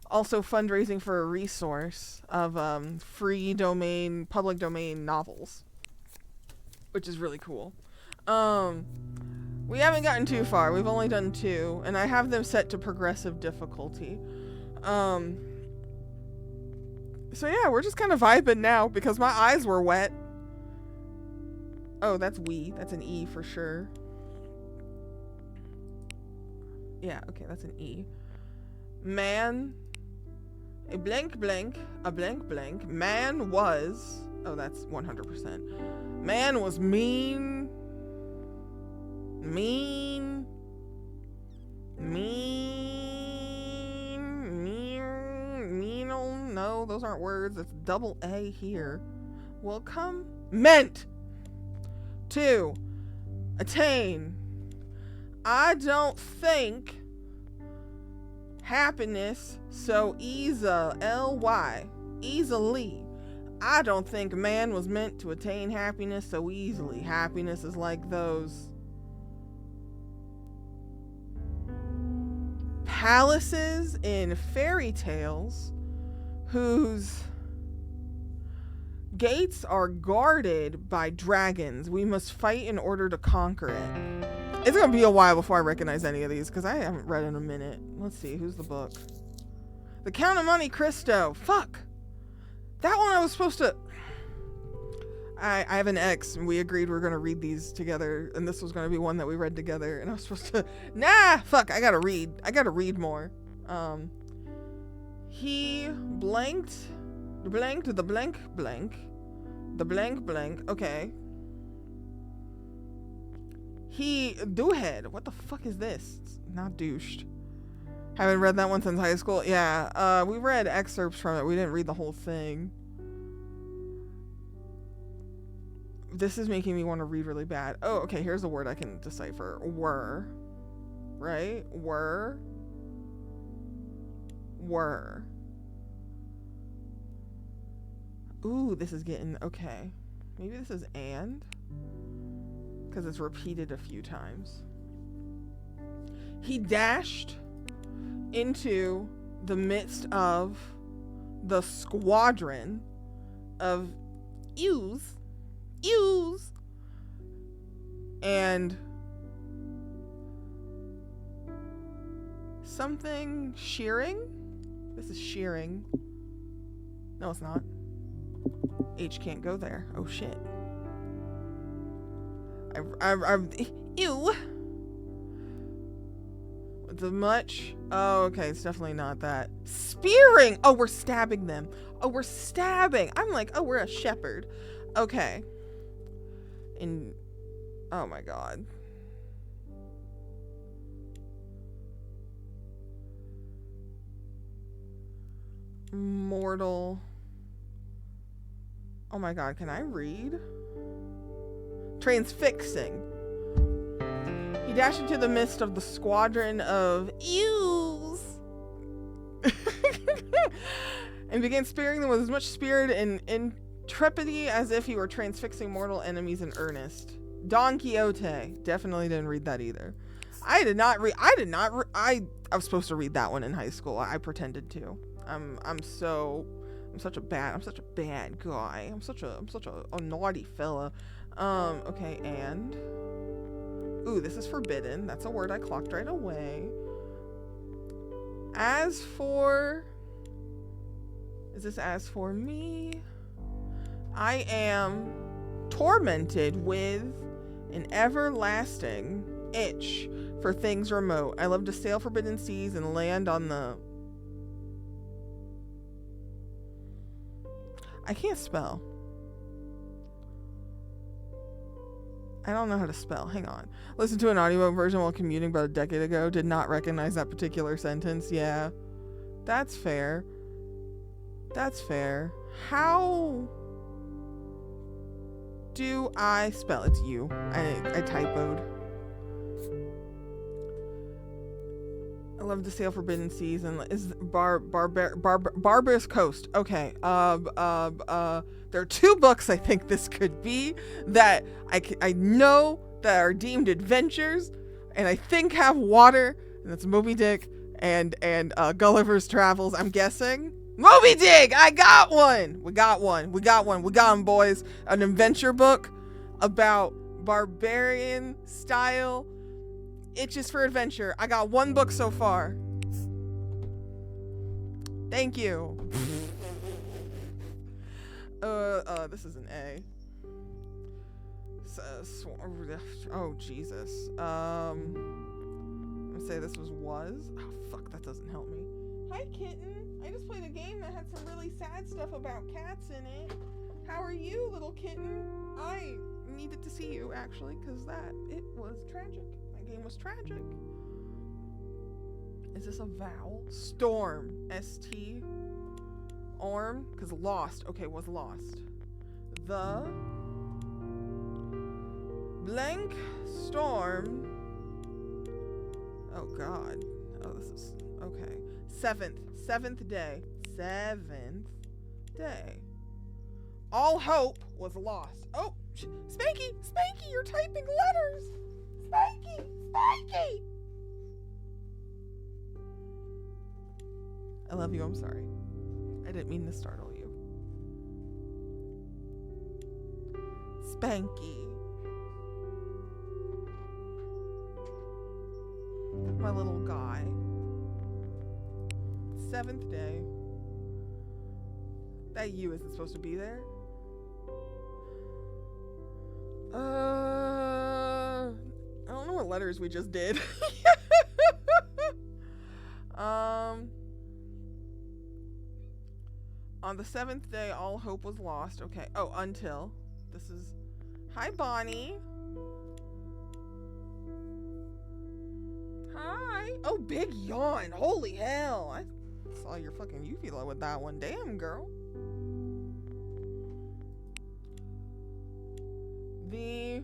also fundraising for a resource of free domain, public domain novels, which is really cool. We haven't gotten too far. We've only done 2, and I have them set to progressive difficulty. So yeah, we're just kind of vibing now because my eyes were wet. Oh, that's we. That's an E for sure. Yeah, okay, that's an E. Man, a blank blank, a blank blank. Man was, oh, that's 100%. Man was mean. No, those aren't words. It's double A here. Will come. Meant to attain. I don't think happiness so easily. I don't think man was meant to attain happiness so easily. Happiness is like those palaces in fairy tales whose gates are guarded by dragons. We must fight in order to conquer it. It's gonna be a while before I recognize any of these because I haven't read in a minute. Let's see, who's the book? The Count of Monte Cristo. Fuck. That one I was supposed to... I have an ex, and we agreed we were gonna read these together, and this was gonna be one that we read together, and I was supposed to... Nah! Fuck, I gotta read more. He blanked the blank, okay. Doohead. What the fuck is this? It's not douched. Haven't read that one since high school. Yeah, we read excerpts from it. We didn't read the whole thing. This is making me want to read really bad. Oh, okay, here's a word I can decipher. Were. Right? Were. Ooh, this is getting... Okay. Maybe this is and? Because it's repeated a few times. He dashed into the midst of the squadron of ewes, and something shearing. This is shearing. No, it's not. H can't go there. Oh shit. Ew. The much. Oh, okay. It's definitely not that. Spearing. Oh, we're stabbing them. Oh, we're stabbing. I'm like, oh, we're a shepherd. Okay. And oh my god. Mortal. Oh my god, can I read? Transfixing. He dashed into the midst of the squadron of ewes and began spearing them with as much spirit and intrepidity as if he were transfixing mortal enemies in earnest. Don Quixote. Definitely didn't read that either. I was supposed to read that one in high school. I pretended to. I'm such a bad guy. I'm such a naughty fella. Okay, and ooh, this is forbidden. That's a word I clocked right away. As for me? I am tormented with an everlasting itch for things remote. I love to sail forbidden seas and land on the... I can't spell. I don't know how to spell. Hang on. Listened to an audiobook version while commuting about a decade ago. Did not recognize that particular sentence. Yeah. That's fair. That's fair. How do I spell? It's you. I typoed. I love to sail forbidden seas and is barbarous coast. Okay. There are two books I think this could be that I know that are deemed adventures and I think have water, and that's Moby Dick and Gulliver's Travels, I'm guessing. Moby Dick! I got one! We got them, boys. An adventure book about barbarian style itches for adventure. I got one book so far. Thank you. This is an A. Oh, Jesus. I'm gonna say this was. Oh, fuck, that doesn't help me. Hi, kitten. I just played a game that had some really sad stuff about cats in it. How are you, little kitten? I needed to see you, actually, because it was tragic. That game was tragic. Is this a vowel? Storm. S-T. Orm. Because lost. Okay, was lost. The blank storm. Oh, God. Oh, this is... Okay. Seventh day. All hope was lost. Oh, Spanky, you're typing letters. Spanky. I love you. I'm sorry. I didn't mean to startle you. Spanky. My little guy. 7th day. That U isn't supposed to be there. I don't know what letters we just did. On the 7th day, all hope was lost. Okay. Oh, until. This is... Hi, Bonnie. Hi. Oh, big yawn. Holy hell. I saw your fucking uvula with that one. Damn, girl. The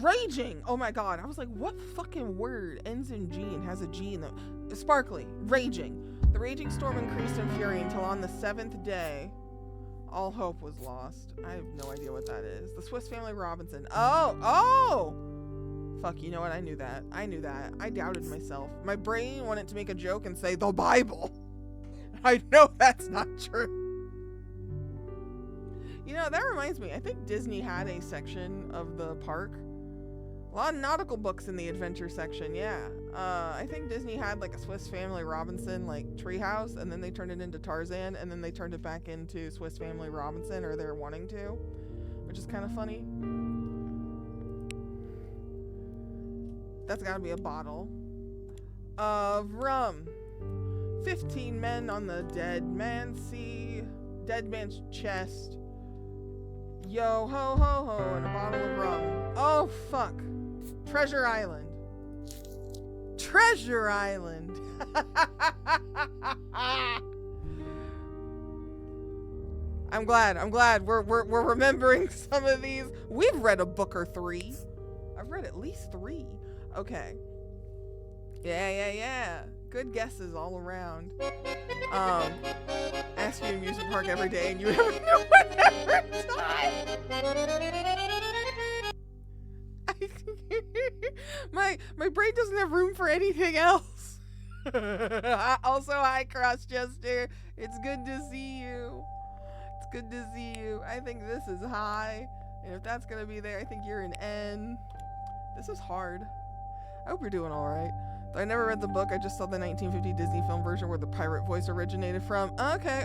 raging. Oh my god. I was like, what fucking word ends in G and has a G in the sparkly? Raging. The raging storm increased in fury until on the 7th day, all hope was lost. I have no idea what that is. The Swiss Family Robinson. Oh! Fuck, you know what? I knew that. I doubted myself. My brain wanted to make a joke and say, the Bible. I know that's not true. You know, that reminds me. I think Disney had a section of the park. A lot of nautical books in the adventure section, yeah. I think Disney had like a Swiss Family Robinson like treehouse, and then they turned it into Tarzan, and then they turned it back into Swiss Family Robinson, or they're wanting to, which is kind of funny. That's gotta be a bottle of rum. 15 men on the dead man's chest. Yo ho ho ho, and a bottle of rum. Oh fuck. Treasure Island. Treasure Island. I'm glad we're remembering some of these. We've read a book or 3. I've read at least 3. Okay. Yeah. Good guesses all around. Ask you to amusement park every day and you never know what every time. My brain doesn't have room for anything else. Also, hi Crossjester. It's good to see you. It's good to see you. I think this is high. And if that's gonna be there, I think you're an N. This is hard. I hope you're doing alright. I never read the book. I just saw the 1950 Disney film version where the pirate voice originated from. Okay.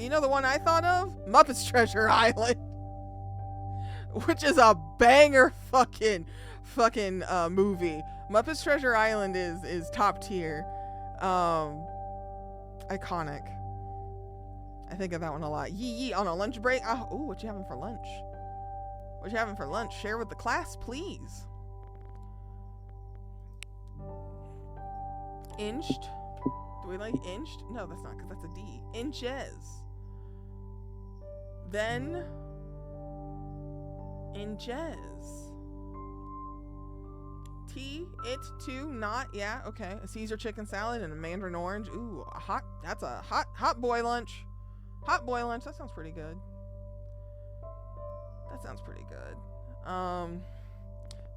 You know the one I thought of? Muppets Treasure Island. Which is a banger fucking movie. Muppets Treasure Island is top tier. Iconic. I think of that one a lot. Yee on a lunch break. Oh, what you having for lunch? What you having for lunch? Share with the class, please. Inched. Do we like inched? No, that's not, because that's a D. Inches. Then inches. T, it, to, not, yeah, okay. A Caesar chicken salad and a mandarin orange. Ooh, that's a hot boy lunch. Hot boy lunch, that sounds pretty good.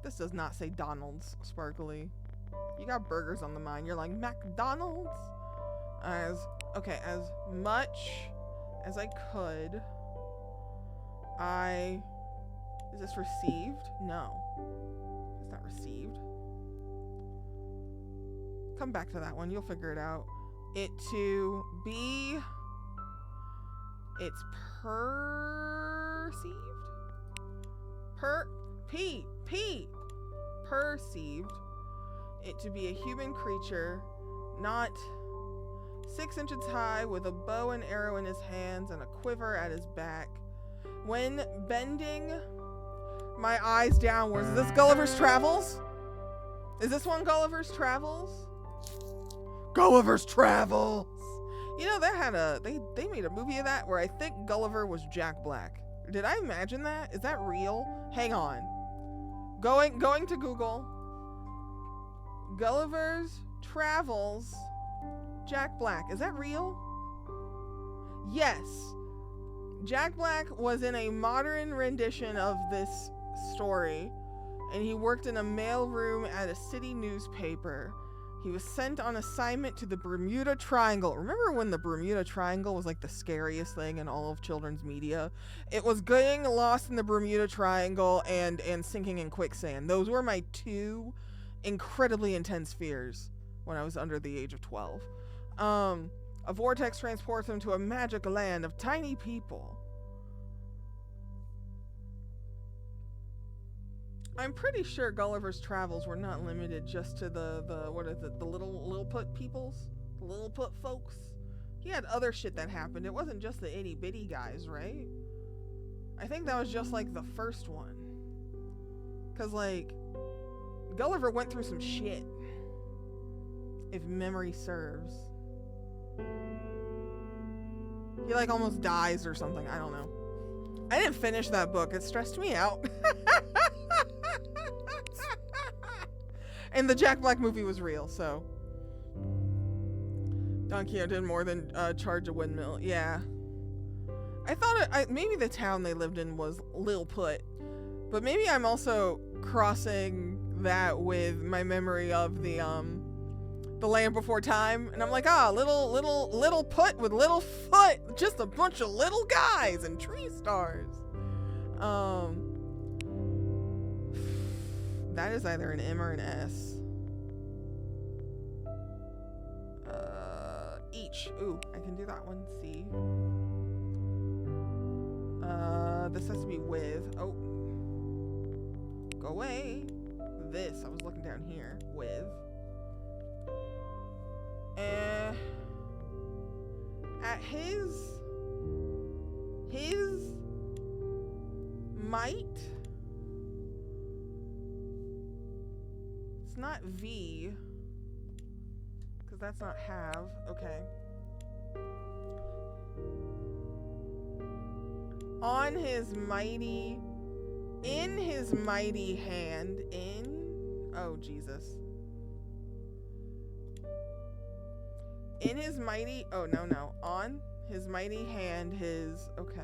This does not say Donald's, Sparkly. You got burgers on the mind. You're like, McDonald's? As much as I could, is this received? No. It's not received. Come back to that one. You'll figure it out. It to be... It's perceived? Perceived. It to be a human creature, not 6 inches high, with a bow and arrow in his hands and a quiver at his back. When bending my eyes downwards. Is this Gulliver's Travels? Is this one Gulliver's Travels? Gulliver's Travels! You know, they made a movie of that where I think Gulliver was Jack Black. Did I imagine that? Is that real? Hang on. Going to Google. Gulliver's Travels, Jack Black. Is that real? Yes. Jack Black was in a modern rendition of this story, and he worked in a mailroom at a city newspaper. He was sent on assignment to the Bermuda Triangle. Remember when the Bermuda Triangle was like the scariest thing in all of children's media? It was getting lost in the Bermuda Triangle and sinking in quicksand. Those were my 2 incredibly intense fears when I was under the age of 12. A vortex transports him to a magic land of tiny people. I'm pretty sure Gulliver's Travels were not limited just to the Lilliput peoples? The Lilliput folks? He had other shit that happened. It wasn't just the itty bitty guys, right? I think that was just like the first one. Cause like Gulliver went through some shit, if memory serves. He like almost dies or something. I don't know. I didn't finish that book. It stressed me out. And the Jack Black movie was real, so. Don Quixote did more than charge a windmill. Yeah. I thought maybe the town they lived in was Lilliput, but maybe I'm also crossing that with my memory of the Land Before Time, and I'm like, little put with little foot, just a bunch of little guys and tree stars. That is either an M or an S. Each. Ooh, I can do that one. C. This has to be with. Oh. Go away. This. I was looking down here. With. At his might. It's not V. Because that's not have. Okay. On his mighty. In his mighty hand. Oh, Jesus. In his mighty. Oh, no. On his mighty hand, his. Okay.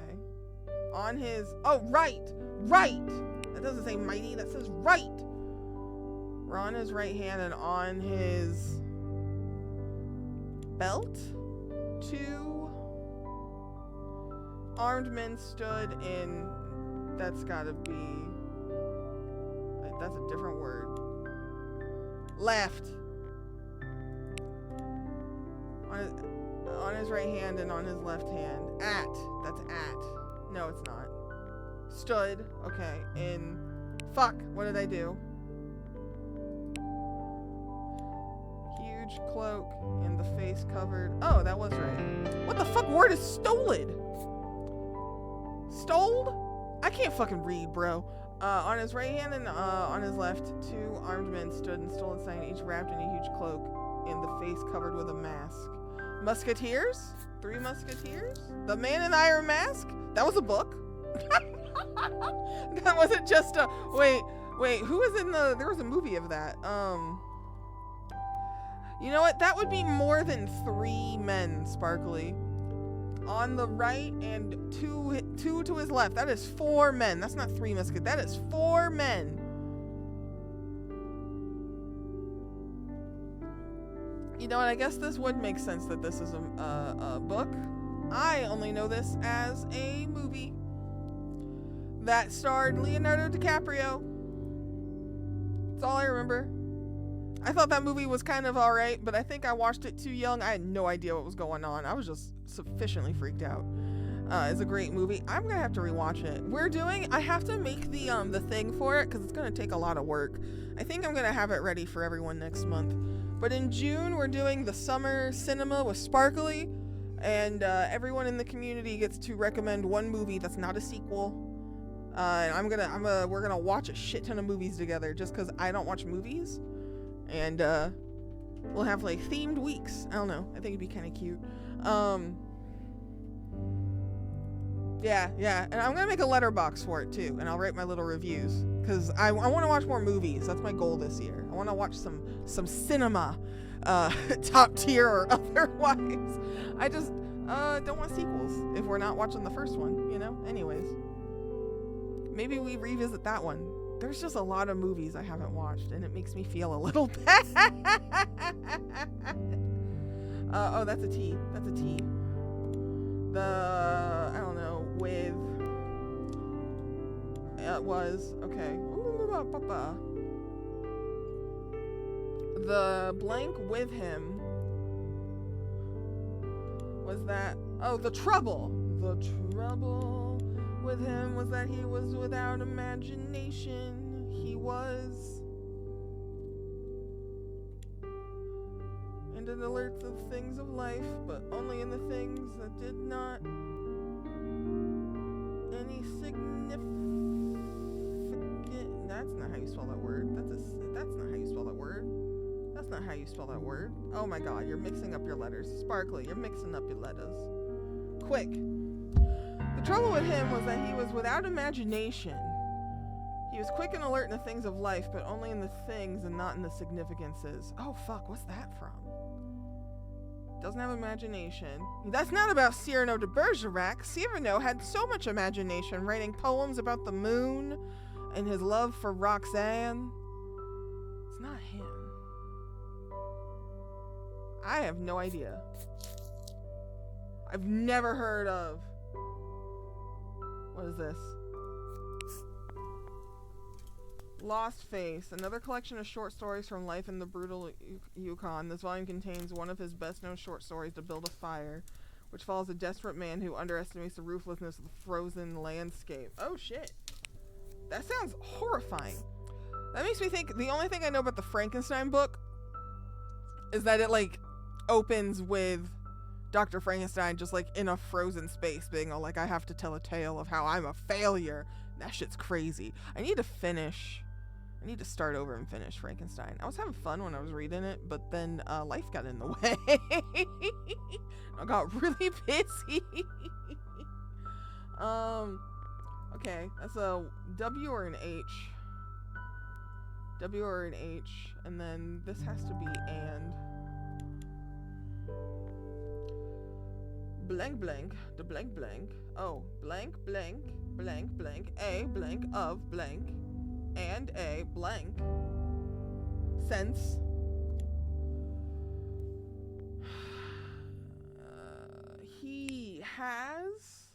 On his. Oh, right. That doesn't say mighty. That says right. We're on his right hand and on his belt. 2 armed men stood in. That's gotta be. That's a different word. Left. On his right hand and on his left hand. At. That's at. No, it's not. Stood. Okay. In. Fuck. What did I do? Huge cloak and the face covered. Oh, that was right. What the fuck word is stoled? Stoled? I can't fucking read, bro. On his right hand and on his left, 2 armed men stood and stole a sign, each wrapped in a huge cloak and the face covered with a mask. Musketeers? 3 musketeers? The Man in the Iron Mask? That was a book? That wasn't just a... Wait, who was in the... There was a movie of that. You know what? That would be more than 3 men, Sparkly. On the right and two to his left. That is 4 men. That's not 3 musketeers. That is 4 men. You know what? I guess this would make sense that this is a book. I only know this as a movie that starred Leonardo DiCaprio. That's all I remember. I thought that movie was kind of alright, but I think I watched it too young. I had no idea what was going on. I was just sufficiently freaked out. It's a great movie. I'm gonna have to rewatch it. I have to make the thing for it because it's gonna take a lot of work. I think I'm gonna have it ready for everyone next month. But in June, we're doing the summer cinema with Sparkly, and everyone in the community gets to recommend 1 movie that's not a sequel. And we're gonna watch a shit ton of movies together just because I don't watch movies. And we'll have like themed weeks. I don't know. I think it'd be kind of cute. Yeah. And I'm gonna make a letterbox for it too, and I'll write my little reviews because I want to watch more movies. That's my goal this year. I want to watch some cinema, top tier or otherwise. I just don't want sequels if we're not watching the first one. You know. Anyways, maybe we revisit that one. There's just a lot of movies I haven't watched, and it makes me feel a little bad. Oh, that's a T. That's a T. I don't know, with... It was, okay. The blank with him was that... Oh, the trouble. The trouble with him was that he was without imagination. He was... And it alerts of things of life, but only in the things that did not any significance. That's not how you spell that word. That's not how you spell that word. That's not how you spell that word. Oh my god, you're mixing up your letters. Sparkly, you're mixing up your letters. Quick. The trouble with him was that he was without imagination. He was quick and alert in the things of life, but only in the things and not in the significances. Oh fuck, what's that from? Doesn't have imagination. That's not about Cyrano de Bergerac. Cyrano had so much imagination, writing poems about the moon and his love for Roxanne. It's not him. I have no idea. I've never heard of. What is this? Lost Face, another collection of short stories from life in the brutal Yukon. This volume contains one of his best-known short stories, To Build a Fire, which follows a desperate man who underestimates the ruthlessness of the frozen landscape. Oh shit. That sounds horrifying. That makes me think, the only thing I know about the Frankenstein book is that it, like, opens with Dr. Frankenstein just, like, in a frozen space, being all like, I have to tell a tale of how I'm a failure. That shit's crazy. I need to start over and finish Frankenstein. I was having fun when I was reading it, but then life got in the way. I got really busy. Okay, that's a W or an H. W or an H, and then this has to be and. Blank blank, the blank blank. Oh, blank blank, blank blank, a blank of blank, and a blank. Sense. He has.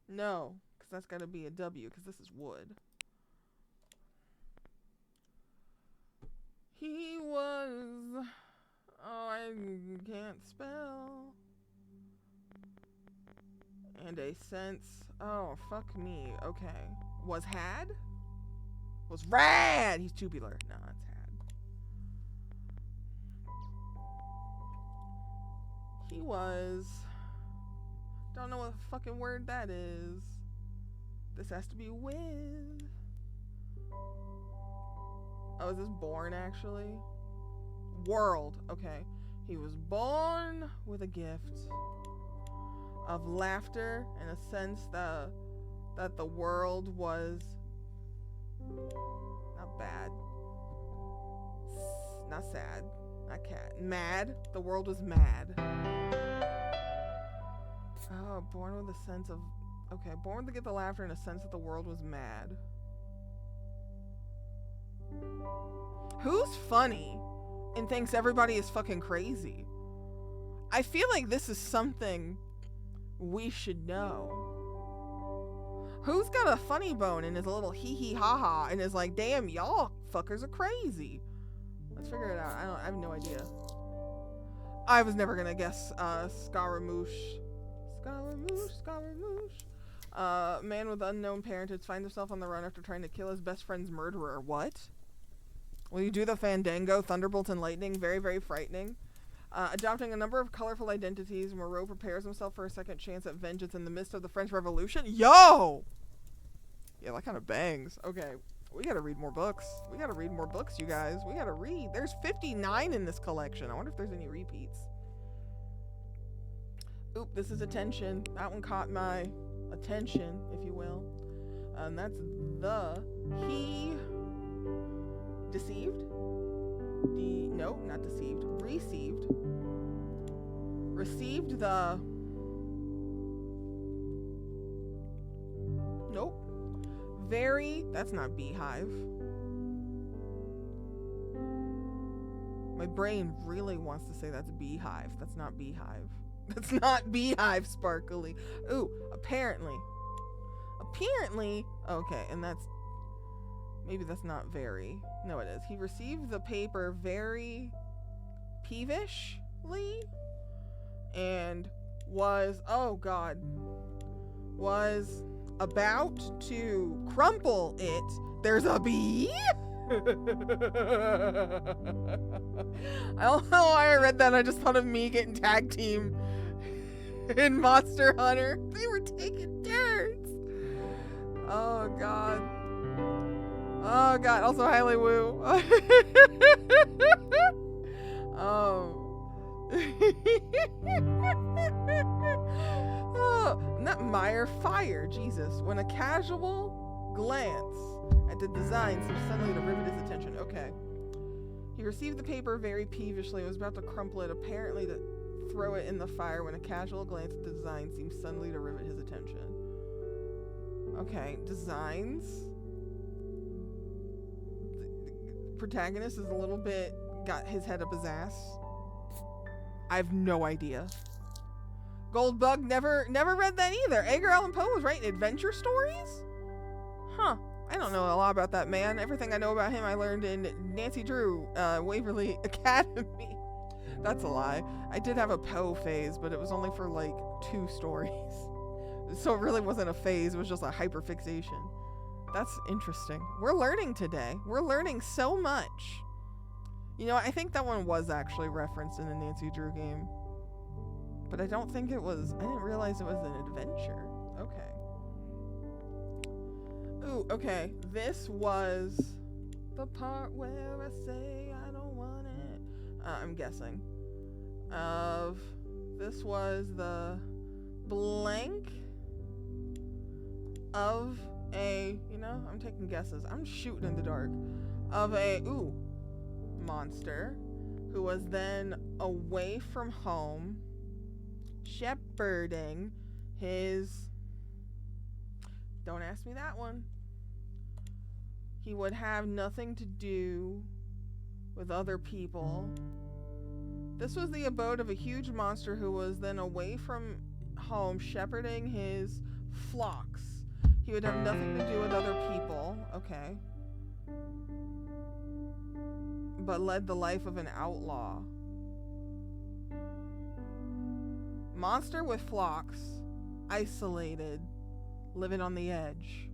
No, because that's got to be a W, because this is wood. He was. Oh, I can't spell. And a sense. Oh, fuck me. Okay. Was had? Was rad! He's tubular. No, it's had. He was. Don't know what fucking word that is. This has to be with. Oh, is this born actually? World. Okay. He was born with a gift of laughter and a sense that the world was not bad, not sad, not cat, mad. The world was mad. Oh, born with a sense of, okay, born to get the laughter and a sense that the world was mad. Who's funny and thinks everybody is fucking crazy? I feel like this is something we should know. Who's got a funny bone and is a little hee hee ha ha and is like, damn, y'all fuckers are crazy? Let's figure it out. I have no idea. I was never gonna guess Scaramouche. Man with unknown parentage finds himself on the run after trying to kill his best friend's murderer. What? Will you do the Fandango, Thunderbolt and Lightning? Very, very frightening. Adopting a number of colorful identities, Moreau prepares himself for a second chance at vengeance in the midst of the French Revolution. Yo! Yeah, that kind of bangs. Okay, we gotta read more books. We gotta read more books, you guys. We gotta read. There's 59 in this collection. I wonder if there's any repeats. Oop, this is Attention. That one caught my attention, if you will. And that's the He Deceived? No, not deceived. Received. Received the. Nope. Very. That's not beehive. My brain really wants to say that's beehive. That's not beehive. That's not beehive, Sparkly. Ooh, apparently. Apparently. Okay, and that's. Maybe that's not very. No, it is. He received the paper very peevishly and was, oh God, was about to crumple it. There's a bee? I don't know why I read that. I just thought of me getting tag team in Monster Hunter. They were taking turns. Oh God. Oh god, also highly woo. Oh, not Meyer, fire, Jesus. When a casual glance at the design seemed suddenly to rivet his attention. Okay. He received the paper very peevishly and was about to crumple it, apparently to throw it in the fire when a casual glance at the design seemed suddenly to rivet his attention. Okay, designs. The protagonist is a little bit got his head up his ass. I have no idea. Goldbug, never read that either. Edgar Allan Poe was writing adventure stories? Huh. I don't know a lot about that man. Everything I know about him I learned in Nancy Drew, Waverly Academy. That's a lie. I did have a Poe phase, but it was only for like 2 stories. So it really wasn't a phase, it was just a hyperfixation. That's interesting. We're learning today. We're learning so much. You know, I think that one was actually referenced in the Nancy Drew game. But I don't think it was, I didn't realize it was an adventure. Okay. Ooh, okay. This was the part where I say I don't want it. I'm guessing. This was the blank of a, you know, I'm taking guesses. I'm shooting in the dark. Of a, monster who was then away from home, shepherding his, don't ask me that one. He would have nothing to do with other people. This was the abode of a huge monster who was then away from home, shepherding his flocks. He would have nothing to do with other people. Okay. But led the life of an outlaw. Monster with flocks, isolated, living on the edge.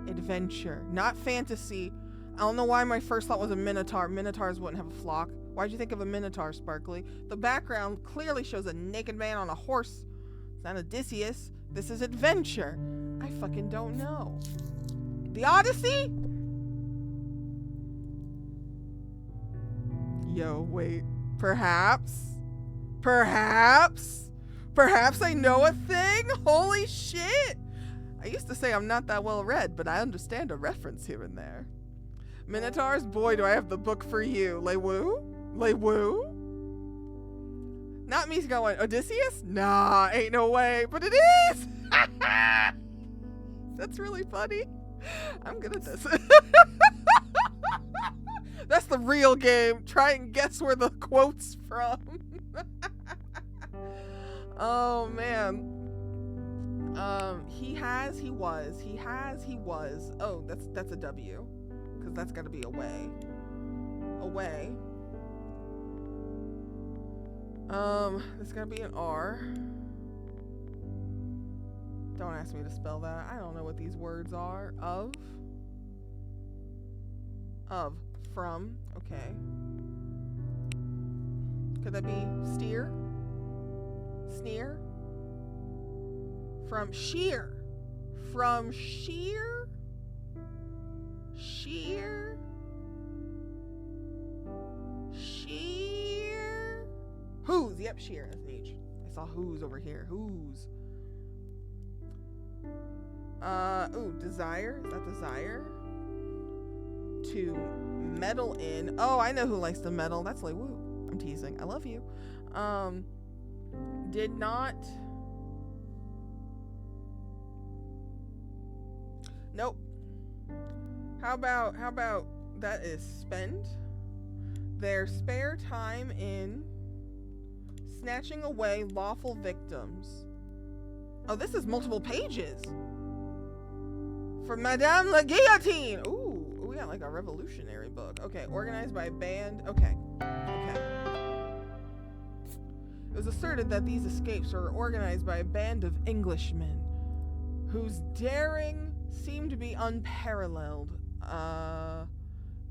Adventure, not fantasy. I don't know why my first thought was a minotaur. Minotaurs wouldn't have a flock. Why'd you think of a minotaur, Sparkly? The background clearly shows a naked man on a horse. It's not Odysseus. This is adventure. I fucking don't know. The Odyssey? Yo, wait. Perhaps I know a thing? Holy shit! I used to say I'm not that well read, but I understand a reference here and there. Minotaurs? Boy, do I have the book for you. Lay woo? Not me going, Odysseus? Nah, ain't no way, but it is! That's really funny. I'm good at this. That's the real game. Try and guess where the quote's from. Oh, man. He was. Oh, that's a W. Because that's got to be away. There's got to be an R. Don't ask me to spell that. I don't know what these words are. Of. From. Okay. Could that be steer? Sneer? From sheer. Sheer. Who's? Yep, sheer. That's an H. I saw who's over here. Who's? Desire. Is that desire? To meddle in. Oh, I know who likes to meddle. That's like woo. I'm teasing. I love you. Did not. Nope. How about that is spend their spare time in snatching away lawful victims. Oh, this is multiple pages. For Madame la Guillotine. Ooh, we got like a revolutionary book. Okay, organized by a band. Okay. It was asserted that these escapes were organized by a band of Englishmen whose daring seemed to be unparalleled,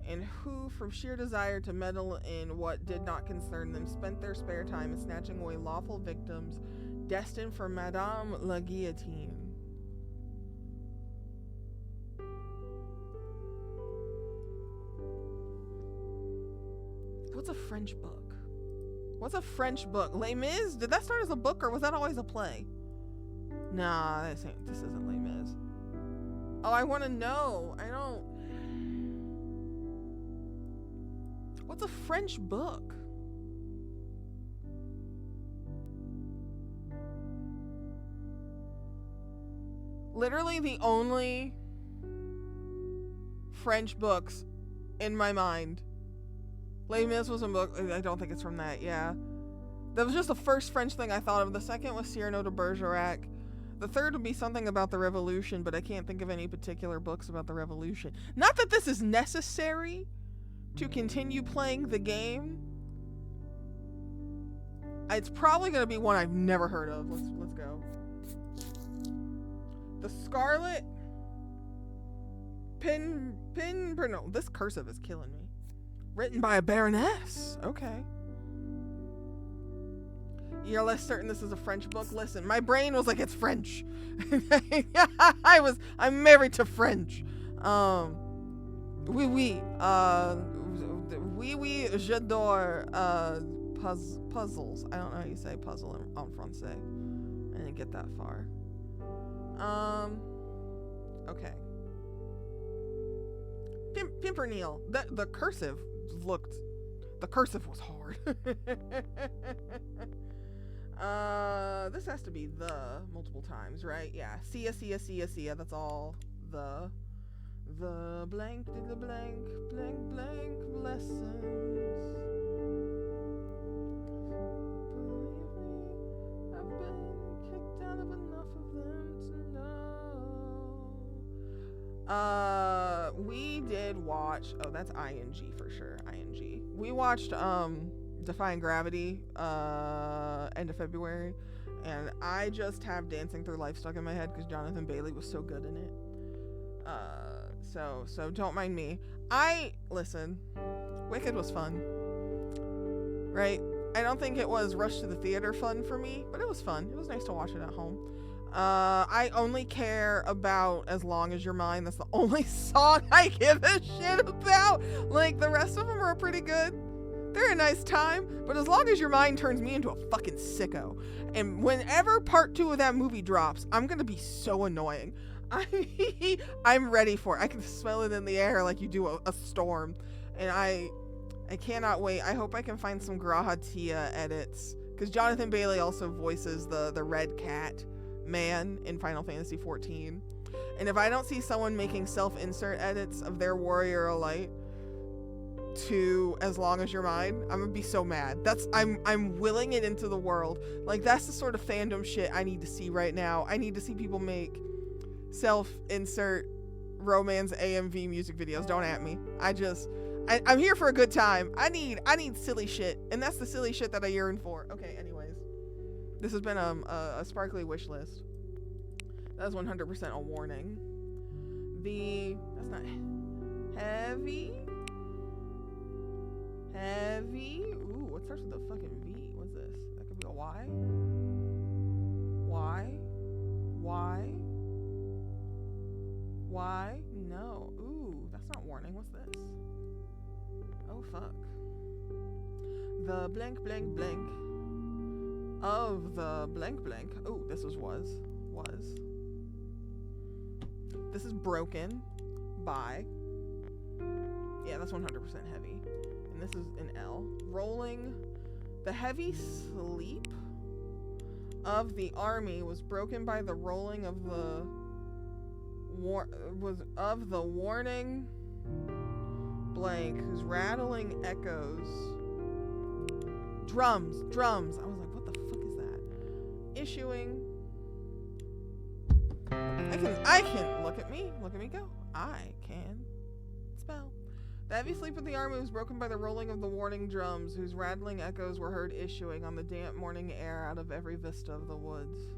and who, from sheer desire to meddle in what did not concern them, spent their spare time in snatching away lawful victims destined for Madame la Guillotine. What's a French book? What's a French book? Les Mis? Did that start as a book or was that always a play? Nah, this isn't Les Mis. Oh, I want to know. I don't. What's a French book? Literally the only French books in my mind. Les Mis was a book. I don't think it's from that. Yeah. That was just the first French thing I thought of. The second was Cyrano de Bergerac. The third would be something about the Revolution, but I can't think of any particular books about the Revolution. Not that this is necessary to continue playing the game. It's probably going to be one I've never heard of. Let's go. The Scarlet no, this cursive is killing me. Written by a baroness. Okay. You're less certain this is a French book? Listen, my brain was like, it's French. I'm married to French. Oui, j'adore puzzles. I don't know how you say puzzle en français. I didn't get that far. Okay. Pimpernel. The cursive was hard. This has to be the multiple times, right? Yeah. See ya. That's all. The blank did the blank lessons. I've been kicked out of enough of them to know. We did watch. Oh, that's ing for sure. Ing. We watched Defying Gravity end of February, and I just have Dancing Through Life stuck in my head because Jonathan Bailey was so good in it. So don't mind me. Listen, Wicked was fun, right? I don't think it was rush to the theater fun for me, but it was fun. It was nice to watch it at home. I only care about As Long As You're Mine. That's the only song I give a shit about. Like, the rest of them are pretty good. They're a nice time, but As Long As Your Mine turns me into a fucking sicko. And whenever part 2 of that movie drops, I'm gonna be so annoying. I'm ready for it. I can smell it in the air like you do a storm. And I cannot wait. I hope I can find some Graha Tia edits, because Jonathan Bailey also voices the red cat man in Final Fantasy XIV. And if I don't see someone making self-insert edits of their Warrior of Light to As Long As You're Mine, I'm gonna be so mad. I'm willing it into the world. Like, that's the sort of fandom shit I need to see right now. I need to see people make self-insert romance AMV music videos. Don't at me. I'm here for a good time. I need silly shit, and that's the silly shit that I yearn for. Okay, anyways, this has been a sparkly wish list. That's 100% a warning. That's not heavy. Ooh, what starts with a fucking V? What's this? That could be a Y. Why? No. Ooh, that's not warning. What's this? Oh, fuck. The blank of the blank. Oh, this was. This is Broken by. Yeah, that's 100% heavy. And this is an L. Rolling. The heavy sleep of the army was broken by the rolling of the warning blank, whose rattling echoes. Drums. I was like, what the fuck is that? Issuing. I can look at me go. I can spell. The heavy sleep of the army was broken by the rolling of the warning drums, whose rattling echoes were heard issuing on the damp morning air out of every vista of the woods.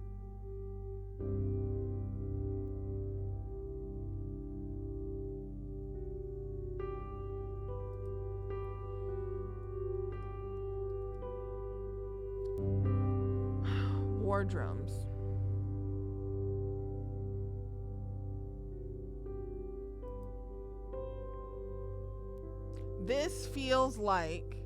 War drums. This feels like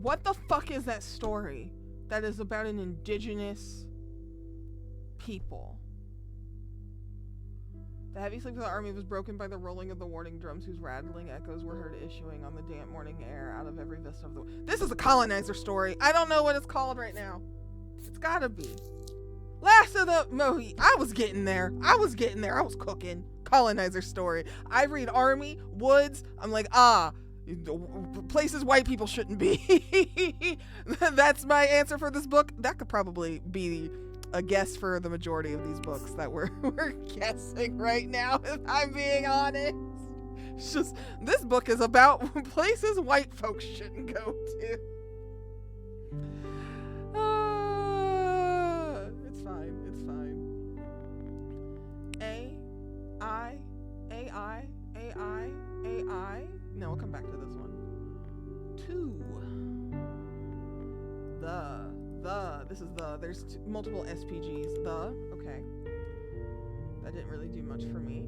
What the fuck is that story that is about an indigenous people? The heavy sleep of the army was broken by the rolling of the warning drums whose rattling echoes were heard issuing on the damp morning air out of every vista of the... This is a colonizer story. I don't know what it's called right now. It's gotta be. Last of the Mohi. I was getting there. I was cooking. Colonizer story. I read army, woods. I'm like, places white people shouldn't be. That's my answer for this book. That could probably be a guess for the majority of these books that we're guessing right now, if I'm being honest. It's just, this book is about places white folks shouldn't go to. It's fine. AI. No, we'll come back to this one. 2. This is there's multiple SPGs. Okay. That didn't really do much for me.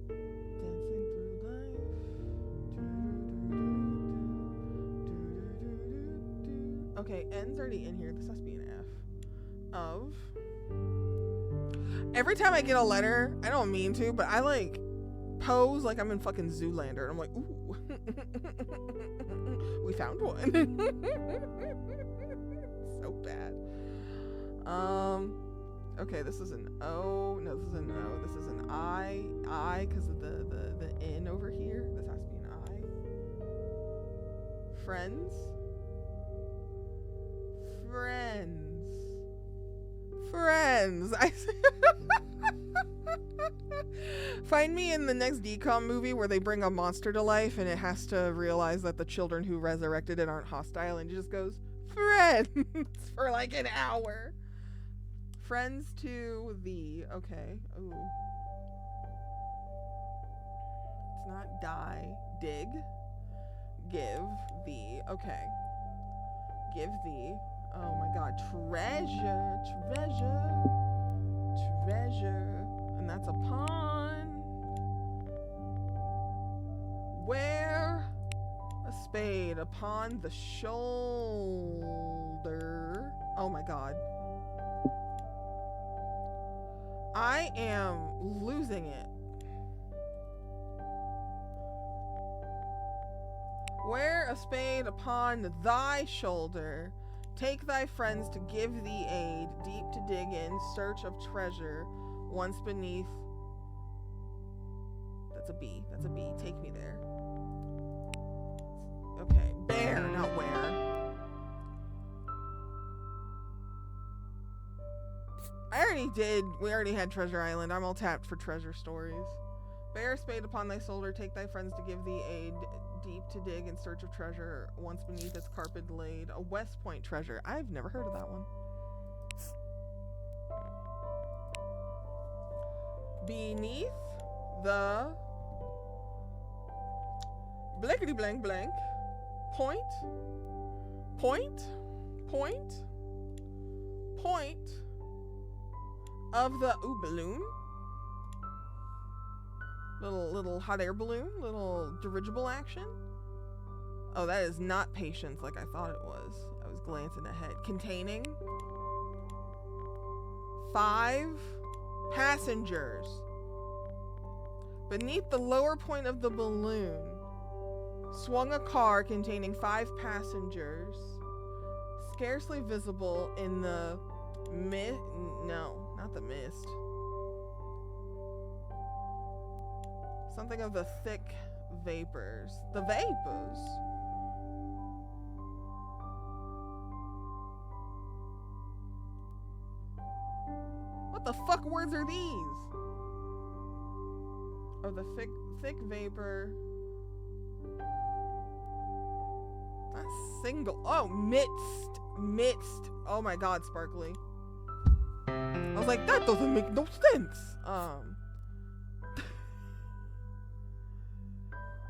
Dancing through life. Okay, N's already in here. This has to be an F. Of. Every time I get a letter, I don't mean to, but I like pose like I'm in fucking Zoolander. And I'm like, ooh. We found one. So bad. Okay, this is an O. No, this is an O. This is an I because of the N over here. This has to be an I. Friends. I find me in the next DCOM movie where they bring a monster to life and it has to realize that the children who resurrected it aren't hostile, and it just goes, friends, for like an hour. Friends to thee. Okay. Ooh. It's not die. Dig. Give thee. Okay. Give thee. Oh my god. Treasure. And that's a pond. Wear a spade upon the shoulder. Oh my god. I am losing it. Wear a spade upon thy shoulder. Take thy friends to give thee aid, deep to dig in search of treasure, once beneath. That's a B. Take me there. Okay, bear, not where. We already had Treasure Island. I'm all tapped for treasure stories. Bear a spade upon thy shoulder, take thy friends to give thee aid, deep to dig in search of treasure, once beneath its carpet laid. A West Point treasure. I've never heard of that one. Beneath the blankety blank blank point of the balloon. Little hot air balloon, little dirigible action. Oh, that is not Patience like I thought it was. I was glancing ahead. Containing 5 passengers. Beneath the lower point of the balloon swung a car containing 5 passengers, scarcely visible in the mist. No, not the mist. Something of the thick vapors. The vapors. What the fuck words are these? Oh, the thick vapor. Not single. Oh, midst. Oh my god, Sparkly. I was like, that doesn't make no sense.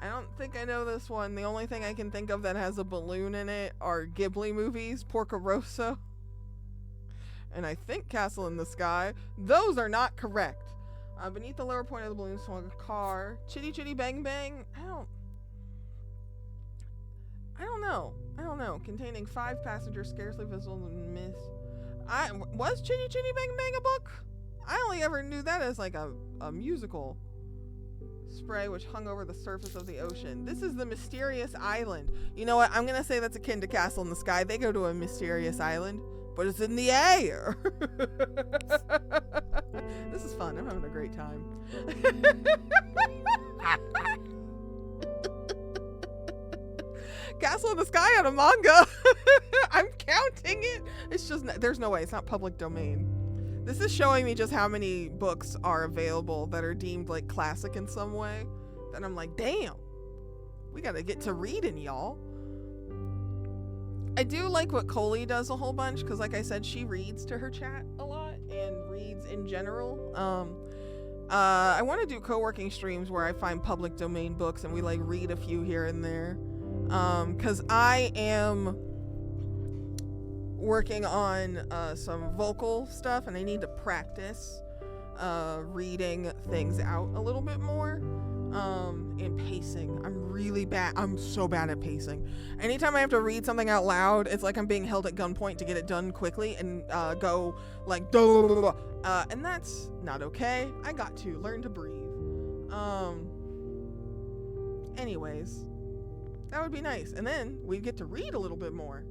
I don't think I know this one. The only thing I can think of that has a balloon in it are Ghibli movies, Porco Rosso, and I think Castle in the Sky. Those are not correct. Beneath the lower point of the balloon swung a car. Chitty Chitty Bang Bang. don't know. Containing 5 passengers, scarcely visible in the mist. Was Chitty Chitty Bang Bang a book? I only ever knew that as like a musical. Spray which hung over the surface of the ocean. This is the mysterious island. You know what? I'm gonna say that's akin to Castle in the Sky. They go to a mysterious island, but it's in the air. This is fun. I'm having a great time. Castle in the Sky on a manga. I'm counting it. It's just, there's no way. It's not public domain. This is showing me just how many books are available that are deemed like classic in some way. Then I'm like, damn, we gotta get to reading, y'all. I do like what Coley does a whole bunch, because like I said, she reads to her chat a lot and reads in general. I want to do co-working streams where I find public domain books and we like read a few here and there. Because I am working on some vocal stuff and I need to practice reading things out a little bit more. And pacing. I'm really bad. I'm so bad at pacing. Anytime I have to read something out loud, it's like I'm being held at gunpoint to get it done quickly and go like and that's not okay. I got to learn to breathe. Anyways, that would be nice. And then we get to read a little bit more.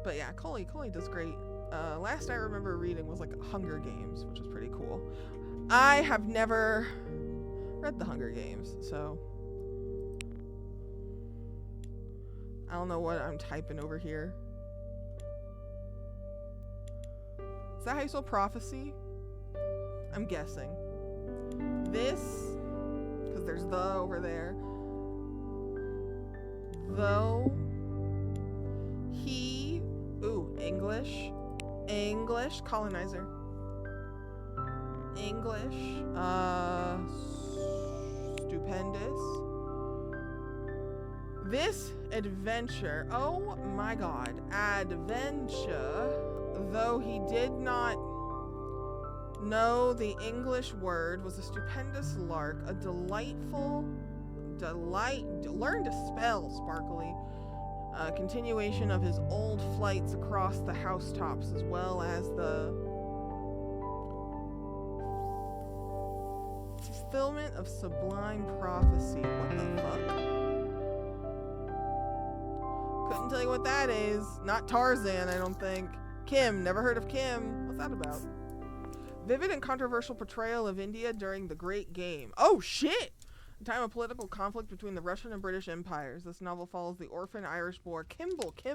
But yeah, Coley does great. Last I remember reading was like Hunger Games, which was pretty cool. I have never read the Hunger Games, so I don't know what I'm typing over here. Is that how you spell prophecy? I'm guessing. This, because there's the over there. Though, he, ooh, English, colonizer. English, stupendous. This adventure, oh my god, adventure, though he did not know the English word, was a stupendous lark, a delightful learn to spell, Sparkly. Continuation of his old flights across the housetops, as well as the fulfillment of sublime prophecy. What the fuck? Couldn't tell you what that is. Not Tarzan, I don't think. Kim, never heard of Kim. What's that about? Vivid and controversial portrayal of India during the Great Game. Oh shit! A time of political conflict between the Russian and British empires. This novel follows the orphan Irish boy Kim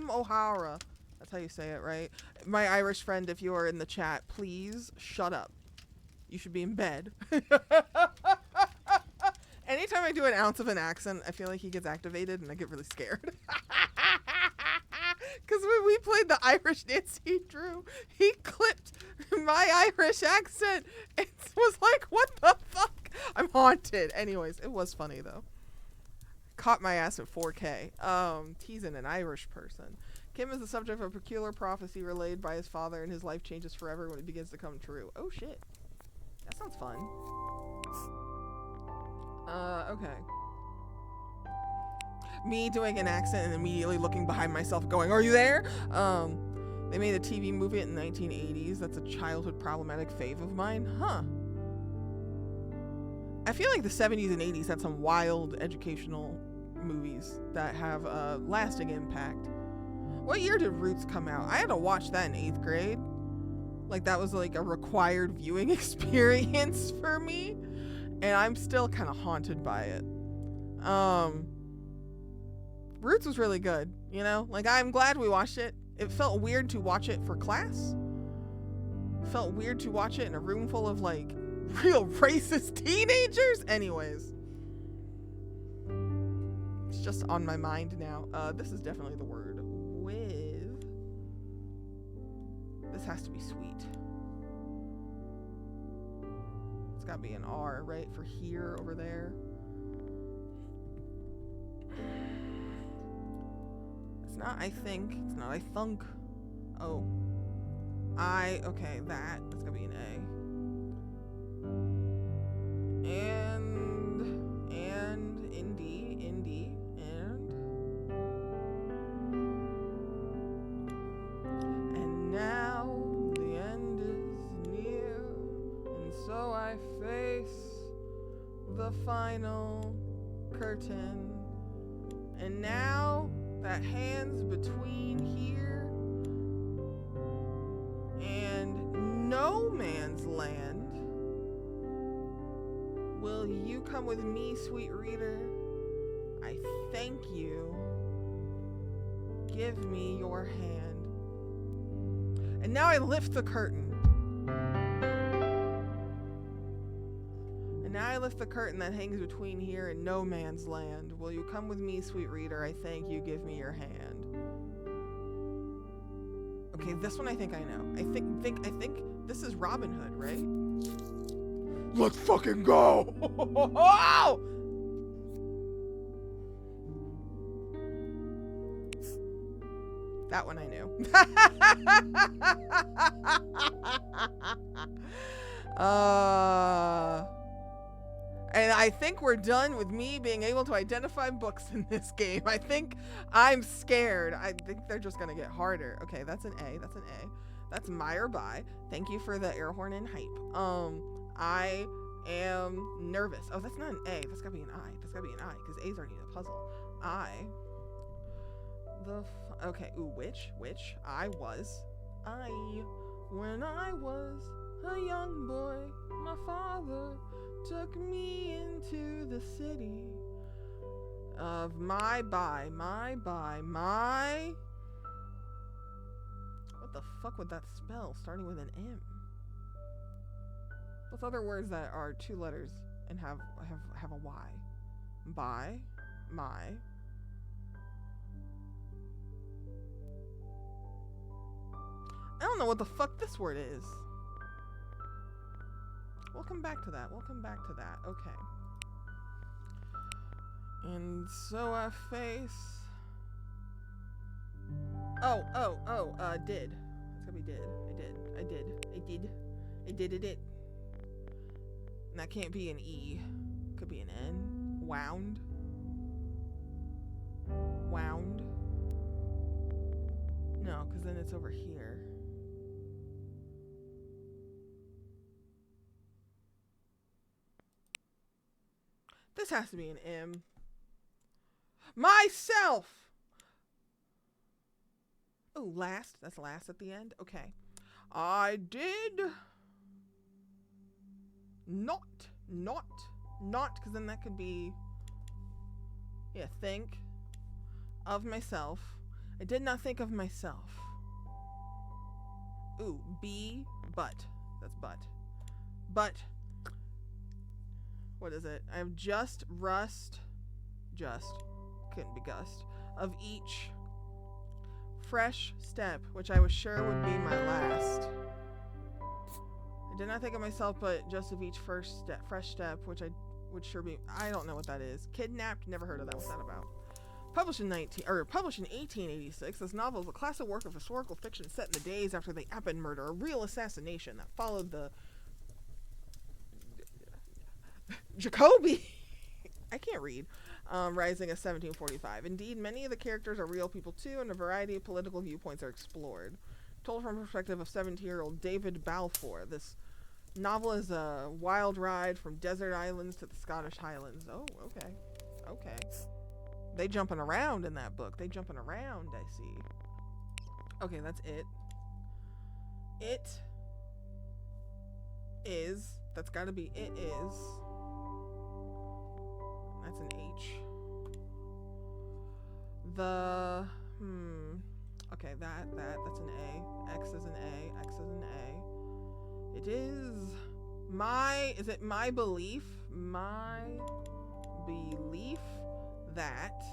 O'Hara. That's how you say it, right? My Irish friend, if you are in the chat, please shut up. You should be in bed. Anytime I do an ounce of an accent, I feel like he gets activated and I get really scared. Because when we played the Irish Nancy Drew, he clipped my Irish accent and was like, what the fuck? I'm haunted. Anyways, it was funny though. Caught my ass at 4K. Teasing an Irish person. Kim is the subject of a peculiar prophecy relayed by his father, and his life changes forever when it begins to come true. Oh shit. That sounds fun. Okay. Me doing an accent and immediately looking behind myself going, are you there? They made a TV movie in the 1980s. That's a childhood problematic fave of mine. Huh. I feel like the 70s and 80s had some wild educational movies that have a lasting impact. What year did Roots come out? I had to watch that in 8th grade. Like, that was like a required viewing experience for me. And I'm still kind of haunted by it. Roots was really good, you know? Like, I'm glad we watched it. It felt weird to watch it for class. It felt weird to watch it in a room full of, like, real racist teenagers. Anyways. It's just on my mind now. This is definitely the word. With. This has to be sweet. It's gotta be an R, right? For here, over there. It's not I think. It's not I thunk. Oh. Okay, that's gonna be an A. And final curtain. And now that hands between here and no man's land. Will you come with me, sweet reader? I thank you. Give me your hand. And now I lift the curtain. And now I lift the curtain that hangs between here and no man's land. Will you come with me, sweet reader? I thank you. Give me your hand. Okay, this one I think I know. I think this is Robin Hood, right? Let's fucking go! That one I knew. And I think we're done with me being able to identify books in this game. I think I'm scared. I think they're just gonna get harder. Okay, that's an A. That's an A. That's Meyer by. Thank you for the air horn and hype. I am nervous. Oh, that's not an A. That's gotta be an I. That's gotta be an I, because A's aren't even a puzzle. Okay, ooh, which, when I was a young boy, my father took me into the city of my. What the fuck would that spell, starting with an M? What's other words that are 2 letters and have a Y? By, my. I don't know what the fuck this word is. We'll come back to that. Okay. And so I face. Did. It's gonna be did. I did it. And that can't be an E. Could be an N. Wound. No, because then it's over here. This has to be an M. Myself! Oh, last. That's last at the end. Okay. I did not, because then that could be, yeah, think of myself. I did not think of myself. Ooh, B, but. That's but. But. What is it? I have couldn't be gust, of each fresh step, which I was sure would be my last. I did not think of myself, but just of each fresh step, which I would sure be. I don't know what that is. Kidnapped, never heard of that. What's that about? Published in 1886, this novel is a classic work of historical fiction set in the days after the Appin murder, a real assassination that followed the Jacoby I can't read. Rising of 1745. Indeed, many of the characters are real people too, and a variety of political viewpoints are explored. Told from the perspective of 17-year-old David Balfour, this novel is a wild ride from desert islands to the Scottish Highlands. Oh, okay. They jumping around in that book. I see. Okay, that's it. It is. That's gotta be it is. That's an H. Okay, that's an A. X is an A. It is my belief? My belief that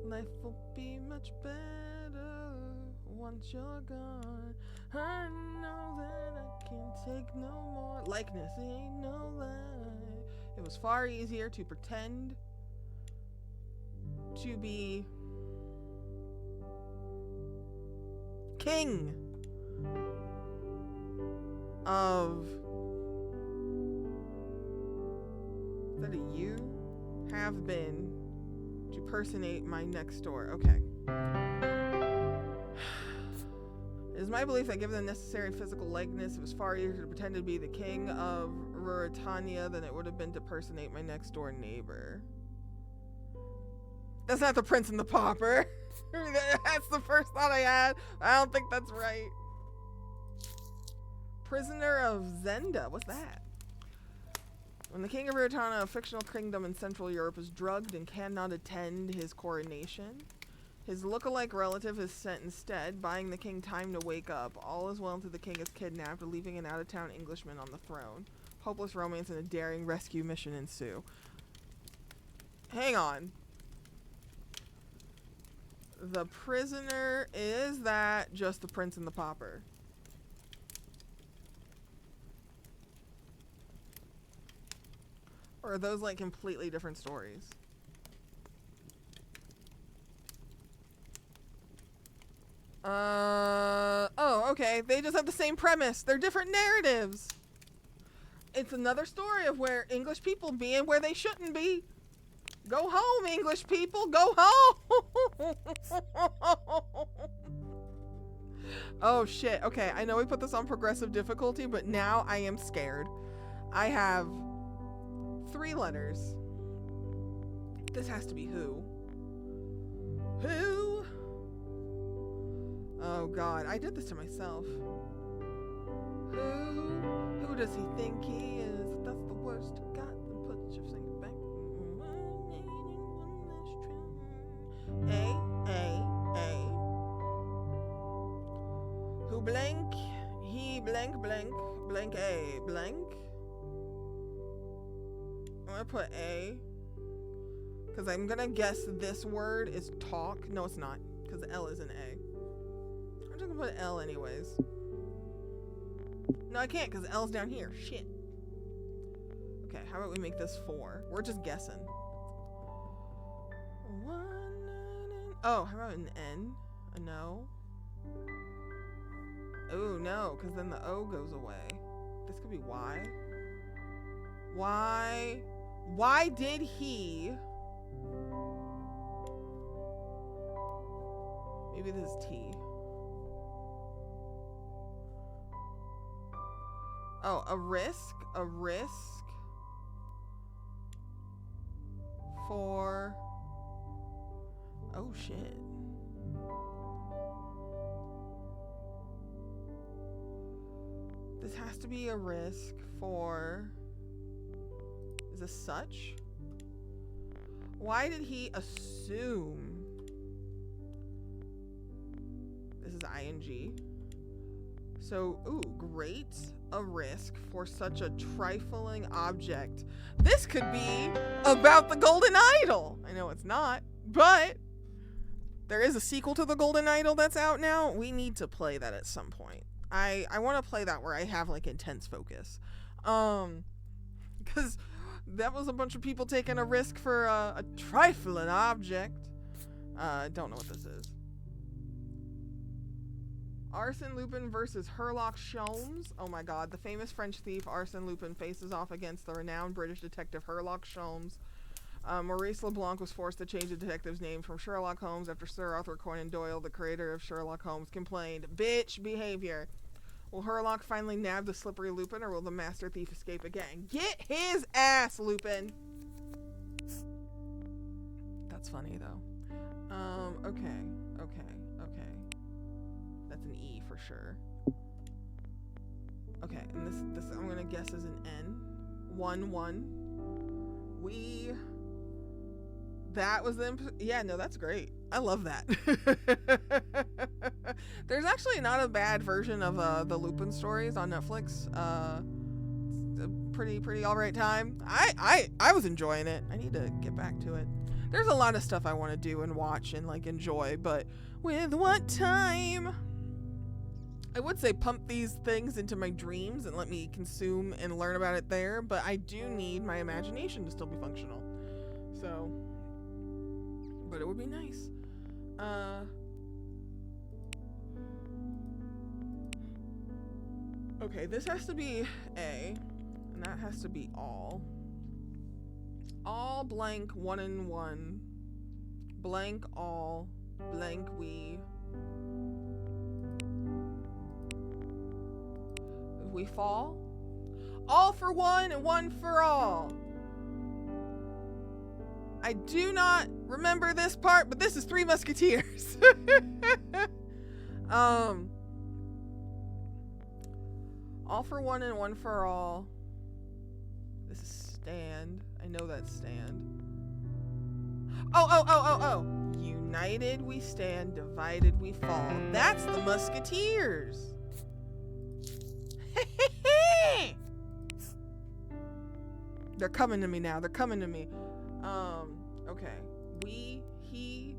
life will be much better once you're gone. I know that I can't take no more. Likeness ain't no lie. It was far easier to pretend to be king of that you have been to personate my next door. Okay. It is my belief that given the necessary physical likeness, it was far easier to pretend to be the king of Ruritania than it would have been to personate my next door neighbor. That's not the Prince and the Pauper. That's the first thought I had. I don't think that's right. Prisoner of Zenda. What's that? When the king of Ruritania, a fictional kingdom in Central Europe, is drugged and cannot attend his coronation, his look-alike relative is sent instead, buying the king time to wake up. All is well until the king is kidnapped, leaving an out-of-town Englishman on the throne. Hopeless romance and a daring rescue mission ensue. Hang on. The prisoner, is that just the Prince and the Pauper? Or are those like completely different stories? Oh, okay. They just have the same premise. They're different narratives. It's another story of where English people being where they shouldn't be. Go home, English people. Go home. Oh, shit. Okay, I know we put this on progressive difficulty, but now I am scared. I have 3 letters. This has to be who? Who? Oh God, I did this to myself. Who does he think he is? That's the worst you got. Then put your finger back. A. Who blank? He blank A blank. I'm gonna put A, because I'm gonna guess this word is talk. No, it's not, because L is an A. I'm just gonna put L anyways. No, I can't, because L's down here. Shit. Okay, how about we make this 4? We're just guessing. Oh, how about an N? A no? Oh, no, because then the O goes away. This could be Y. Why did he? Maybe this is T. Oh, a risk for, oh shit. This has to be a risk for, is this such? Why did he assume? This is ing. So, ooh, great a risk for such a trifling object. This could be about the Golden Idol. I know it's not, but there is a sequel to the Golden Idol that's out now. We need to play that at some point. I want to play that where I have like intense focus. Because that was a bunch of people taking a risk for a trifling object. Don't know what this is. Arsène Lupin versus Sherlock Sholmes. Oh my god, the famous French thief Arsène Lupin faces off against the renowned British detective Sherlock Sholmes. Maurice LeBlanc was forced to change the detective's name from Sherlock Holmes after Sir Arthur Conan Doyle, the creator of Sherlock Holmes, complained. Bitch behavior. Will Sherlock finally nab the slippery Lupin, or will the master thief escape again? Get his ass, Lupin! That's funny, though. Okay. That's an E for sure. Okay, and this I'm gonna guess is an N. 1-1. That was the yeah, no, that's great. I love that. There's actually not a bad version of the Lupin stories on Netflix. It's a pretty alright time. I was enjoying it. I need to get back to it. There's a lot of stuff I want to do and watch and like enjoy, but with what time? I would say pump these things into my dreams and let me consume and learn about it there, but I do need my imagination to still be functional. So, but it would be nice. Okay, this has to be A, and that has to be all. All blank 1 and 1. Blank all. Blank we. We fall? All for one and one for all. I do not remember this part, but this is Three Musketeers. All for one and one for all. This is stand. I know that's stand. Oh. United we stand, divided we fall. That's the Musketeers. They're coming to me now. They're coming to me. Okay. We, he,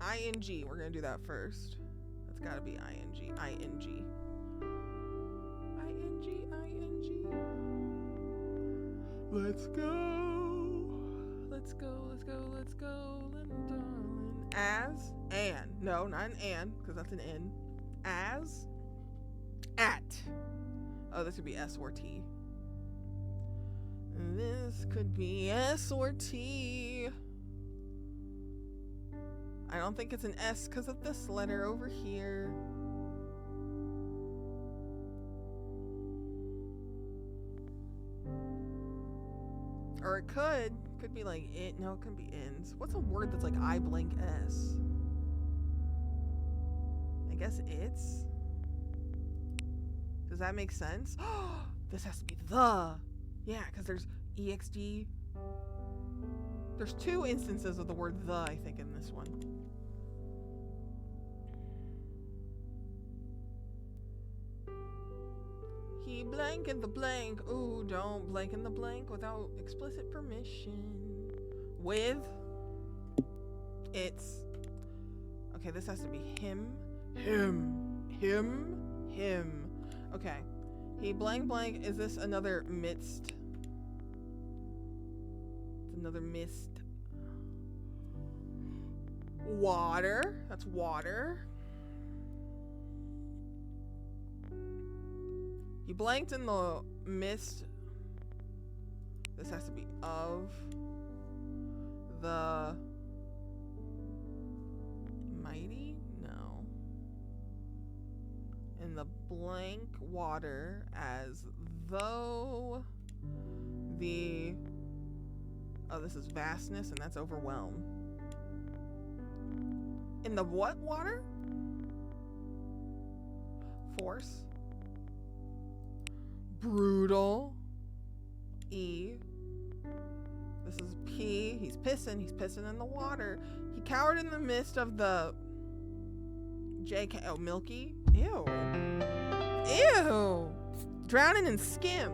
ing. We're gonna do that first. That's gotta be ing. ing. Let's go. Let's go, little darling. As, and. No, not an and, because that's an N. As, at. Oh, this could be S or T. This could be S or T. I don't think it's an S because of this letter over here. Or it could be like it. No, it could be ends. What's a word that's like I blank S? I guess it's. Does that make sense? This has to be the. Yeah, because there's EXD. There's 2 instances of the word the, I think, in this one. He blank in the blank. Ooh, don't blank in the blank without explicit permission. With. It's. Okay, this has to be him. Him. Okay. He blank blank. Is this another midst? It's another mist. Water. That's water. He blanked in the mist. This has to be of the mighty? No. In the blank water as though the... Oh, this is vastness and that's overwhelm. In the what water? Force. Brutal. E. This is P. He's pissing in the water. He cowered in the midst of the JK. Oh, milky. Ew. Drowning in skim.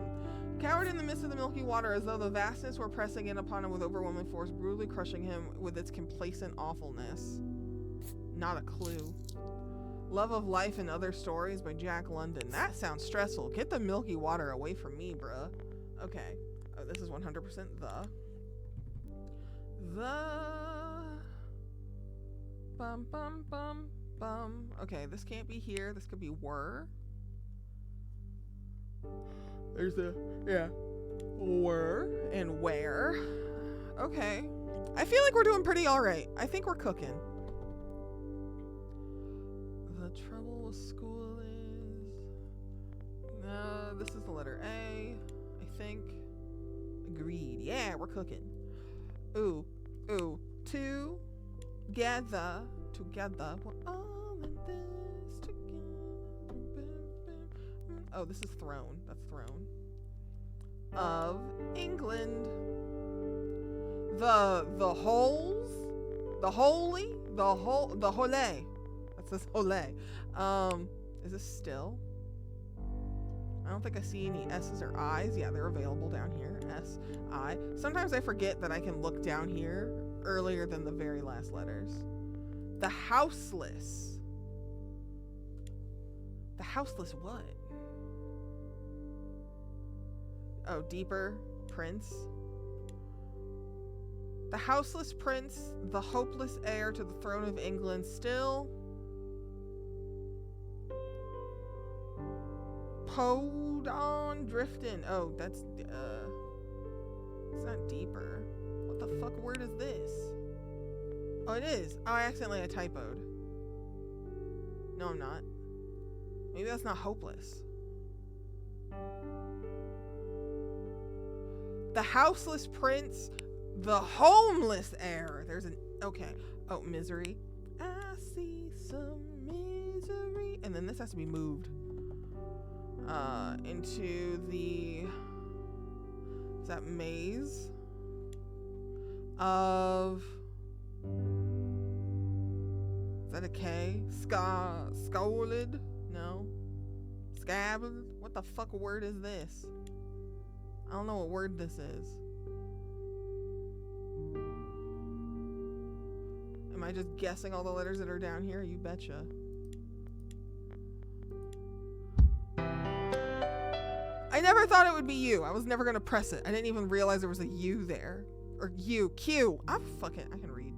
Cowered in the midst of the milky water as though the vastness were pressing in upon him with overwhelming force, brutally crushing him with its complacent awfulness. Not a clue. Love of Life and Other Stories by Jack London. That sounds stressful. Get the milky water away from me, bruh. Okay. Oh, this is 100% the. Bum, bum, bum, bum. Okay, this can't be here. This could be were. There's a, yeah. Were and where. Okay. I feel like we're doing pretty alright. I think we're cooking. The trouble with school is... this is the letter A, I think. Agreed. Yeah, we're cooking. Ooh. Together. We're all in this together. Oh, this is throne. That's throne. Of England. The holes. The holy. The hole. That says hole. Is this still? I don't think I see any S's or I's. Yeah, they're available down here. S, I. Sometimes I forget that I can look down here earlier than the very last letters. The houseless. The houseless what? Oh, deeper. Prince. The houseless prince, the hopeless heir to the throne of England, still Pod on drifting. Oh, that's it's not deeper. What the fuck word is this? Oh, it is. Oh, I accidentally typoed. No, I'm not. Maybe that's not hopeless. The houseless prince, the homeless heir. There's an, okay. Oh, misery. I see some misery. And then this has to be moved into the, is that maze of, is that a K? Scowled? No. Scabbed? What the fuck word is this? I don't know what word this is. Am I just guessing all the letters that are down here? You betcha. I never thought it would be you. I was never gonna press it. I didn't even realize there was a U there. Or U. Q. I can read.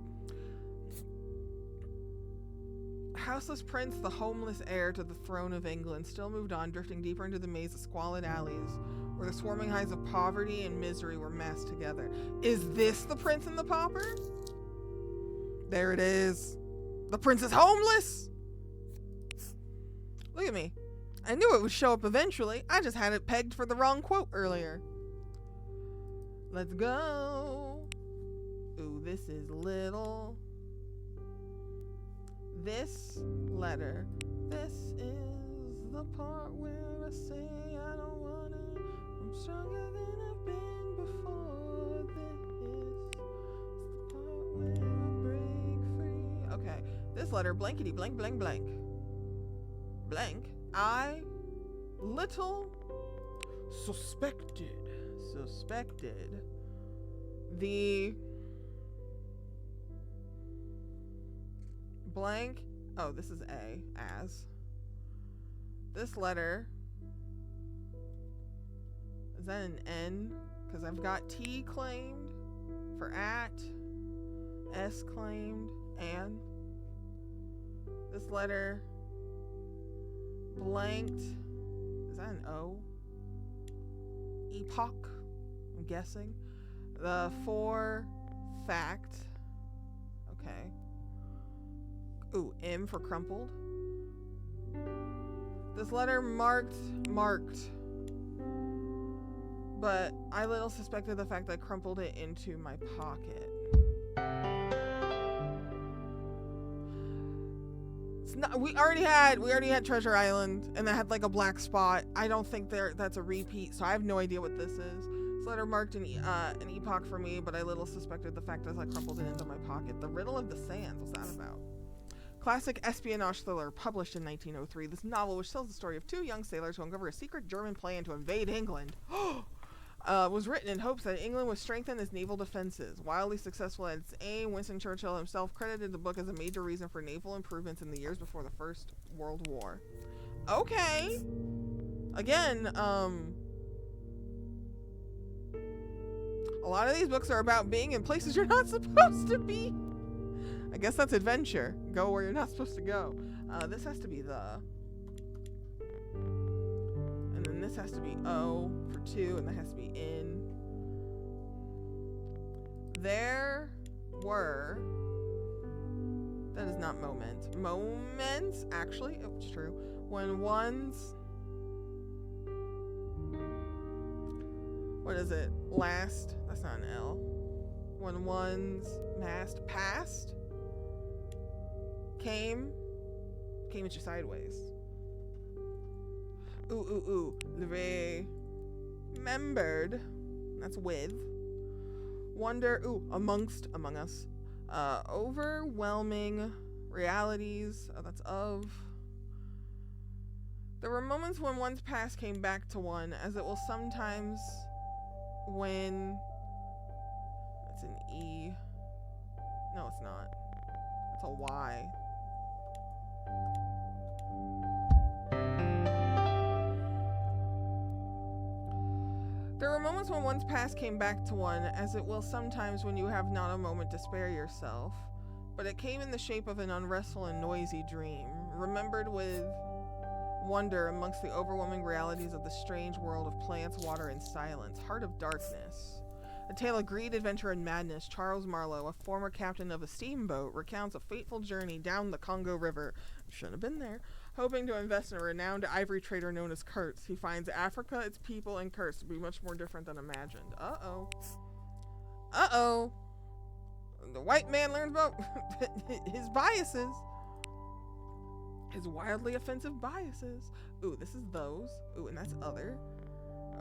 Houseless prince, the homeless heir to the throne of England, still moved on, drifting deeper into the maze of squalid alleys, where the swarming hives of poverty and misery were massed together. Is this the Prince and the Pauper? There it is. The prince is homeless! Look at me. I knew it would show up eventually. I just had it pegged for the wrong quote earlier. Let's go. Ooh, this is little. This letter. This is the part where I say I don't want it. I'm stronger than I've been before. This is the part where I break free. Okay, this letter, blankety blank blank blank. Blank. I little suspected the blank. Oh, this is A, as. This letter, is that an N? Because I've got T claimed for at, S claimed, and. This letter, blanked, is that an O? Epoch, I'm guessing. The for fact, okay. Ooh, M for crumpled. This letter marked, but I little suspected the fact that I crumpled it into my pocket. It's not, we already had Treasure Island, and that had like a black spot. I don't think that's a repeat, so I have no idea what this is. This letter marked an epoch for me, but I little suspected the fact that I crumpled it into my pocket. The Riddle of the Sands, what's that about? Classic espionage thriller published in 1903. This novel, which tells the story of two young sailors who uncover a secret German plan to invade England, was written in hopes that England would strengthen its naval defenses. Wildly successful at its aim, Winston Churchill himself credited the book as a major reason for naval improvements in the years before the First World War. Okay. Again, a lot of these books are about being in places you're not supposed to be. I guess that's adventure. Go where you're not supposed to go. This has to be the. And then this has to be O for 2, and that has to be in. There were. That is not moment. Moments, actually, it's true. When one's. What is it? Last. That's not an L. When one's mast passed. Came at you sideways. Ooh. Remembered. That's with. Wonder. Among us. Overwhelming realities. Oh, that's of. There were moments when one's past came back to one, as it will sometimes when. That's an E. No, it's not. It's a Y. There were moments when one's past came back to one, as it will sometimes when you have not a moment to spare yourself. But it came in the shape of an unrestful and noisy dream, remembered with wonder amongst the overwhelming realities of the strange world of plants, water, and silence. Heart of Darkness. A tale of greed, adventure, and madness. Charles Marlowe, a former captain of a steamboat, recounts a fateful journey down the Congo River. Shouldn't have been there. Hoping to invest in a renowned ivory trader known as Kurtz, he finds Africa, its people, and Kurtz to be much more different than imagined. Uh-oh. Uh-oh. The white man learns about his biases. His wildly offensive biases. Ooh, this is those. Ooh, and that's other.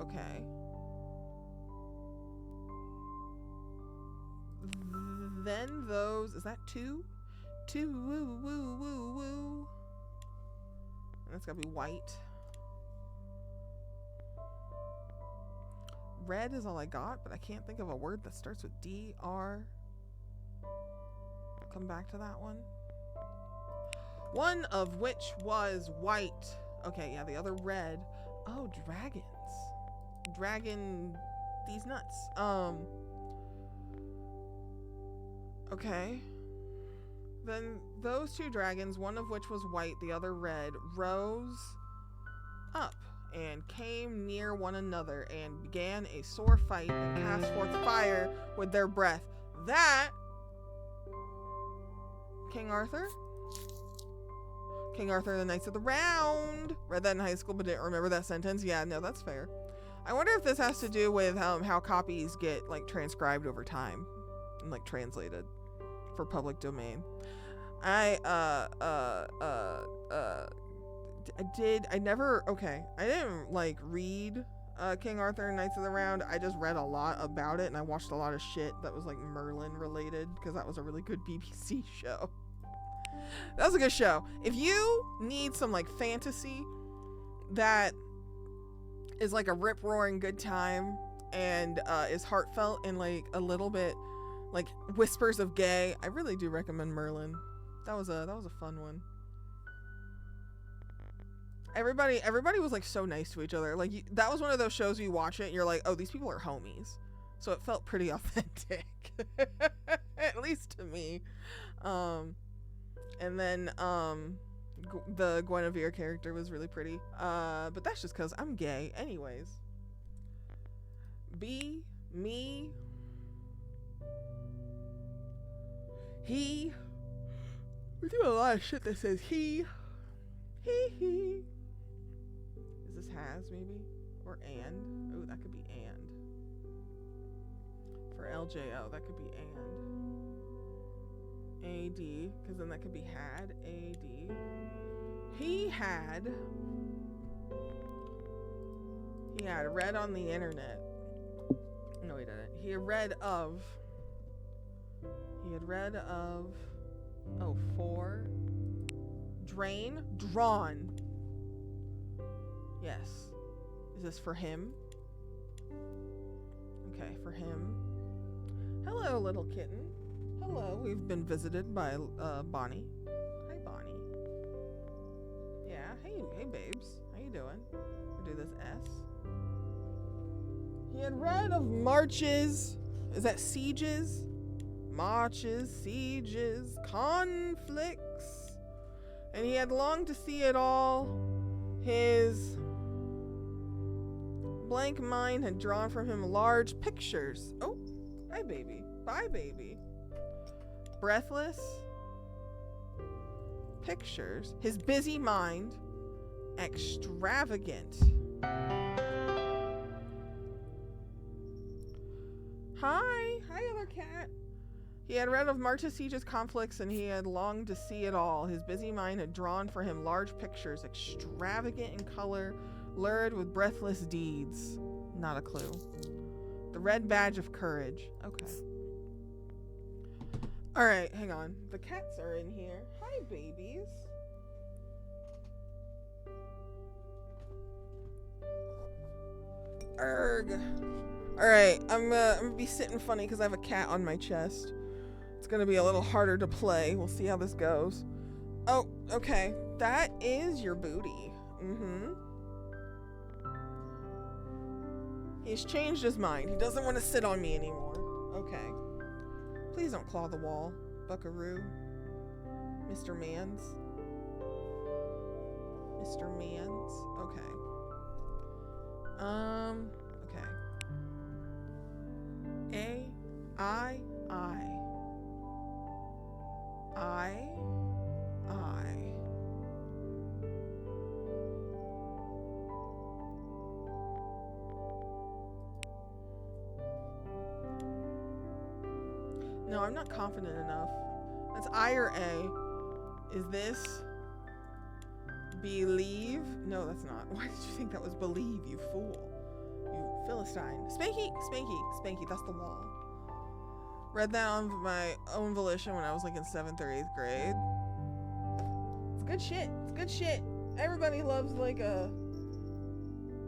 Okay. Then those. Is that two? Two. Woo, woo, woo, woo. And that's gotta be white. Red is all I got, but I can't think of a word that starts with D, R. I'll come back to that one. One of which was white. Okay, yeah, the other red. Oh, dragons. Dragon these nuts. Okay. Then those two dragons, one of which was white, the other red, rose up and came near one another and began a sore fight and cast forth fire with their breath. That King Arthur? King Arthur and the Knights of the Round. Read that in high school but didn't remember that sentence. Yeah, no, that's fair. I wonder if this has to do with how copies get like transcribed over time and like translated for public domain. I didn't like read King Arthur and Knights of the Round. I just read a lot about it and I watched a lot of shit that was like Merlin related because that was a really good BBC show. That was a good show. If you need some like fantasy that is like a rip-roaring good time and is heartfelt and like a little bit like whispers of gay, I really do recommend Merlin. That was a fun one. Everybody was like so nice to each other. Like that was one of those shows where you watch it and you're like, oh, these people are homies. So it felt pretty authentic, at least to me. And then the Guinevere character was really pretty. But that's just because I'm gay. Anyways. B, me, he. We do a lot of shit that says he. He. Is this has maybe? Or and? Oh, that could be and. For LJO, that could be and. AD, because then that could be had. AD. He had read on the internet. No, he didn't. He had read of. Oh, for. Drain. Drawn. Yes. Is this for him? Okay, for him. Hello, little kitten. Hello, we've been visited by Bonnie. Hi, Bonnie. Yeah, hey babes. How you doing? We'll do this S. He had read of marches. Is that sieges? Marches, sieges, conflicts. And he had longed to see it all. His blank mind had drawn from him large pictures. Oh, hi, baby. Bye, baby. Breathless pictures. His busy mind, extravagant. Hi, other cat. He had read of Marta Siege's conflicts and he had longed to see it all. His busy mind had drawn for him large pictures, extravagant in color, lurid with breathless deeds. Not a clue. The red badge of courage. Okay. Alright, hang on. The cats are in here. Hi, babies. Erg. Alright, I'm gonna be sitting funny because I have a cat on my chest. It's gonna be a little harder to play. We'll see how this goes. Oh, okay. That is your booty. He's changed his mind. He doesn't want to sit on me anymore. Okay. Please don't claw the wall, buckaroo. Mr. Mans. Mr. Mans. Okay. Okay. I. No, I'm not confident enough. That's I or A. Is this believe? No, that's not. Why did you think that was believe, you fool? You Philistine. Spanky, Spanky, Spanky, that's the wall. Read that on my own volition when I was like in 7th or 8th grade. It's good shit. It's good shit. Everybody loves like a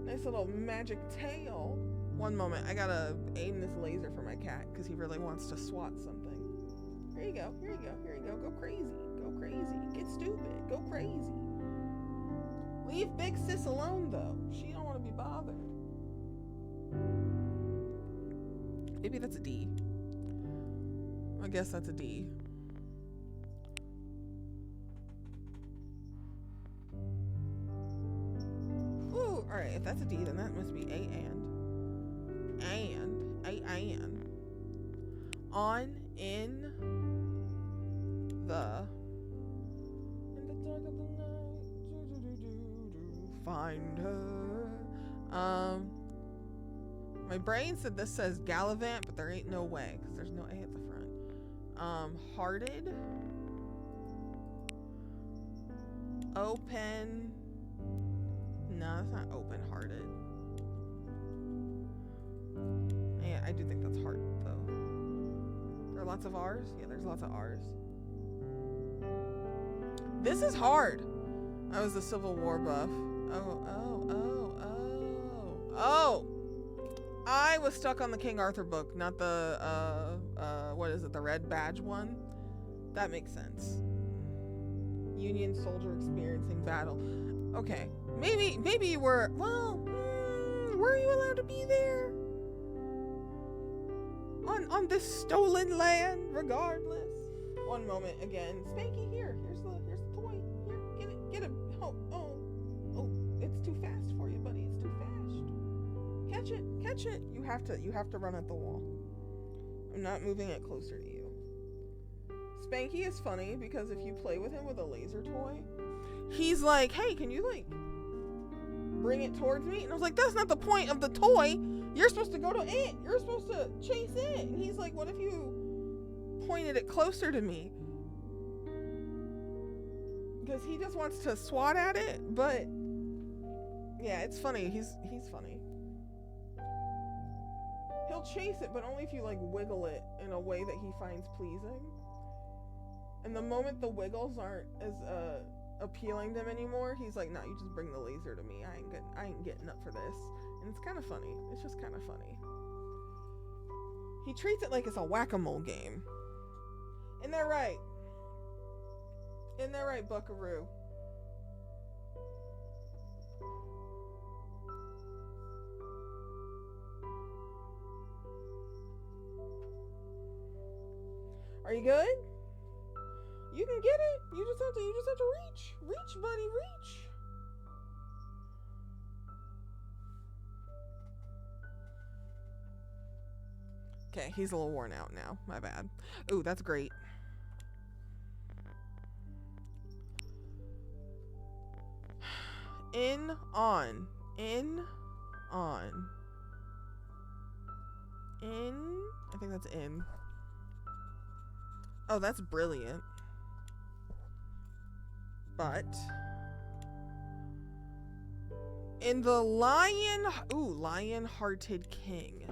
nice little magic tale. One moment, I gotta aim this laser for my cat because he really wants to swat something. Here you go, here you go, here you go. Go crazy, go crazy. Get stupid, go crazy. Leave big sis alone though. She don't want to be bothered. Maybe that's a D. I guess that's a D. Ooh, alright, if that's a D, then that must be A and. On, in the dark of the night, find her. My brain said this says Gallivant, but there ain't no way, because there's no A at the front. Hearted. Open. No, that's not open-hearted. Yeah, I do think that's heart, though. There are lots of R's? Yeah, there's lots of R's. This is hard. I was the Civil War buff. Oh! I was stuck on the King Arthur book, not the, what is it, the red badge one? That makes sense. Union soldier experiencing battle. Okay, maybe you were, well, were you allowed to be there? On this stolen land, regardless. One moment again. Spanky, here's the toy. Here, get it. Oh, it's too fast for you, buddy. It's too fast. Catch it. You have to run at the wall. I'm not moving it closer to you. Spanky is funny because if you play with him with a laser toy, he's like, hey, can you like bring it towards me? And I was like, that's not the point of the toy. You're supposed to go to it. You're supposed to chase it. And he's like, what if you pointed it closer to me? Because he just wants to swat at it. But yeah, it's funny. He's funny. He'll chase it, but only if you like wiggle it in a way that he finds pleasing. And the moment the wiggles aren't as appealing to him anymore, he's like, nah, you just bring the laser to me. I ain't getting up for this. And it's kind of funny. It's just kind of funny. He treats it like it's a whack-a-mole game. Isn't that right? Isn't that right, Buckaroo? Are you good? You can get it. You just have to reach. Reach, buddy, reach. Okay, he's a little worn out now. My bad. Ooh, that's great. On. I think that's in. Oh, that's brilliant. But in the lion-hearted king,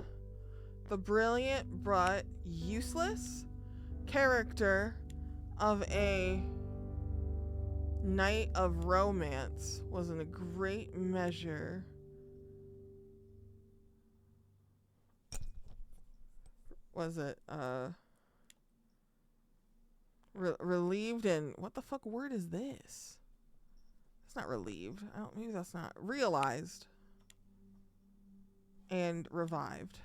the brilliant but useless character of a knight of romance was in a great measure relieved and what the fuck word is this? It's not relieved. Maybe that's not realized and revived.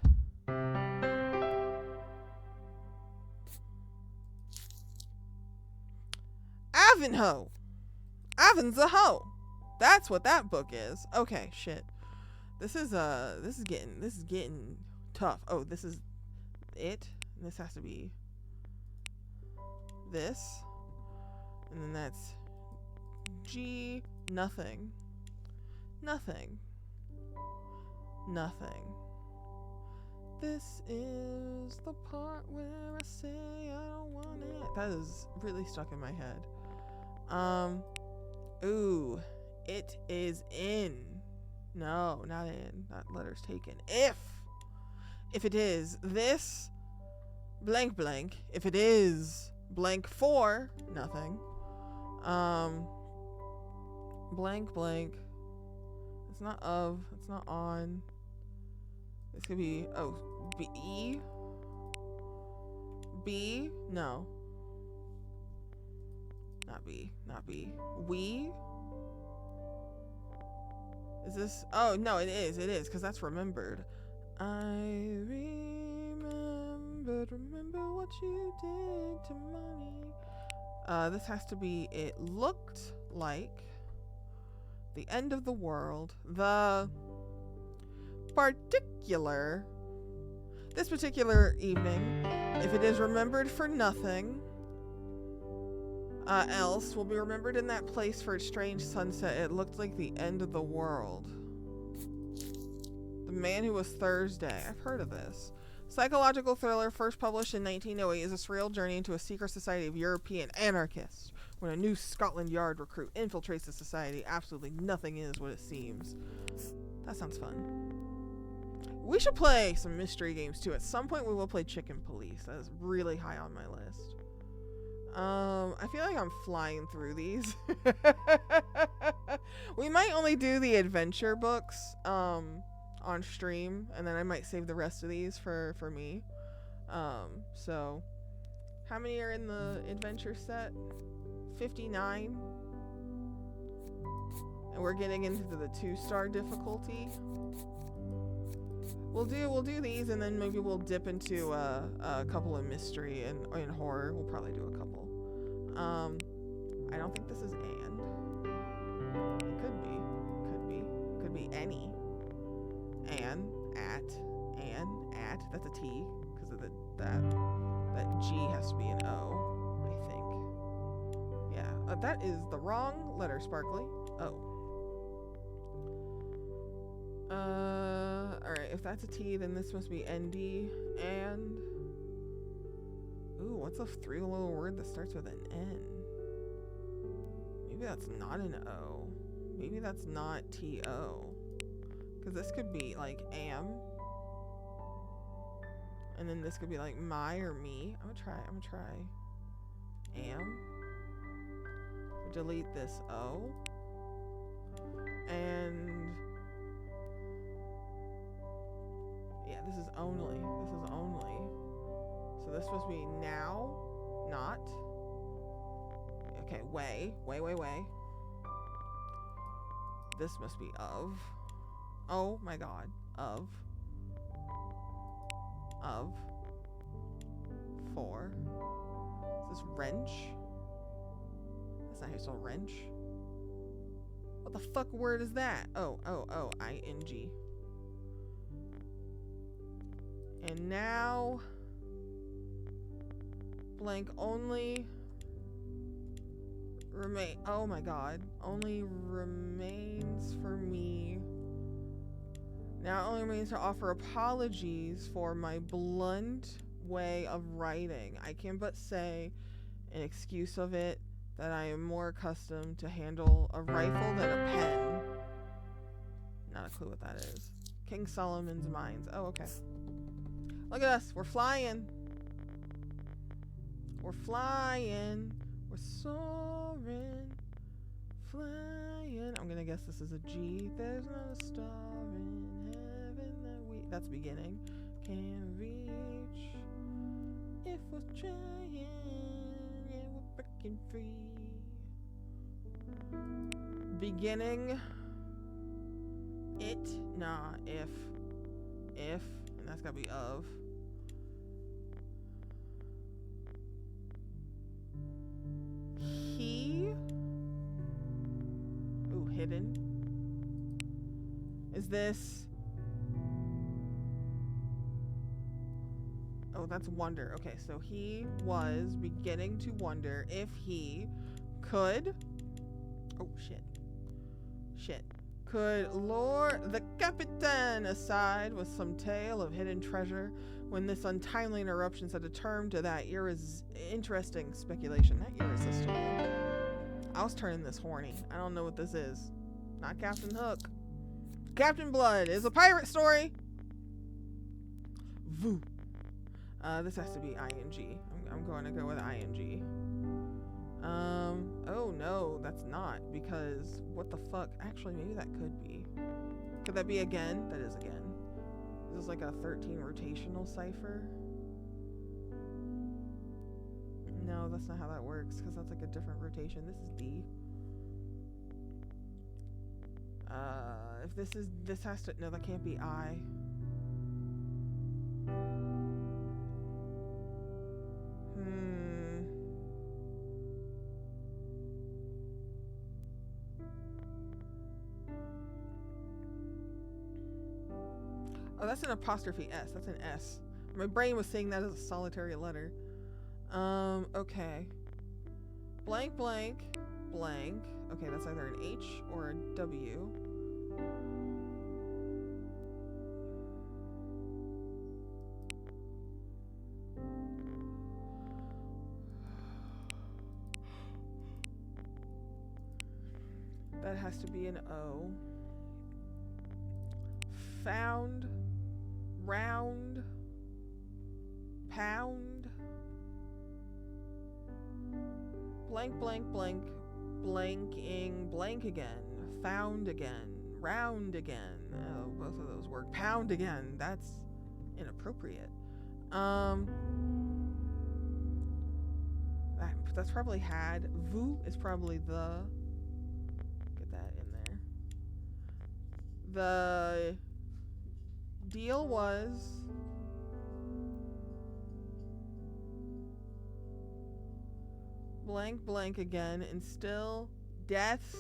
Ivanhoe. Ivan's a hoe. That's what that book is. Okay, shit. This is getting tough. Oh, this is it. This has to be this. And then that's G. Nothing. This is the part where I say I don't want it. That is really stuck in my head. Ooh, it is in. No, not in. That letter's taken. If it is this blank blank, if it is blank for nothing, blank blank, it's not of, it's not on, this could be, oh, B, no, not B, we, is this, oh no, it is, because that's remembered. I remember what you did to money. This has to be, it looked like the end of the world. This particular evening, if it is remembered for nothing else, will be remembered in that place for its strange sunset. It looked like the end of the world. The Man Who Was Thursday. I've heard of this. Psychological thriller first published in 1908 is a surreal journey into a secret society of European anarchists. When a new Scotland Yard recruit infiltrates the society, absolutely nothing is what it seems. That sounds fun. We should play some mystery games too. At some point we will play Chicken Police. That is really high on my list. I feel like I'm flying through these. We might only do the adventure books on stream, and then I might save the rest of these for me. So how many are in the adventure set? 59. And we're getting into the 2-star difficulty. We'll do these, and then maybe we'll dip into a couple of mystery and horror. We'll probably do a couple. I don't think this is and. It could be. Could be any. An, at. That's a T, because of that G has to be an O, I think. Yeah, that is the wrong letter, Sparkly. O. Alright, if that's a T, then this must be ND, and... Ooh, what's a 3-letter word that starts with an N? Maybe that's not an O. Maybe that's not TO. Because this could be like am. And then this could be like my or me. I'm gonna try. Am. Delete this O. And yeah, this is only. So this supposed to be now, not. Okay, way. This must be of. Oh my god. Of. For. Is this wrench? That's not how you spell wrench. What the fuck word is that? Oh, ing. And now blank only remain. Oh my god. Only remains for me. Now it only remains to offer apologies for my blunt way of writing. I can but say, in excuse of it, that I am more accustomed to handle a rifle than a pen. Not a clue what that is. King Solomon's Mines. Oh, okay. Look at us. We're flying. We're soaring. Flying. I'm gonna guess this is a G. There's not a star in heaven that we... That's beginning. Can't reach. If we're trying, yeah, we're breaking free. Beginning. It. Nah, if. And that's gotta be of. He. Ooh, hidden. Is this... Oh, that's wonder. Okay, so he was beginning to wonder if he could... Oh, shit. could lure the Capitan aside with some tale of hidden treasure when this untimely interruption set a term to that interesting speculation. That irresistible. I was turning this horny. I don't know what this is. Not Captain Hook. Captain Blood is a pirate story. Voo. This has to be ing. I'm going to go with ing. Oh no, that's not, because what the fuck? Actually, maybe that could be. Could that be again? That is again. Is this like a 13 rotational cipher? No, that's not how that works, because that's like a different rotation. This is D. If this has to, no, that can't be I. Oh, that's an apostrophe S. That's an S. My brain was saying that as a solitary letter. Okay. Blank, blank, blank. Okay, that's either an H or a W. That has to be an O. Found. Round. Pound. Blank, blank, blank. Blanking. Blank again. Found again. Round again. Oh, both of those work. Pound again. That's inappropriate. That's probably had. Vous is probably the. Get that in there. The deal was blank blank again, and still death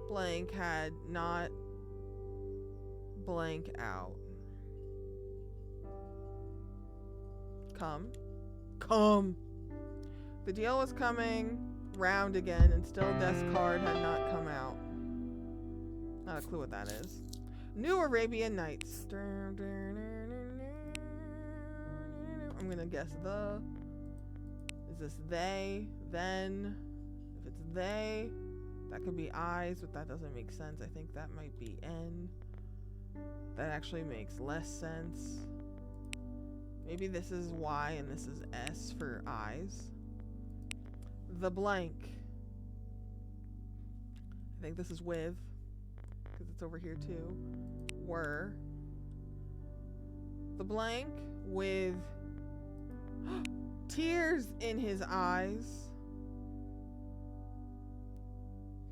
blank had not blank out. Come. The deal was coming round again, and still death's card had not come out. Not a clue what that is. New Arabian Nights. I'm gonna guess the. Is this they? Then? If it's they, that could be eyes, but that doesn't make sense. I think that might be N. That actually makes less sense. Maybe this is Y and this is S for eyes. The blank. I think this is with, because it's over here too. Were. The blank with tears in his eyes.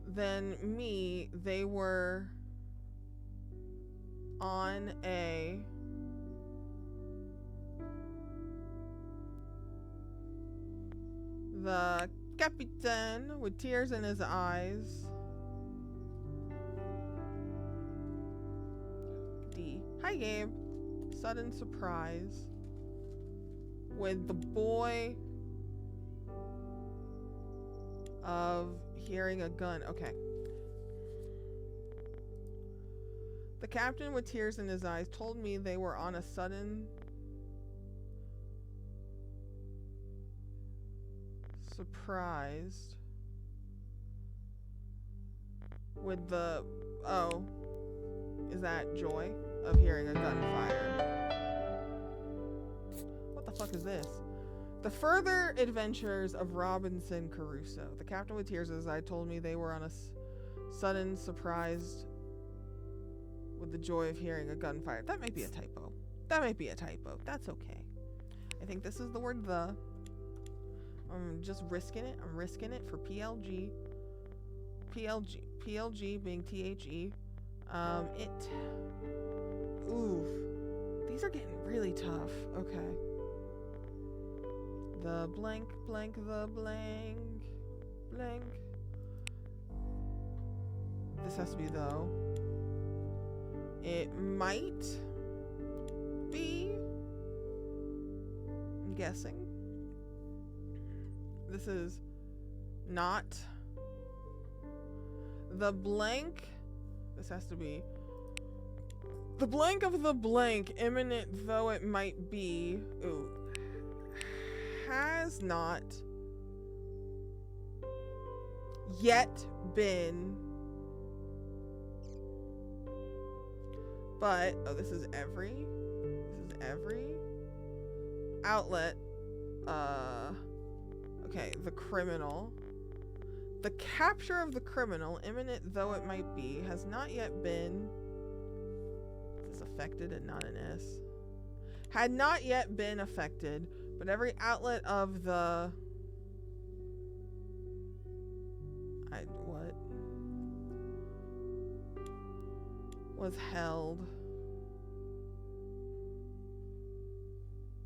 Then me, they were on a the Capitan with tears in his eyes. D. Hi, Gabe. Sudden surprise. With the boy of hearing a gun. Okay. The captain with tears in his eyes told me they were on a sudden surprised with the is that joy of hearing a gunfire? What the fuck is this? The further adventures of Robinson Crusoe. The captain with tears in his eyes told me they were on a sudden surprised with the joy of hearing a gunfire. That might be a typo. That's okay. I think this is the word the. I'm just risking it. I'm risking it for PLG. PLG being THE. It. Oof. These are getting really tough. Okay. The blank, blank, the blank, blank. This has to be though. It might be. I'm guessing. This is not. The blank This has to be the blank of the blank, imminent though it might be. Ooh. Has not yet been, but oh, this is every outlet. Okay, the criminal. The capture of the criminal, imminent though it might be, has not yet been. This is affected and not an S. Had not yet been affected, but every outlet of the. What? Was held.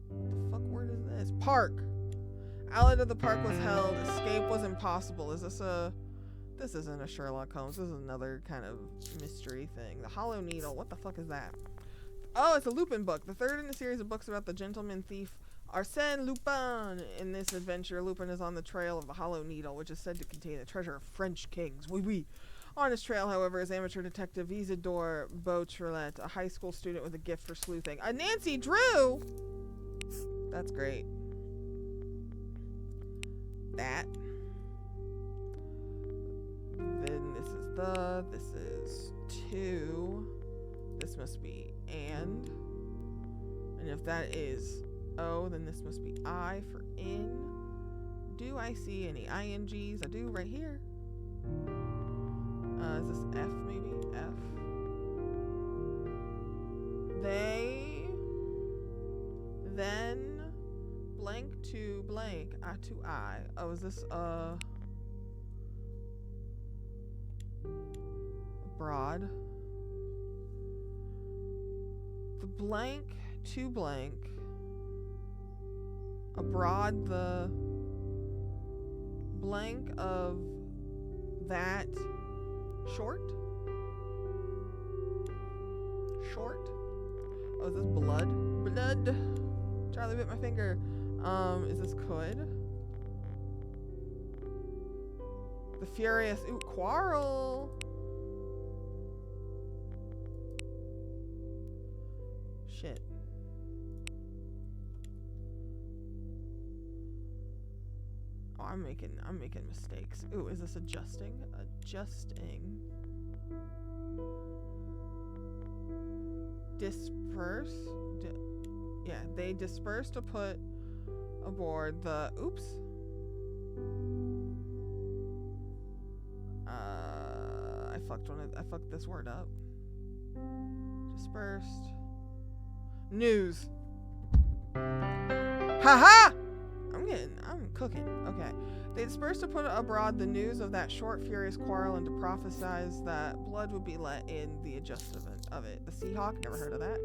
What the fuck word is this? Park. Outlet of the park was held. Escape was impossible. Is this a... This isn't a Sherlock Holmes. This is another kind of mystery thing. The Hollow Needle. What the fuck is that? Oh, it's a Lupin book. The third in a series of books about the gentleman thief Arsène Lupin. In this adventure, Lupin is on the trail of the Hollow Needle, which is said to contain the treasure of French kings. Oui, oui. On his trail, however, is amateur detective Isidore Beautrelet, a high school student with a gift for sleuthing. A Nancy Drew! That's great. That. Then this is 2. This must be and. And if that is O, then this must be I for in. Do I see any INGs? I do right here. Is this F maybe? F. They. Then. Blank to blank. I to I. Oh, is this broad? The blank to blank. Abroad the blank of that short? Short? Oh, is this blood? Blood. Charlie bit my finger. Is this could? The furious. Ooh, quarrel. Shit. Oh, I'm making mistakes. Ooh, is this adjusting? Adjusting. Disperse. Yeah, they disperse to put aboard the. Oops. I fucked this word up. Dispersed. News. Haha! I'm cooking. Okay. They dispersed to put abroad the news of that short, furious quarrel and to prophesize that blood would be let in the adjustment of it. The Seahawk, never heard of that.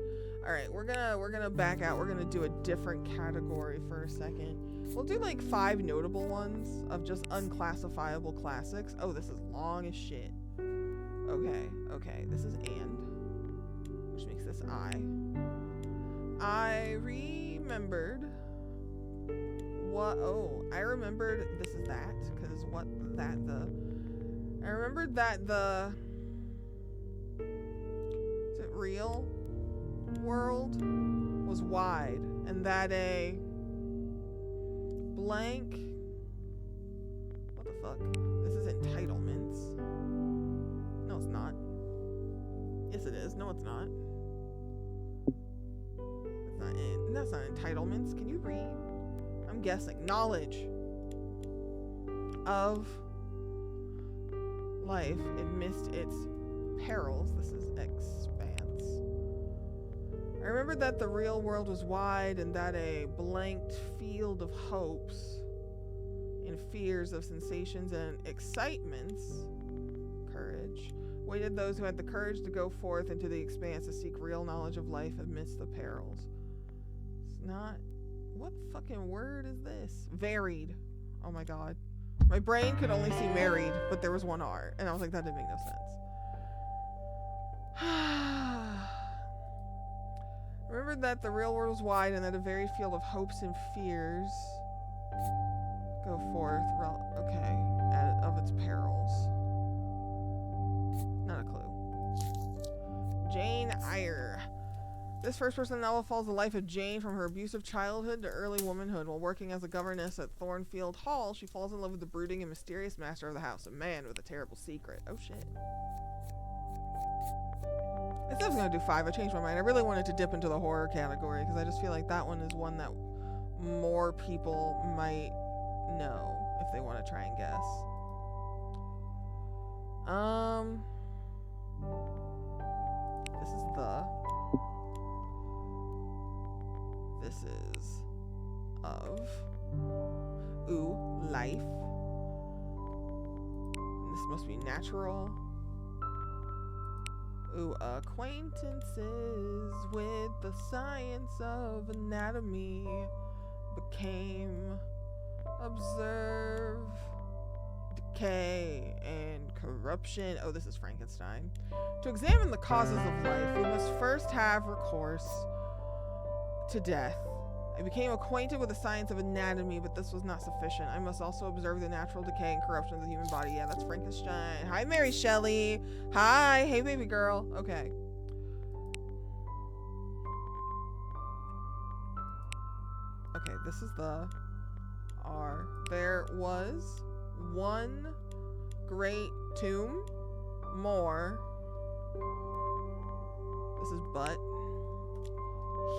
Alright, we're gonna back out. We're gonna do a different category for a second. We'll do like 5 notable ones of just unclassifiable classics. Oh, this is long as shit. Okay, this is and, which makes this I. I remembered I remembered this is that, because I remembered that the, is it real world was wide, and that a blank, what the fuck, this is entitlements. No, it's not. Yes, it is. No, it's not. That's not it. That's not entitlements. Can you read? I'm guessing. Knowledge of life amidst its perils. This is expanse. I remembered that the real world was wide and that a blanked field of hopes and fears, of sensations and excitements, courage, waited those who had the courage to go forth into the expanse to seek real knowledge of life amidst the perils. It's not... What fucking word is this? Varied. Oh my god. My brain could only see married, but there was one R. And I was like, that didn't make no sense. Remembered that the real world was wide and that a varied field of hopes and fears go forth, of its perils. Not a clue. Jane Eyre. This first-person novel follows the life of Jane from her abusive childhood to early womanhood. While working as a governess at Thornfield Hall, she falls in love with the brooding and mysterious master of the house, a man with a terrible secret. Oh shit. I said I was going to do 5. I changed my mind. I really wanted to dip into the horror category because I just feel like that one is one that more people might know if they want to try and guess. This is of. Ooh, life. This must be natural. Ooh, acquaintances with the science of anatomy became observe decay and corruption. Oh, this is Frankenstein. To examine the causes of life, we must first have recourse to death. I became acquainted with the science of anatomy, but this was not sufficient. I must also observe the natural decay and corruption of the human body. Yeah, that's Frankenstein. Hi, Mary Shelley. Hi. Hey, baby girl. Okay. Okay, this is the R. There was one great tomb more. This is butt.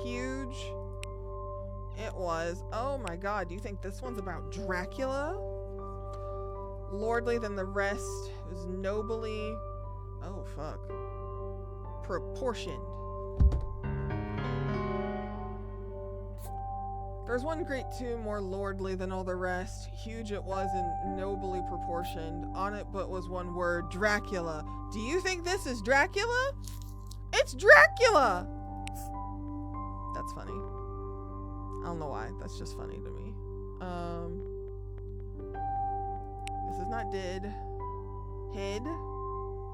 Huge. It was. Oh my god, do you think this one's about Dracula? Lordly than the rest, it was nobly. Oh fuck. Proportioned. There's one great tomb more lordly than all the rest. Huge it was and nobly proportioned. On it but was one word, Dracula. Do you think this is Dracula? It's Dracula! That's funny. I don't know why. That's just funny to me. This is not did. Hid.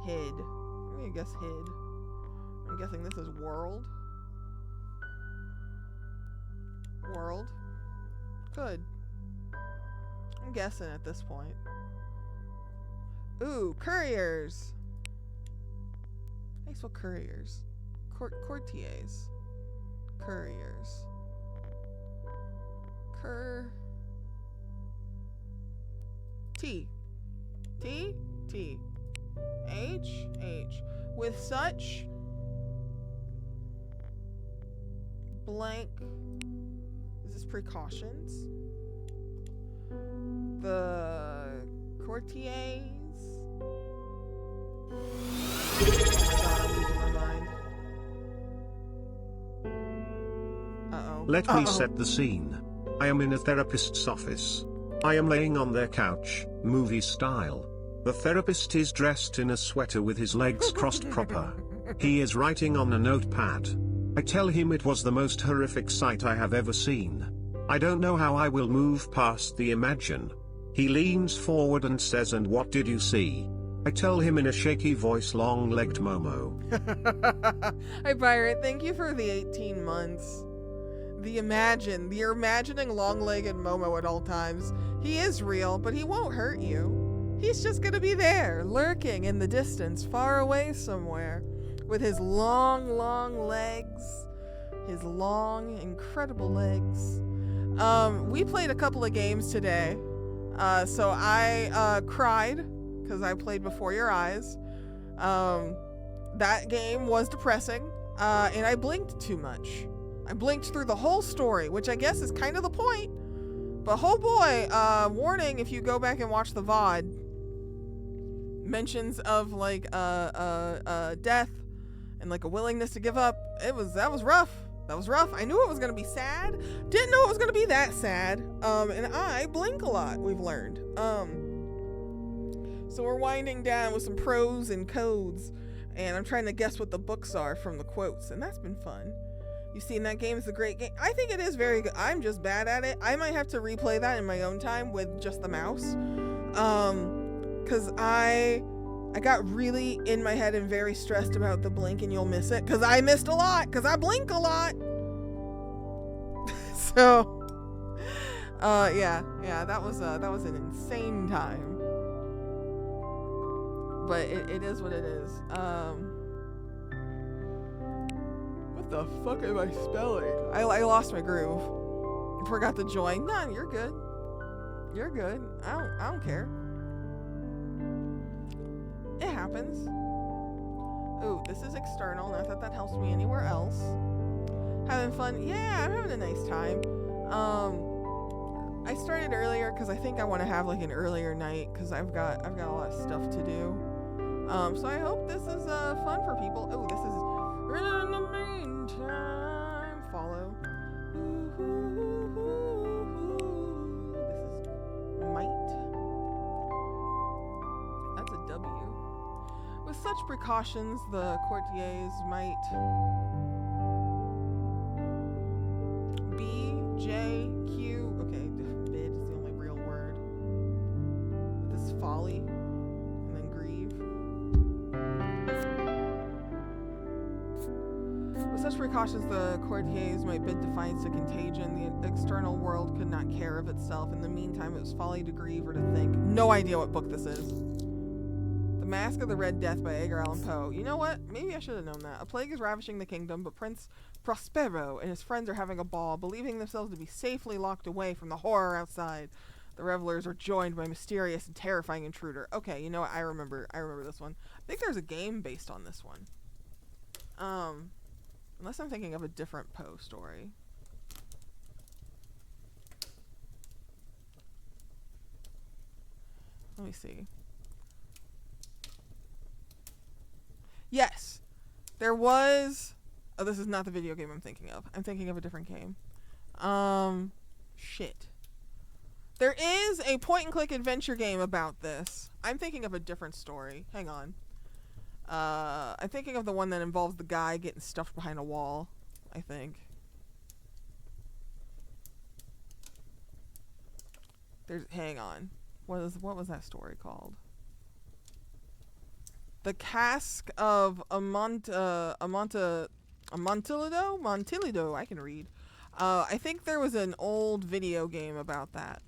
Hid. I'm gonna guess hid. I'm guessing this is world. World. Good. I'm guessing at this point. Ooh, couriers. How do you spell couriers? Courtiers. Couriers. T. T. T. H. H. With such blank. Is this precautions? The courtiers. I'm losing my mind. Uh-oh. Let me set the scene. I am in a therapist's office. I am laying on their couch, movie style. The therapist is dressed in a sweater with his legs crossed proper. He is writing on a notepad. I tell him it was the most horrific sight I have ever seen. I don't know how I will move past the imagine. He leans forward and says, "And what did you see?" I tell him in a shaky voice, "Long-legged Momo." Hi, Pirate. Thank you for the 18 months. You're imagining long-legged Momo at all times. He is real, but he won't hurt you. He's just gonna be there, lurking in the distance, far away somewhere, with his long, long legs. His long, incredible legs. We played a couple of games today. So I cried, because I played Before Your Eyes. That game was depressing, and I blinked too much. I blinked through the whole story, which I guess is kind of the point. But oh boy, warning if you go back and watch the VOD. Mentions of like death and like a willingness to give up. That was rough. That was rough. I knew it was gonna be sad. Didn't know it was gonna be that sad. And I blink a lot, we've learned. So we're winding down with some pros and codes, and I'm trying to guess what the books are from the quotes, and that's been fun. You've seen that game. It's a great game. I think it is very good. I'm just bad at it. I might have to replay that in my own time with just the mouse. Cause I got really in my head and very stressed about the blink and you'll miss it. Cause I missed a lot. Cause I blink a lot. So, yeah, that was an insane time. But it is what it is. What the fuck am I spelling? I lost my groove. Forgot to join. None, you're good. You're good. I don't care. It happens. Ooh, this is external. Not that helps me anywhere else. Having fun? Yeah, I'm having a nice time. I started earlier because I think I want to have like an earlier night because I've got a lot of stuff to do. So I hope this is fun for people. Oh, this is in the meantime. Follow. This is might. That's a W. With such precautions, the courtiers might B, J, Q. Okay, bid is the only real word. This is folly, and then grieve. With such precautions, the courtiers might bid defiance to contagion. The external world could not care of itself. In the meantime, it was folly to grieve or to think. No idea what book this is. The Mask of the Red Death by Edgar Allan Poe. You know what? Maybe I should have known that. A plague is ravishing the kingdom, but Prince Prospero and his friends are having a ball, believing themselves to be safely locked away from the horror outside. The revelers are joined by a mysterious and terrifying intruder. Okay, you know what? I remember this one. I think there's a game based on this one. Unless I'm thinking of a different Poe story. Let me see. Yes, there was. Oh, this is not the video game I'm thinking of. I'm thinking of a different game. Shit. There is a point-and-click adventure game about this. I'm thinking of a different story. Hang on. I'm thinking of the one that involves the guy getting stuffed behind a wall, I think. Hang on. What was that story called? The Cask of Amontillado? Montilido, I can read. I think there was an old video game about that.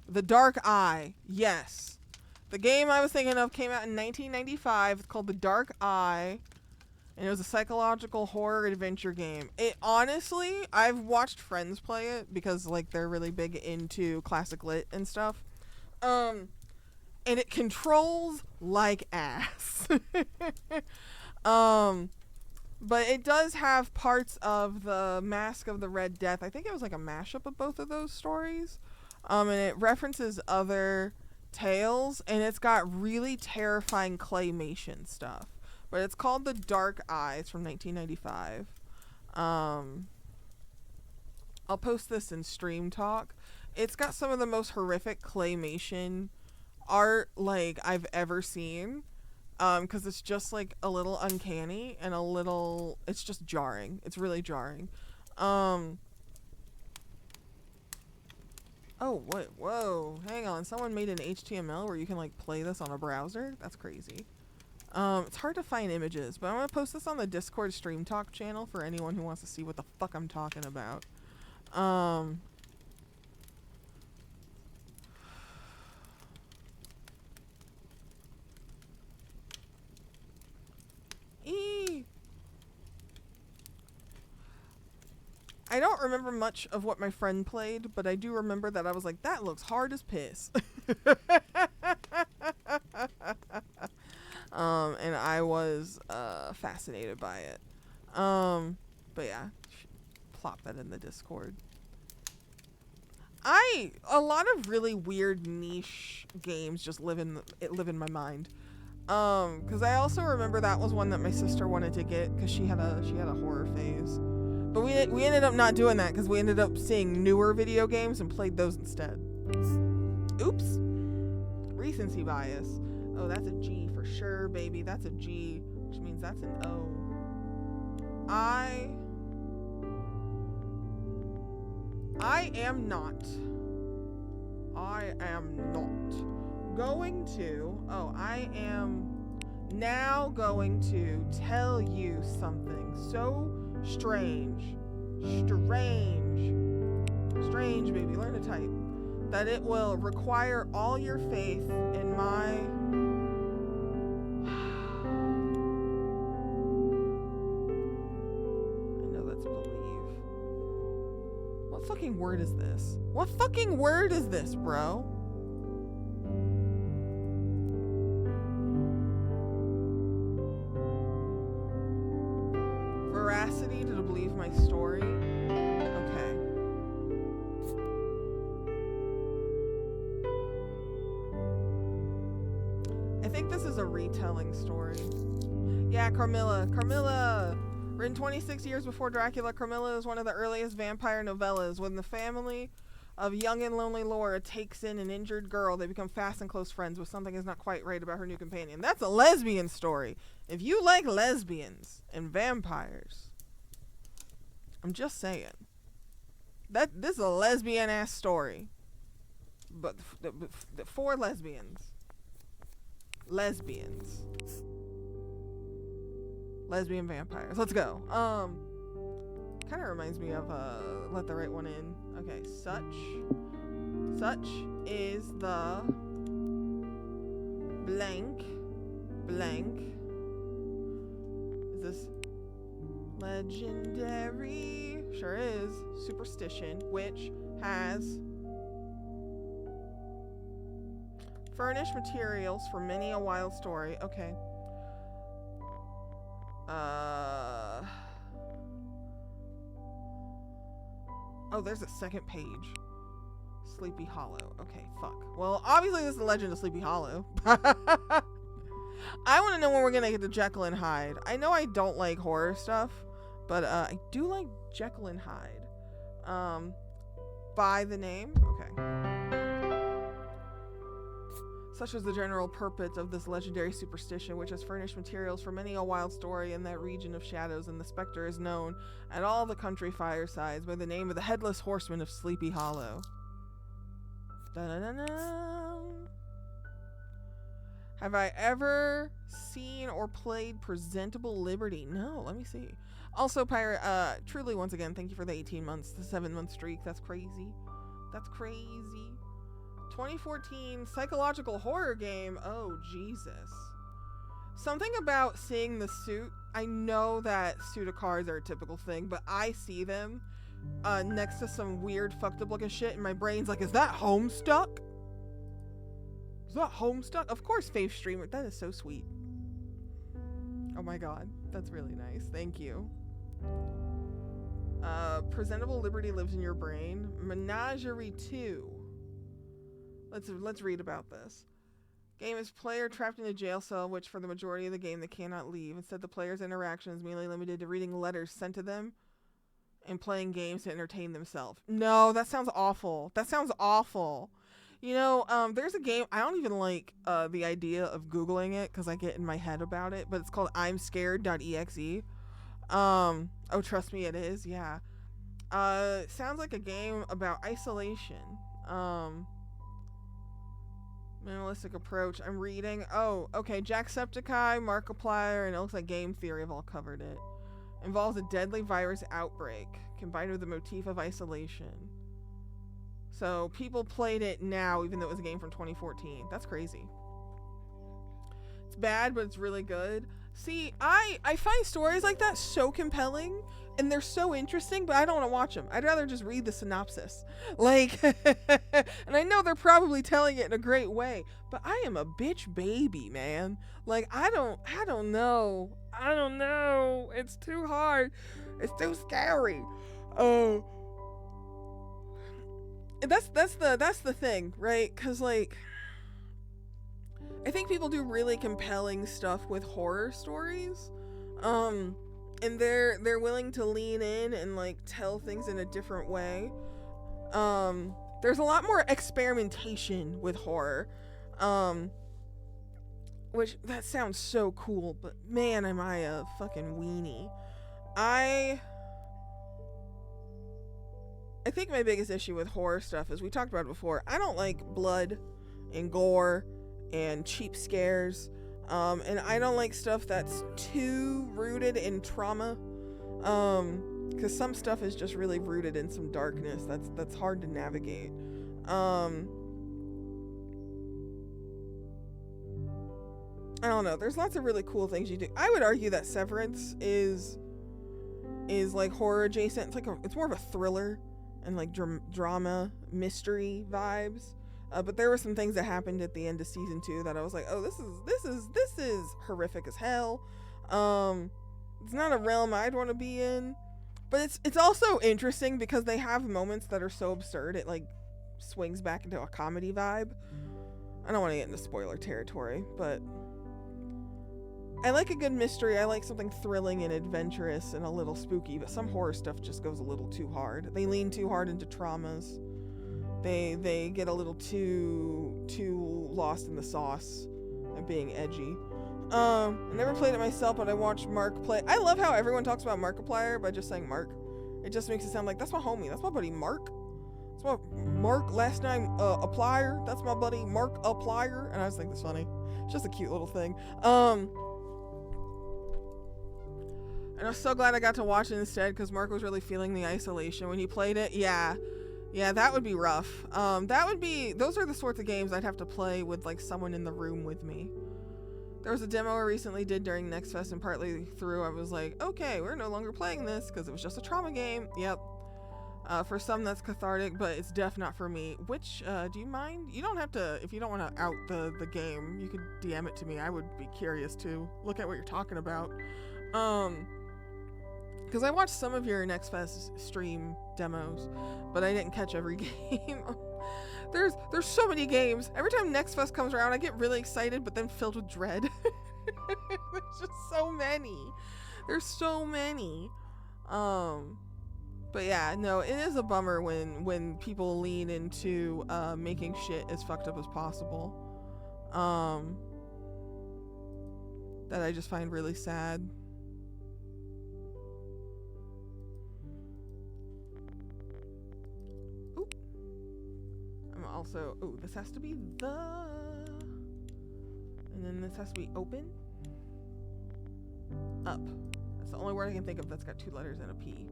The Dark Eye, yes. The game I was thinking of came out in 1995. It's called The Dark Eye, and it was a psychological horror adventure game. It honestly, I've watched friends play it because like they're really big into classic lit and stuff. And it controls like ass. But it does have parts of the Mask of the Red Death. I think it was like a mashup of both of those stories. And it references other tales, and it's got really terrifying claymation stuff. But it's called The Dark Eye. It's from 1995. I'll post this in Stream Talk. It's got some of the most horrific claymation art like I've ever seen. Because it's just like a little uncanny and it's just jarring. It's really jarring. Oh, wait, whoa, hang on. Someone made an HTML where you can, like, play this on a browser? That's crazy. It's hard to find images, but I'm gonna post this on the Discord Stream Talk channel for anyone who wants to see what the fuck I'm talking about. I don't remember much of what my friend played, but I do remember that I was like, that looks hard as piss. And I was fascinated by it. But yeah, plop that in the Discord. A lot of really weird niche games just live in my mind. Because I also remember that was one that my sister wanted to get because she had a horror phase. But we ended up not doing that because we ended up seeing newer video games and played those instead. Oops. Recency bias. Oh, that's a G for sure, baby. That's a G, which means that's an O. I am not going to. Oh, I am now going to tell you something so strange, baby, learn to type, that it will require all your faith in my What fucking word is this? What fucking word is this, bro? Veracity to believe my story. Okay. I think this is a retelling story. Yeah, Carmilla. Carmilla! Written 26 years before Dracula, Carmilla is one of the earliest vampire novellas. When the family of young and lonely Laura takes in an injured girl, they become fast and close friends, but something is not quite right about her new companion. That's a lesbian story. If you like lesbians and vampires, I'm just saying. This is a lesbian ass story. But for lesbians. Lesbians. Lesbian vampires. Let's go. Kind of reminds me of Let the Right One In. Okay, such is the blank. Is this legendary? Sure is. Superstition, which has furnished materials for many a wild story. Okay. Oh, there's a second page. Sleepy Hollow. Okay, fuck. Well, obviously this is the Legend of Sleepy Hollow. I want to know when we're gonna get to Jekyll and Hyde. I know I don't like horror stuff, but I do like Jekyll and Hyde. By the name? Okay. Such is the general purport of this legendary superstition, which has furnished materials for many a wild story in that region of shadows, and the specter is known at all the country firesides by the name of the Headless Horseman of Sleepy Hollow. Da-da-da-da. Have I ever seen or played Presentable Liberty? No, let me see. Also, Pirate, truly, once again, thank you for the 18 months, the 7-month streak. That's crazy. That's crazy. 2014 psychological horror game. Oh, Jesus. Something about seeing the suit. I know that pseudocars are a typical thing, but I see them next to some weird fucked up looking shit, and my brain's like, is that Homestuck? Is that Homestuck? Of course, Faith Streamer. That is so sweet. Oh my god. That's really nice. Thank you. Presentable Liberty lives in your brain. Menagerie 2. Let's read about this. Game is player trapped in a jail cell, which for the majority of the game they cannot leave. Instead, the player's interaction is mainly limited to reading letters sent to them and playing games to entertain themselves. No, that sounds awful. That sounds awful. You know, there's a game, I don't even like the idea of Googling it because I get in my head about it, but it's called imscared.exe. Oh, trust me, it is. Yeah. Sounds like a game about isolation. Minimalistic approach. I'm reading. Oh, okay. Jacksepticeye, Markiplier, and it looks like Game Theory have all covered it. Involves a deadly virus outbreak combined with the motif of isolation. So people played it now, even though it was a game from 2014. That's crazy. It's bad, but it's really good. See, I find stories like that so compelling, and they're so interesting, but I don't want to watch them. I'd rather just read the synopsis. Like, and I know they're probably telling it in a great way, but I am a bitch baby, man. Like, I don't know. I don't know. It's too hard. It's too scary. Oh. That's the thing, right? Because, like, I think people do really compelling stuff with horror stories, and they're willing to lean in and like tell things in a different way. There's a lot more experimentation with horror, which that sounds so cool, but man, am I a fucking weenie. I think my biggest issue with horror stuff is, we talked about it before, I don't like blood and gore and cheap scares, and I don't like stuff that's too rooted in trauma, because some stuff is just really rooted in some darkness that's hard to navigate. I don't know, there's lots of really cool things you do. I would argue that Severance is like horror adjacent. It's more of a thriller, and like drama mystery vibes. But there were some things that happened at the end of season 2 that I was like, oh, this is horrific as hell. It's not a realm I'd want to be in, but it's also interesting because they have moments that are so absurd it like swings back into a comedy vibe. I don't want to get into spoiler territory, but I like a good mystery. I like something thrilling and adventurous and a little spooky, but some horror stuff just goes a little too hard. They lean too hard into traumas. They get a little too lost in the sauce and being edgy. I never played it myself, but I watched Mark play. I love how everyone talks about Markiplier by just saying Mark. It just makes it sound like that's my homie. That's my buddy Mark. That's my Mark last name Applier. That's my buddy Mark Applier. And I just think that's funny. It's just a cute little thing. And I'm so glad I got to watch it instead because Mark was really feeling the isolation when he played it. Yeah, that would be rough. Those are the sorts of games I'd have to play with like someone in the room with me. There was a demo I recently did during Next Fest, and partly through I was like, okay, we're no longer playing this because it was just a trauma game. Yep. For some that's cathartic, but it's def not for me. Which, do you mind? You don't have to, if you don't want to out the game, you could DM it to me. I would be curious to look at what you're talking about. Because I watched some of your Next Fest stream demos, but I didn't catch every game. There's so many games. Every time Next Fest comes around, I get really excited, but then filled with dread. There's just so many. There's so many. But yeah, no, it is a bummer when people lean into making shit as fucked up as possible. That I just find really sad. Also, oh, this has to be and then this has to be open, up. That's the only word I can think of that's got 2 letters and a P.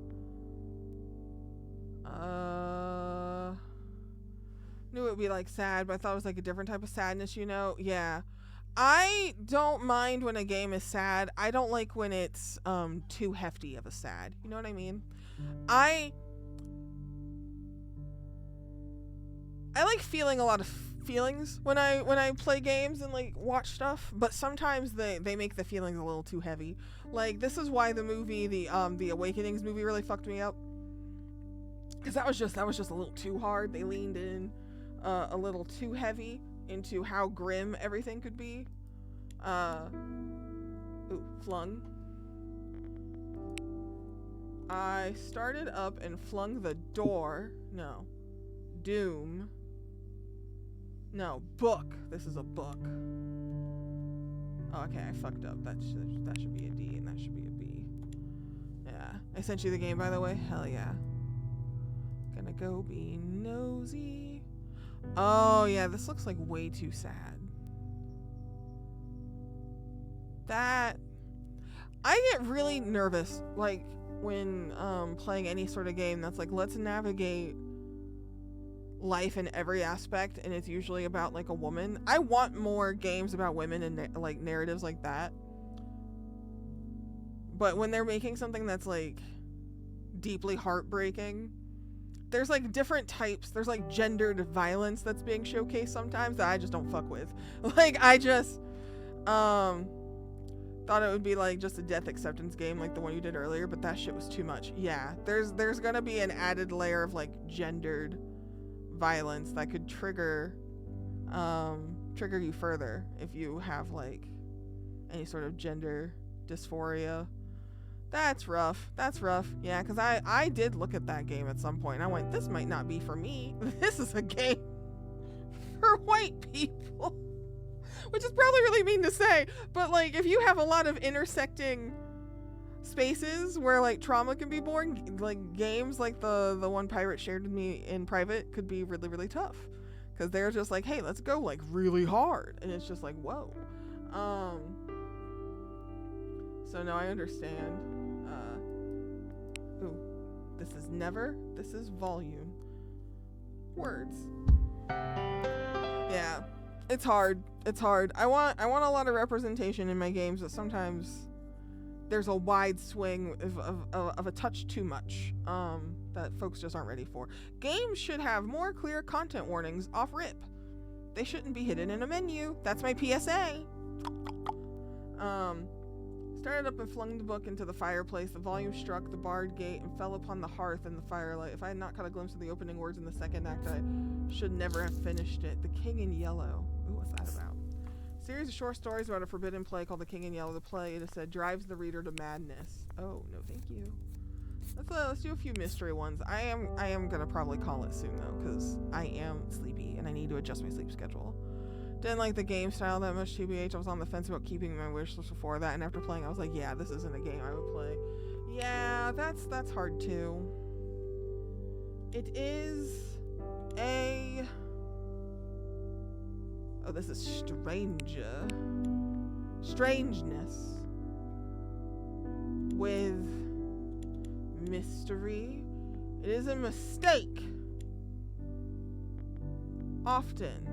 Knew it would be like sad, but I thought it was like a different type of sadness, you know? Yeah. I don't mind when a game is sad. I don't like when it's too hefty of a sad. You know what I mean? I like feeling a lot of feelings when I play games and like watch stuff, but sometimes they make the feelings a little too heavy. Like this is why the movie, the Awakenings movie really fucked me up. Cause that was just a little too hard. They leaned in a little too heavy into how grim everything could be. Flung. I started up and flung the door. No. Doom. No, book. This is a book. Oh, okay, I fucked up. That should be a D and that should be a B. Yeah. I sent you the game, by the way. Hell yeah. Gonna go be nosy. Oh, yeah, this looks like way too sad. That... I get really nervous, like, when playing any sort of game that's like, let's navigate life in every aspect, and it's usually about like a woman. I want more games about women and like narratives like that. But when they're making something that's like deeply heartbreaking, there's like different types. There's like gendered violence that's being showcased sometimes that I just don't fuck with. Like I just thought it would be like just a death acceptance game like the one you did earlier, but that shit was too much. Yeah, there's gonna be an added layer of like gendered violence that could trigger you further if you have like any sort of gender dysphoria. That's rough. Yeah, because I did look at that game at some point and I went, this might not be for me. This is a game for white people. Which is probably really mean to say, but like if you have a lot of intersecting spaces where like trauma can be born, like games like the one Pirate shared with me in private could be really, really tough because they're just like, hey, let's go like really hard, and it's just like, whoa. So no, I understand. This is never, this is volume. Words. Yeah, it's hard. I want a lot of representation in my games, but sometimes there's a wide swing of a touch too much that folks just aren't ready for. Games should have more clear content warnings off rip. They shouldn't be hidden in a menu. That's my PSA. Started up and flung the book into the fireplace. The volume struck the barred gate and fell upon the hearth in the firelight. If I had not caught a glimpse of the opening words in the second act, I should never have finished it. The King in Yellow. Ooh, what's that about? Series of short stories about a forbidden play called The King in Yellow. The play, it is said, drives the reader to madness. Oh, no thank you. Let's do a few mystery ones. I am gonna probably call it soon though, because I am sleepy and I need to adjust my sleep schedule. Didn't like the game style that much, TBH. I was on the fence about keeping my wish list before that, and after playing I was like, yeah, this isn't a game I would play. Yeah, that's hard too. It is a... Oh, this is strangeness with mystery. It is a mistake often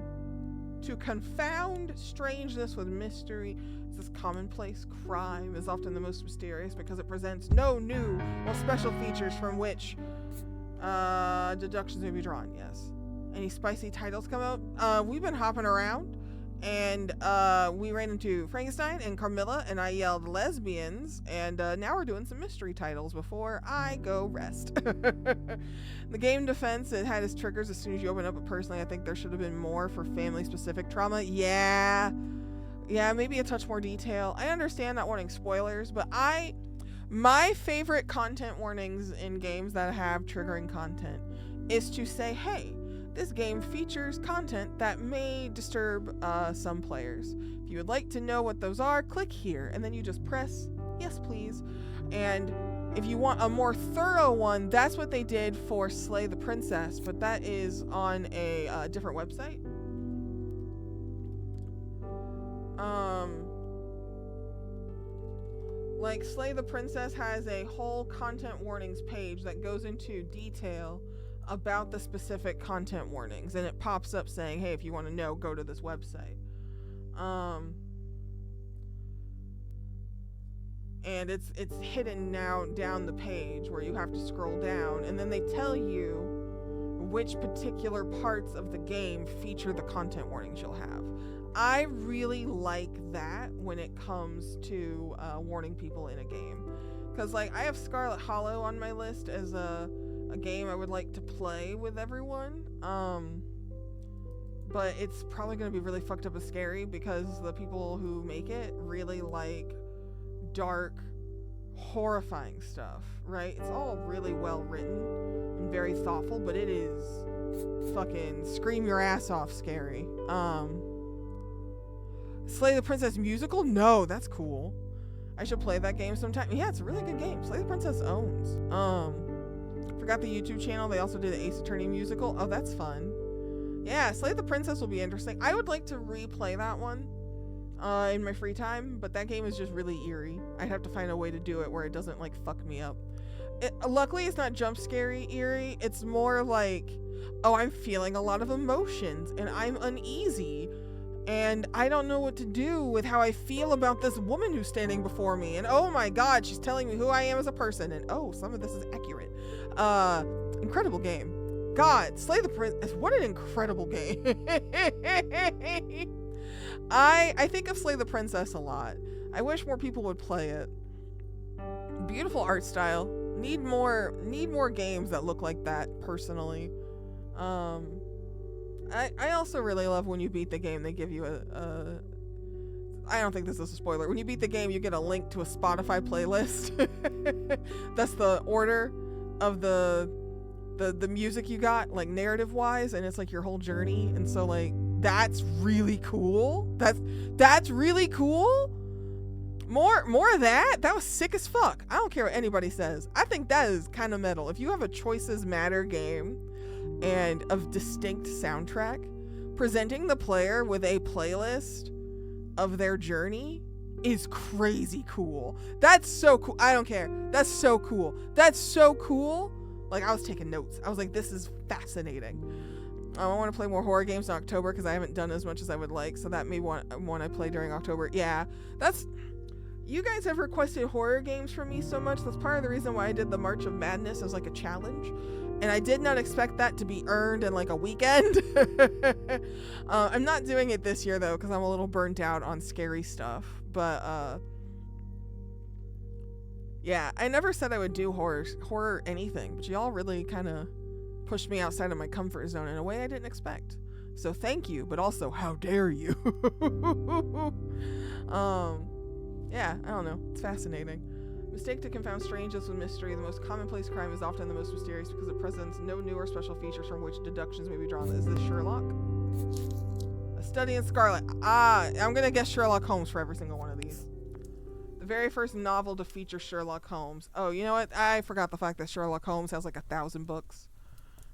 to confound strangeness with mystery. This commonplace crime is often the most mysterious because it presents no new or special features from which deductions may be drawn. Yes. Any spicy titles come out? We've been hopping around, and we ran into Frankenstein and Carmilla, and I yelled lesbians, and now we're doing some mystery titles before I go rest. The game defense, it had its triggers as soon as you open up, but personally I think there should have been more for family specific trauma. Yeah, maybe a touch more detail. I understand not wanting spoilers, but my favorite content warnings in games that have triggering content is to say, hey, this game features content that may disturb some players. If you would like to know what those are, click here, and then you just press yes please. And if you want a more thorough one, that's what they did for Slay the Princess, but that is on a different website. Like Slay the Princess has a whole content warnings page that goes into detail about the specific content warnings, and it pops up saying, hey, if you want to know, go to this website. And it's hidden now down the page where you have to scroll down, and then they tell you which particular parts of the game feature the content warnings you'll have. I really like that when it comes to warning people in a game, because like I have Scarlet Hollow on my list as a game I would like to play with everyone, but it's probably going to be really fucked up and scary because the people who make it really like dark, horrifying stuff, right? It's all really well written and very thoughtful, but it is fucking scream your ass off scary. Slay the Princess musical? No, that's cool. I should play that game sometime. Yeah, it's a really good game. Slay the Princess owns. Forgot the YouTube channel. They also did the Ace Attorney musical. Oh, that's fun. Yeah, Slay the Princess will be interesting. I would like to replay that one in my free time, but that game is just really eerie. I'd have to find a way to do it where it doesn't like fuck me up. Luckily, it's not jump scary eerie. It's more like, oh, I'm feeling a lot of emotions and I'm uneasy and I don't know what to do with how I feel about this woman who's standing before me, and oh my god, she's telling me who I am as a person, and oh, some of this is accurate. Incredible game. God, Slay the Princess, what an incredible game. I think of Slay the Princess a lot. I wish more people would play it. Beautiful art style. Need more games that look like that, personally. I also really love when you beat the game, they give you I don't think this is a spoiler. When you beat the game, you get a link to a Spotify playlist. That's the order of the music you got, like narrative wise, and it's like your whole journey. And so like that's really cool. That's really cool. More of that. That was sick as fuck. I don't care what anybody says. I think that is kind of metal. If you have a Choices Matter game and a distinct soundtrack, presenting the player with a playlist of their journey is crazy cool. That's so cool. I don't care. That's so cool. That's so cool. Like, I was taking notes. I was like, this is fascinating. I want to play more horror games in October because I haven't done as much as I would like. So that may one I play during October. Yeah, You guys have requested horror games from me so much. That's part of the reason why I did the March of Madness as like a challenge. And I did not expect that to be earned in like a weekend. I'm not doing it this year though, because I'm a little burnt out on scary stuff. But yeah, I never said I would do horror anything, but y'all really kind of pushed me outside of my comfort zone in a way I didn't expect. So thank you, but also how dare you? Yeah, I don't know. It's fascinating. Mistake to confound strangeness with mystery. The most commonplace crime is often the most mysterious because it presents no new or special features from which deductions may be drawn. Is this Sherlock? A Study in Scarlet. I'm gonna guess Sherlock Holmes for every single one of these. The very first novel to feature Sherlock Holmes. Oh, you know what? I forgot the fact that Sherlock Holmes has like 1,000 books.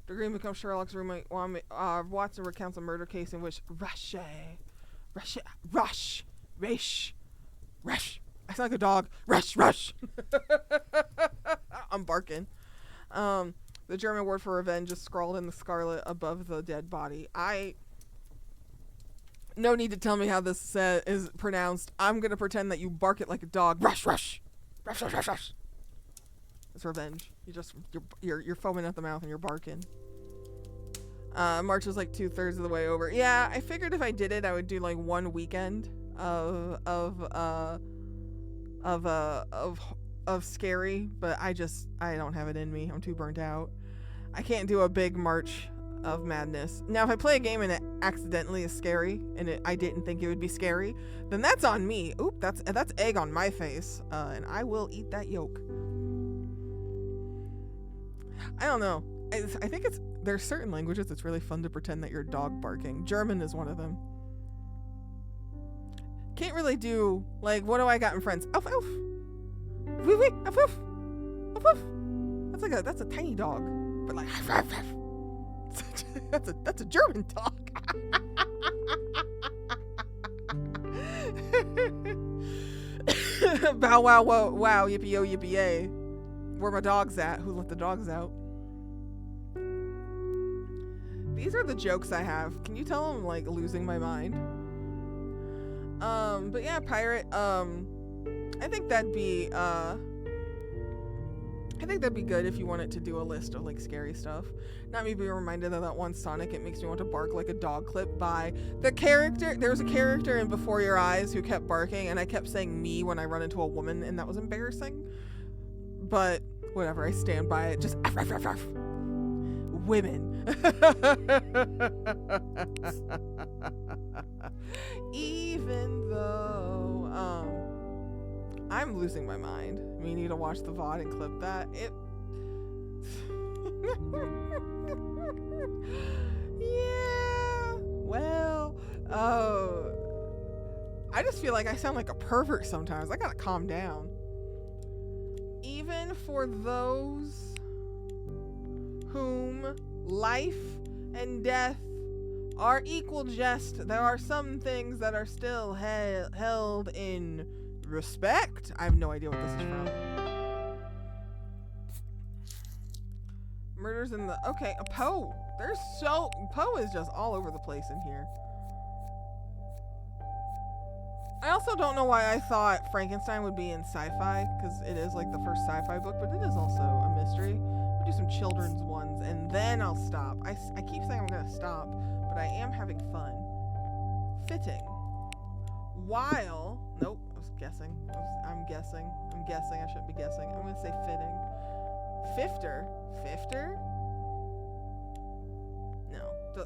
The Green becomes Sherlock's roommate. Watson recounts a murder case in which Rush. I sound like a dog. Rush. I'm barking. The German word for revenge is scrawled in the scarlet above the dead body. No need to tell me how this is pronounced. I'm gonna pretend that you bark it like a dog. Rush. It's revenge. You're foaming at the mouth and you're barking. March was like 2/3 of the way over. Yeah, I figured if I did it, I would do like one weekend of scary, but I don't have it in me. I'm too burnt out. I can't do a big March of Madness. Now, if I play a game and it accidentally is scary and I didn't think it would be scary, then that's on me. Oop, that's egg on my face, and I will eat that yolk. I don't know. I think there's certain languages it's really fun to pretend that you're dog barking. German is one of them. Can't really do, like, what do I got in French? Oof, oof. Wee wee, oof, oof. Oof, oof. That's a tiny dog. But like, oof, oof. That's a German dog. Bow wow wow yippee yo yippee yay. Where my dog's at? Who let the dogs out? These are the jokes I have. Can you tell I'm like losing my mind? But yeah, pirate. I think that'd be good if you wanted to do a list of like scary stuff. Not me being reminded of that one Sonic It Makes Me Want to Bark Like a Dog clip by the character. There was a character in Before Your Eyes who kept barking, and I kept saying me when I run into a woman, and that was embarrassing. But whatever, I stand by it. Just women. Even though I'm losing my mind. We need to watch the VOD and clip that. Yeah. Well, I just feel like I sound like a pervert sometimes. I gotta calm down. Even for those whom life and death are equal jest, there are some things that are still held in respect. I have no idea what this is from. Murders in the... Okay, a Poe. Poe is just all over the place in here. I also don't know why I thought Frankenstein would be in sci-fi, because it is like the first sci-fi book, but it is also a mystery. We'll do some children's ones, and then I'll stop. I keep saying I'm gonna stop, but I am having fun. Fitting. While... Nope, I was guessing. I'm guessing. I shouldn't be guessing. I'm gonna say fitting. Fifter? No.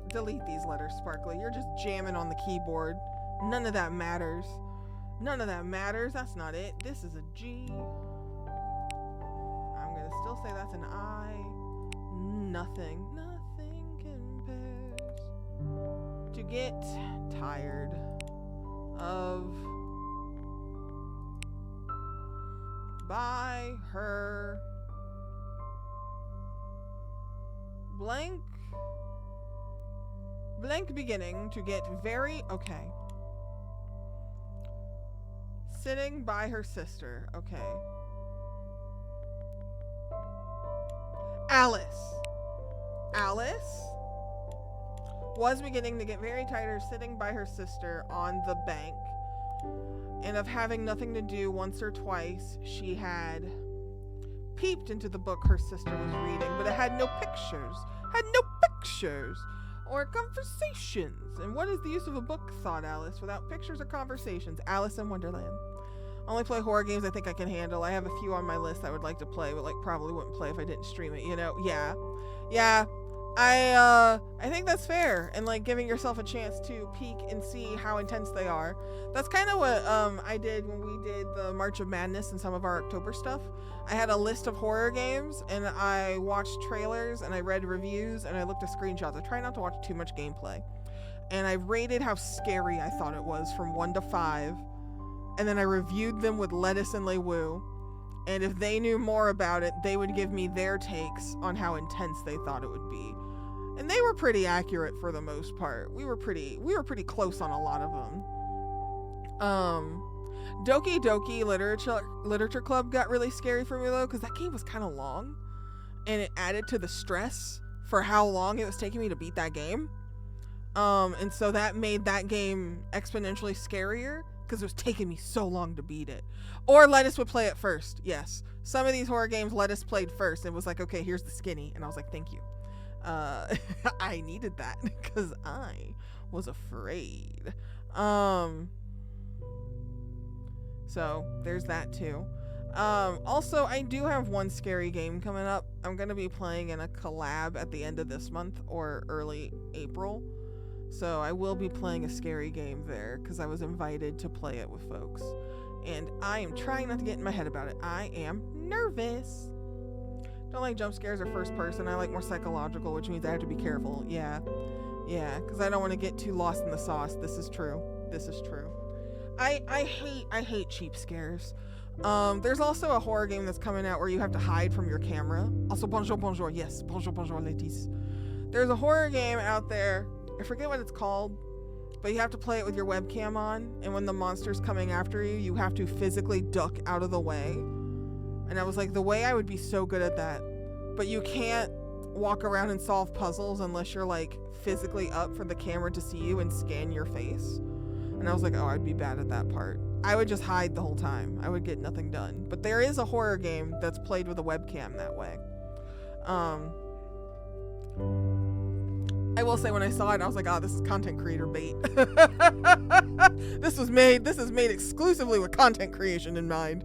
Delete these letters, Sparkly. You're just jamming on the keyboard. None of that matters. That's not it. This is a G. I'm gonna still say that's an I. Nothing compares to get tired of by her blank beginning to get very okay. Sitting by her sister. Okay. Alice was beginning to get very tired of sitting by her sister on the bank and of having nothing to do once or twice, she had peeped into the book her sister was reading, but it had no pictures. Or conversations. And what is the use of a book, thought Alice, without pictures or conversations? Alice in Wonderland. Only play horror games I think I can handle. I have a few on my list I would like to play, but like probably wouldn't play if I didn't stream it, you know? Yeah. I think that's fair, and like giving yourself a chance to peek and see how intense they are. That's kind of what I did when we did the March of Madness and some of our October stuff. I had a list of horror games, and I watched trailers, and I read reviews, and I looked at screenshots. I try not to watch too much gameplay. And I rated how scary I thought it was from 1 to 5, and then I reviewed them with Lettuce and Lewu. And if they knew more about it, they would give me their takes on how intense they thought it would be. And they were pretty accurate for the most part. We were pretty close on a lot of them. Doki Doki Literature Club got really scary for me though, because that game was kind of long, and it added to the stress for how long it was taking me to beat that game. And so that made that game exponentially scarier, because it was taking me so long to beat it. Or Lettuce would play it first. Yes, some of these horror games Lettuce played first and was like, okay, here's the skinny, and I was like, thank you. I needed that because I was afraid. So there's that too. Also, I do have one scary game coming up. I'm gonna be playing in a collab at the end of this month or early April. So I will be playing a scary game there because I was invited to play it with folks. And I am trying not to get in my head about it. I am nervous. Don't like jump scares or first person. I like more psychological, which means I have to be careful. Yeah, because I don't want to get too lost in the sauce. This is true. I hate cheap scares. There's also a horror game that's coming out where you have to hide from your camera. Also, bonjour. Yes, bonjour, ladies. There's a horror game out there. I forget what it's called, but you have to play it with your webcam on, and when the monster's coming after you, you have to physically duck out of the way. And I was like, the way I would be so good at that, but you can't walk around and solve puzzles unless you're like physically up for the camera to see you and scan your face. And I was like, oh, I'd be bad at that part. I would just hide the whole time. I would get nothing done. But there is a horror game that's played with a webcam that way. I will say when I saw it, I was like, oh, this is content creator bait. This is made exclusively with content creation in mind.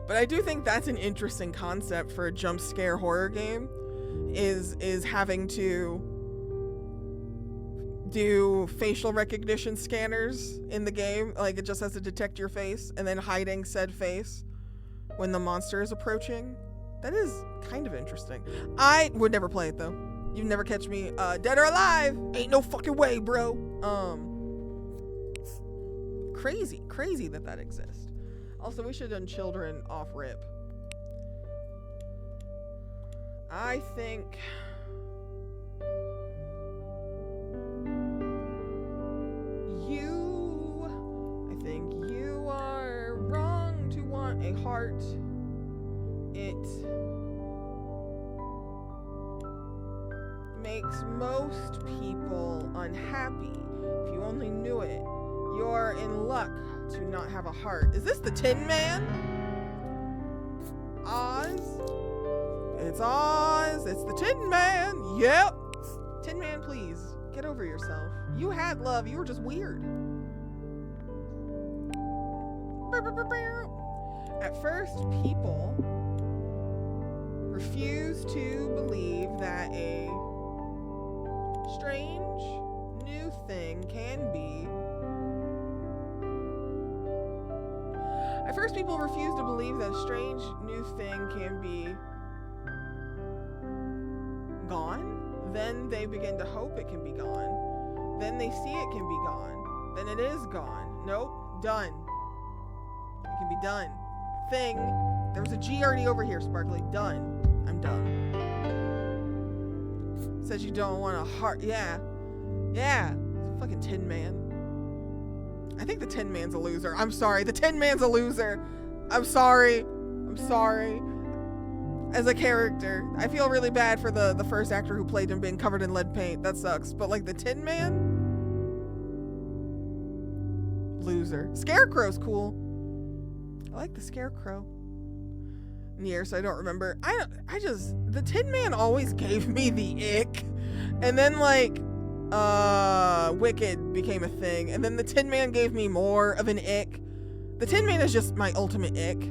But I do think that's an interesting concept for a jump scare horror game, is having to do facial recognition scanners in the game. Like, it just has to detect your face and then hiding said face when the monster is approaching. That is kind of interesting. I would never play it though. You'd never catch me dead or alive. Ain't no fucking way, bro. Crazy that exists. Also, we should have done children off rip. I think you are wrong to want a heart. It makes most people unhappy. If you only knew it, you're in luck to not have a heart. Is this the Tin Man? Oz? It's Oz. It's the Tin Man. Yep. Tin Man, please get over yourself. You had love. You were just weird. At first, people refuse to believe that a strange new thing can be. At first, people refuse to believe that a strange new thing can be gone. Then they begin to hope it can be gone. Then they see it can be gone. Then it is gone. Nope, done. It can be done. Thing. There was a G already over here, Sparkly. Done. I'm done. Says you don't want a heart. Yeah. Fucking Tin Man. I think the Tin Man's a loser. I'm sorry. The Tin Man's a loser. I'm sorry. As a character, I feel really bad for the first actor who played him being covered in lead paint. That sucks. But like the Tin Man? Loser. Scarecrow's cool. I like the Scarecrow. Years I don't remember. The Tin Man always gave me the ick. And then like Wicked became a thing. And then the Tin Man gave me more of an ick. The Tin Man is just my ultimate ick. He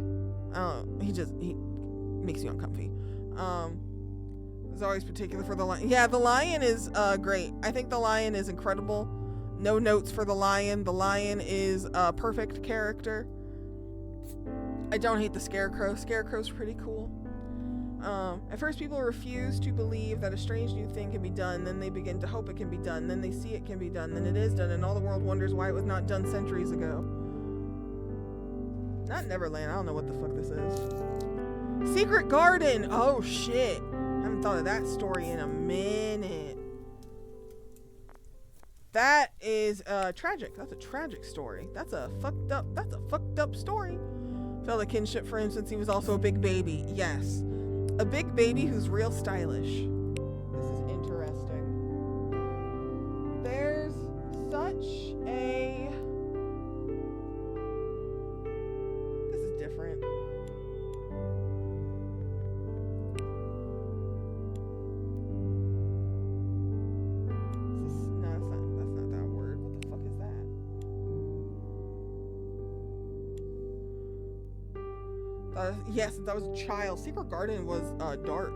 makes me uncomfy. It's always particular for the lion. Yeah, the lion is great. I think the lion is incredible. No notes for the lion. The lion is a perfect character. I don't hate the Scarecrow. Scarecrow's pretty cool. At first people refuse to believe that a strange new thing can be done, then they begin to hope it can be done, then they see it can be done, then it is done, and all the world wonders why it was not done centuries ago. Not Neverland, I don't know what the fuck this is. Secret Garden! Oh shit. I haven't thought of that story in a minute. That is tragic. That's a tragic story. That's a fucked up story. Felt a kinship for him since he was also a big baby. Yes. A big baby who's real stylish. This is interesting. There's such a... This is different. That's not that word. What the fuck is that? Yes, since I was a child. Secret Garden was dark.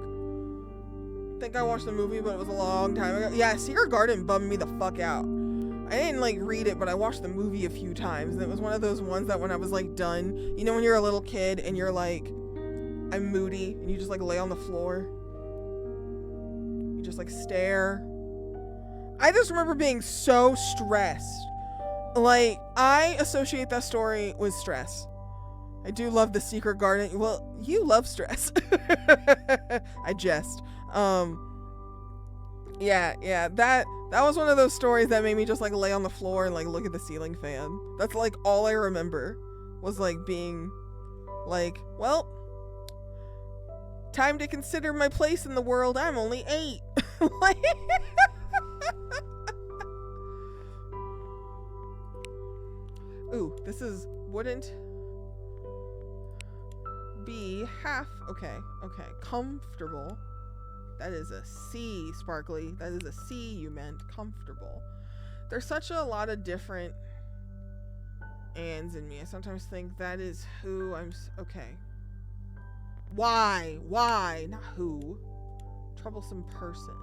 I think I watched the movie, but it was a long time ago. Yeah, Secret Garden bummed me the fuck out. I didn't like read it, but I watched the movie a few times, and it was one of those ones that when I was like done, you know when you're a little kid and you're like, I'm moody, and you just like lay on the floor. You just like stare. I just remember being so stressed. Like, I associate that story with stress. I do love the Secret Garden. Well, you love stress. I jest. Yeah, that was one of those stories that made me just like lay on the floor and like look at the ceiling fan. That's like all I remember was like being like, well, time to consider my place in the world. I'm only 8. Like ooh, this is wouldn't be half okay. Comfortable. That is a C, Sparkly. That is a C you meant. Comfortable. There's such a lot of different ands in me. I sometimes think that is who I'm okay. Why? Not who. Troublesome person.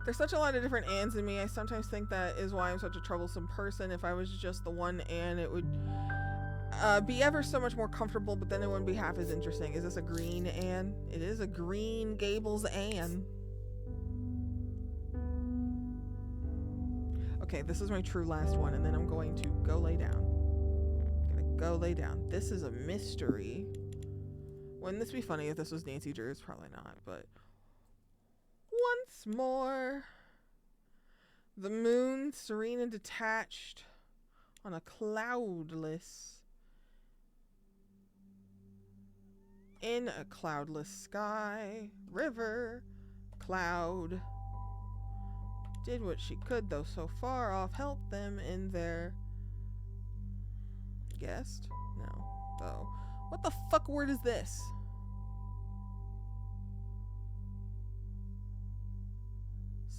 There's such a lot of different ands in me. I sometimes think that is why I'm such a troublesome person. If I was just the one and it would be ever so much more comfortable, but then it wouldn't be half as interesting. Is this a green Anne? It is a Green Gables Anne. Okay, this is my true last one, and then I'm going to go lay down. This is a mystery. Wouldn't this be funny if this was Nancy Drews? Probably not, but once more, the moon serene and detached on a cloudless in a cloudless sky, river, cloud, did what she could, though so far off, helped them in their guest? No. Though. What the fuck word is this?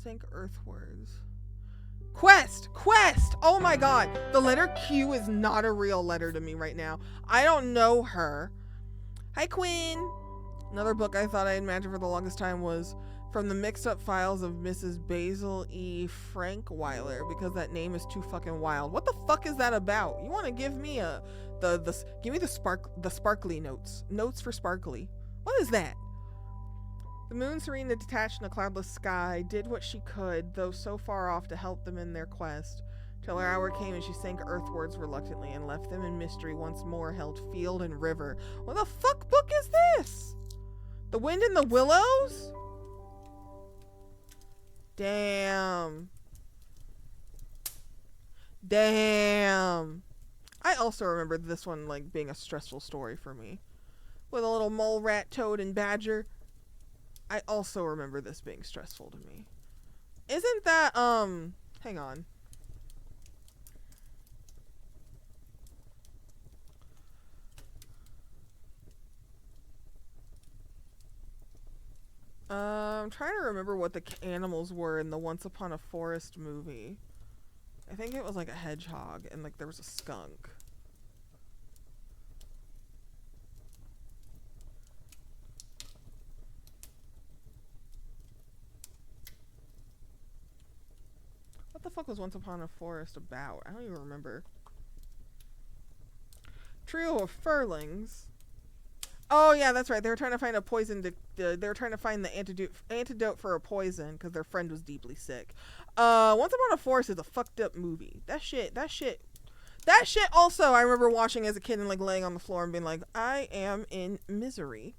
Sink earthwards. Quest! Oh my god! The letter Q is not a real letter to me right now. I don't know her. Hi, Quinn! Another book I thought I imagined for the longest time was From the Mixed Up Files of Mrs. Basil E. Frankweiler, because that name is too fucking wild. What the fuck is that about? You want to give me give me the sparkly notes. Notes for sparkly. What is that? The moon serene and detached in a cloudless sky did what she could, though so far off, to help them in their quest, till her hour came and she sank earthwards reluctantly and left them in mystery once more, held field and river. What the fuck book is this? The Wind in the Willows? Damn. I also remember this one like being a stressful story for me, with a little mole, rat, toad, and badger. I also remember this being stressful to me. Isn't that, hang on. I'm trying to remember what the animals were in the Once Upon a Forest movie. I think it was like a hedgehog and like there was a skunk. What the fuck was Once Upon a Forest about? I don't even remember. Trio of furlings. Oh yeah, that's right. They were trying to find a poison. They were trying to find the antidote for a poison because their friend was deeply sick. Once Upon a Forest is a fucked up movie. That shit. Also, I remember watching as a kid and like laying on the floor and being like, I am in misery.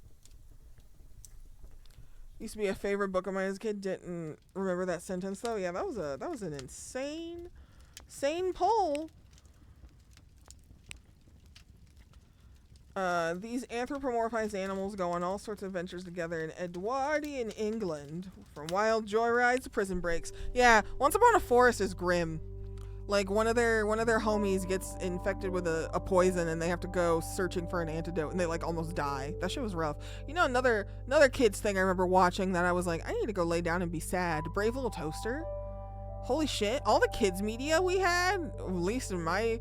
Used to be a favorite book of mine as a kid. Didn't remember that sentence though. Yeah, that was an insane poll. These anthropomorphized animals go on all sorts of adventures together in Edwardian England, from wild joyrides to prison breaks. Yeah, Once Upon a Forest is grim. Like one of their homies gets infected with a poison and they have to go searching for an antidote and they like almost die. That shit was rough. You know, another kids thing I remember watching that I was like, I need to go lay down and be sad. Brave Little Toaster. Holy shit! All the kids media we had, at least in my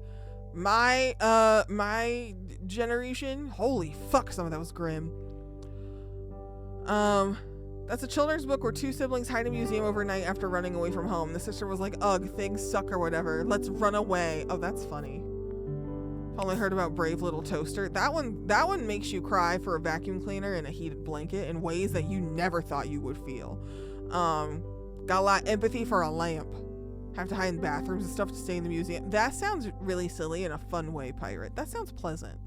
generation, holy fuck, some of that was grim. That's a children's book where two siblings hide in a museum overnight after running away from home. The sister was like, ugh, things suck or whatever, let's run away. Oh, that's funny. I've only heard about Brave Little Toaster. That one makes you cry for a vacuum cleaner and a heated blanket in ways that you never thought you would feel. Got a lot of empathy for a lamp. Have to hide in bathrooms and stuff to stay in the museum. That sounds really silly in a fun way, Pirate. That sounds pleasant.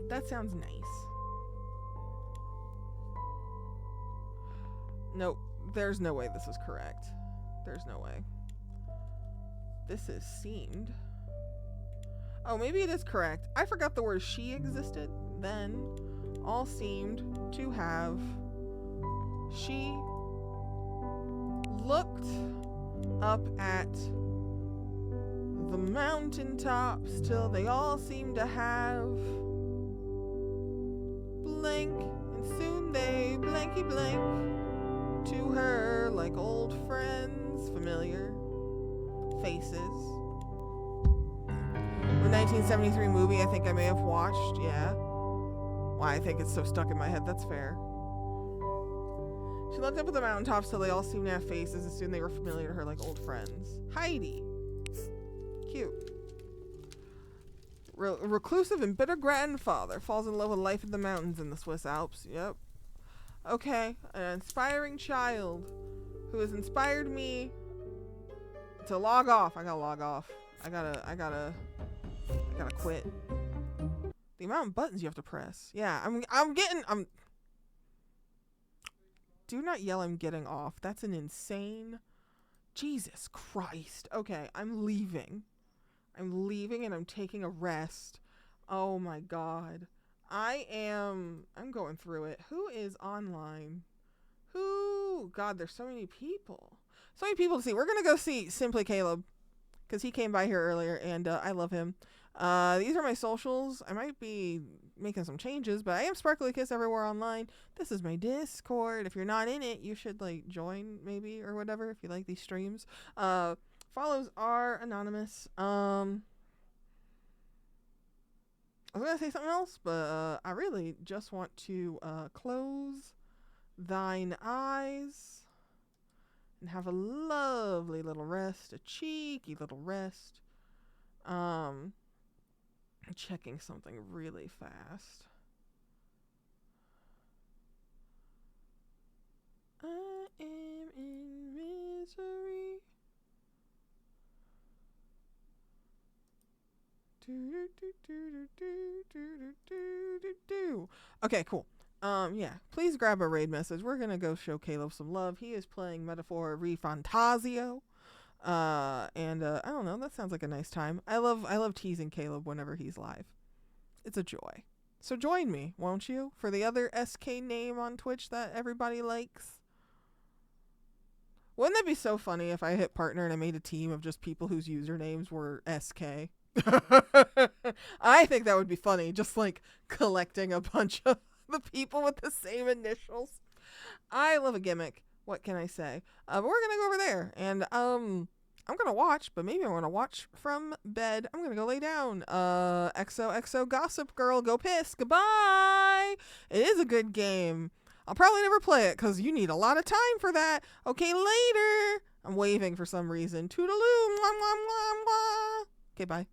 That sounds nice. Nope. There's no way this is correct. There's no way. This is seemed. Oh, maybe it is correct. I forgot the word she existed. Then all seemed to have she looked up at the mountaintops till they all seemed to have blank, and soon they blanky blank to her like old friends, familiar faces. The 1973 movie I think I may have watched, yeah. Why I think it's so stuck in my head, that's fair. She looked up at the mountaintops till they all seemed to have faces, and soon they were familiar to her like old friends. Heidi. Cute. Reclusive and bitter grandfather falls in love with life in the mountains in the Swiss Alps. Yep. Okay. An inspiring child who has inspired me to log off. I gotta log off. I gotta quit. The amount of buttons you have to press. Yeah, I'm do not yell I'm getting off. That's an insane... Jesus Christ. Okay, I'm leaving. I'm leaving and I'm taking a rest. Oh my God. I'm going through it. Who is online? God, there's so many people. So many people to see. We're going to go see Simply Caleb because he came by here earlier and I love him. These are my socials. I might be making some changes, but I am Sparkly Kiss everywhere online. This is my Discord. If you're not in it, you should like join maybe or whatever if you like these streams. Follows are anonymous. I was gonna say something else, but I really just want to close thine eyes and have a lovely little rest, a cheeky little rest. Checking something really fast. I am in misery. Okay, cool. Yeah, please grab a raid message. We're gonna go show Caleb some love. He is playing Metaphor Refantasio. And I don't know, that sounds like a nice time. I love teasing Caleb whenever he's live. It's a joy. So join me, won't you? For the other SK name on Twitch that everybody likes. Wouldn't that be so funny if I hit partner and I made a team of just people whose usernames were SK? I think that would be funny, just like collecting a bunch of the people with the same initials. I love a gimmick. What can I say? But we're gonna go over there, and I'm gonna watch, but maybe I'm gonna watch from bed. I'm gonna go lay down. XOXO Gossip Girl, go piss. Goodbye. It is a good game. I'll probably never play it because you need a lot of time for that. Okay, later. I'm waving for some reason. Toodaloo. Mwah, mwah, mwah, mwah. Okay, bye.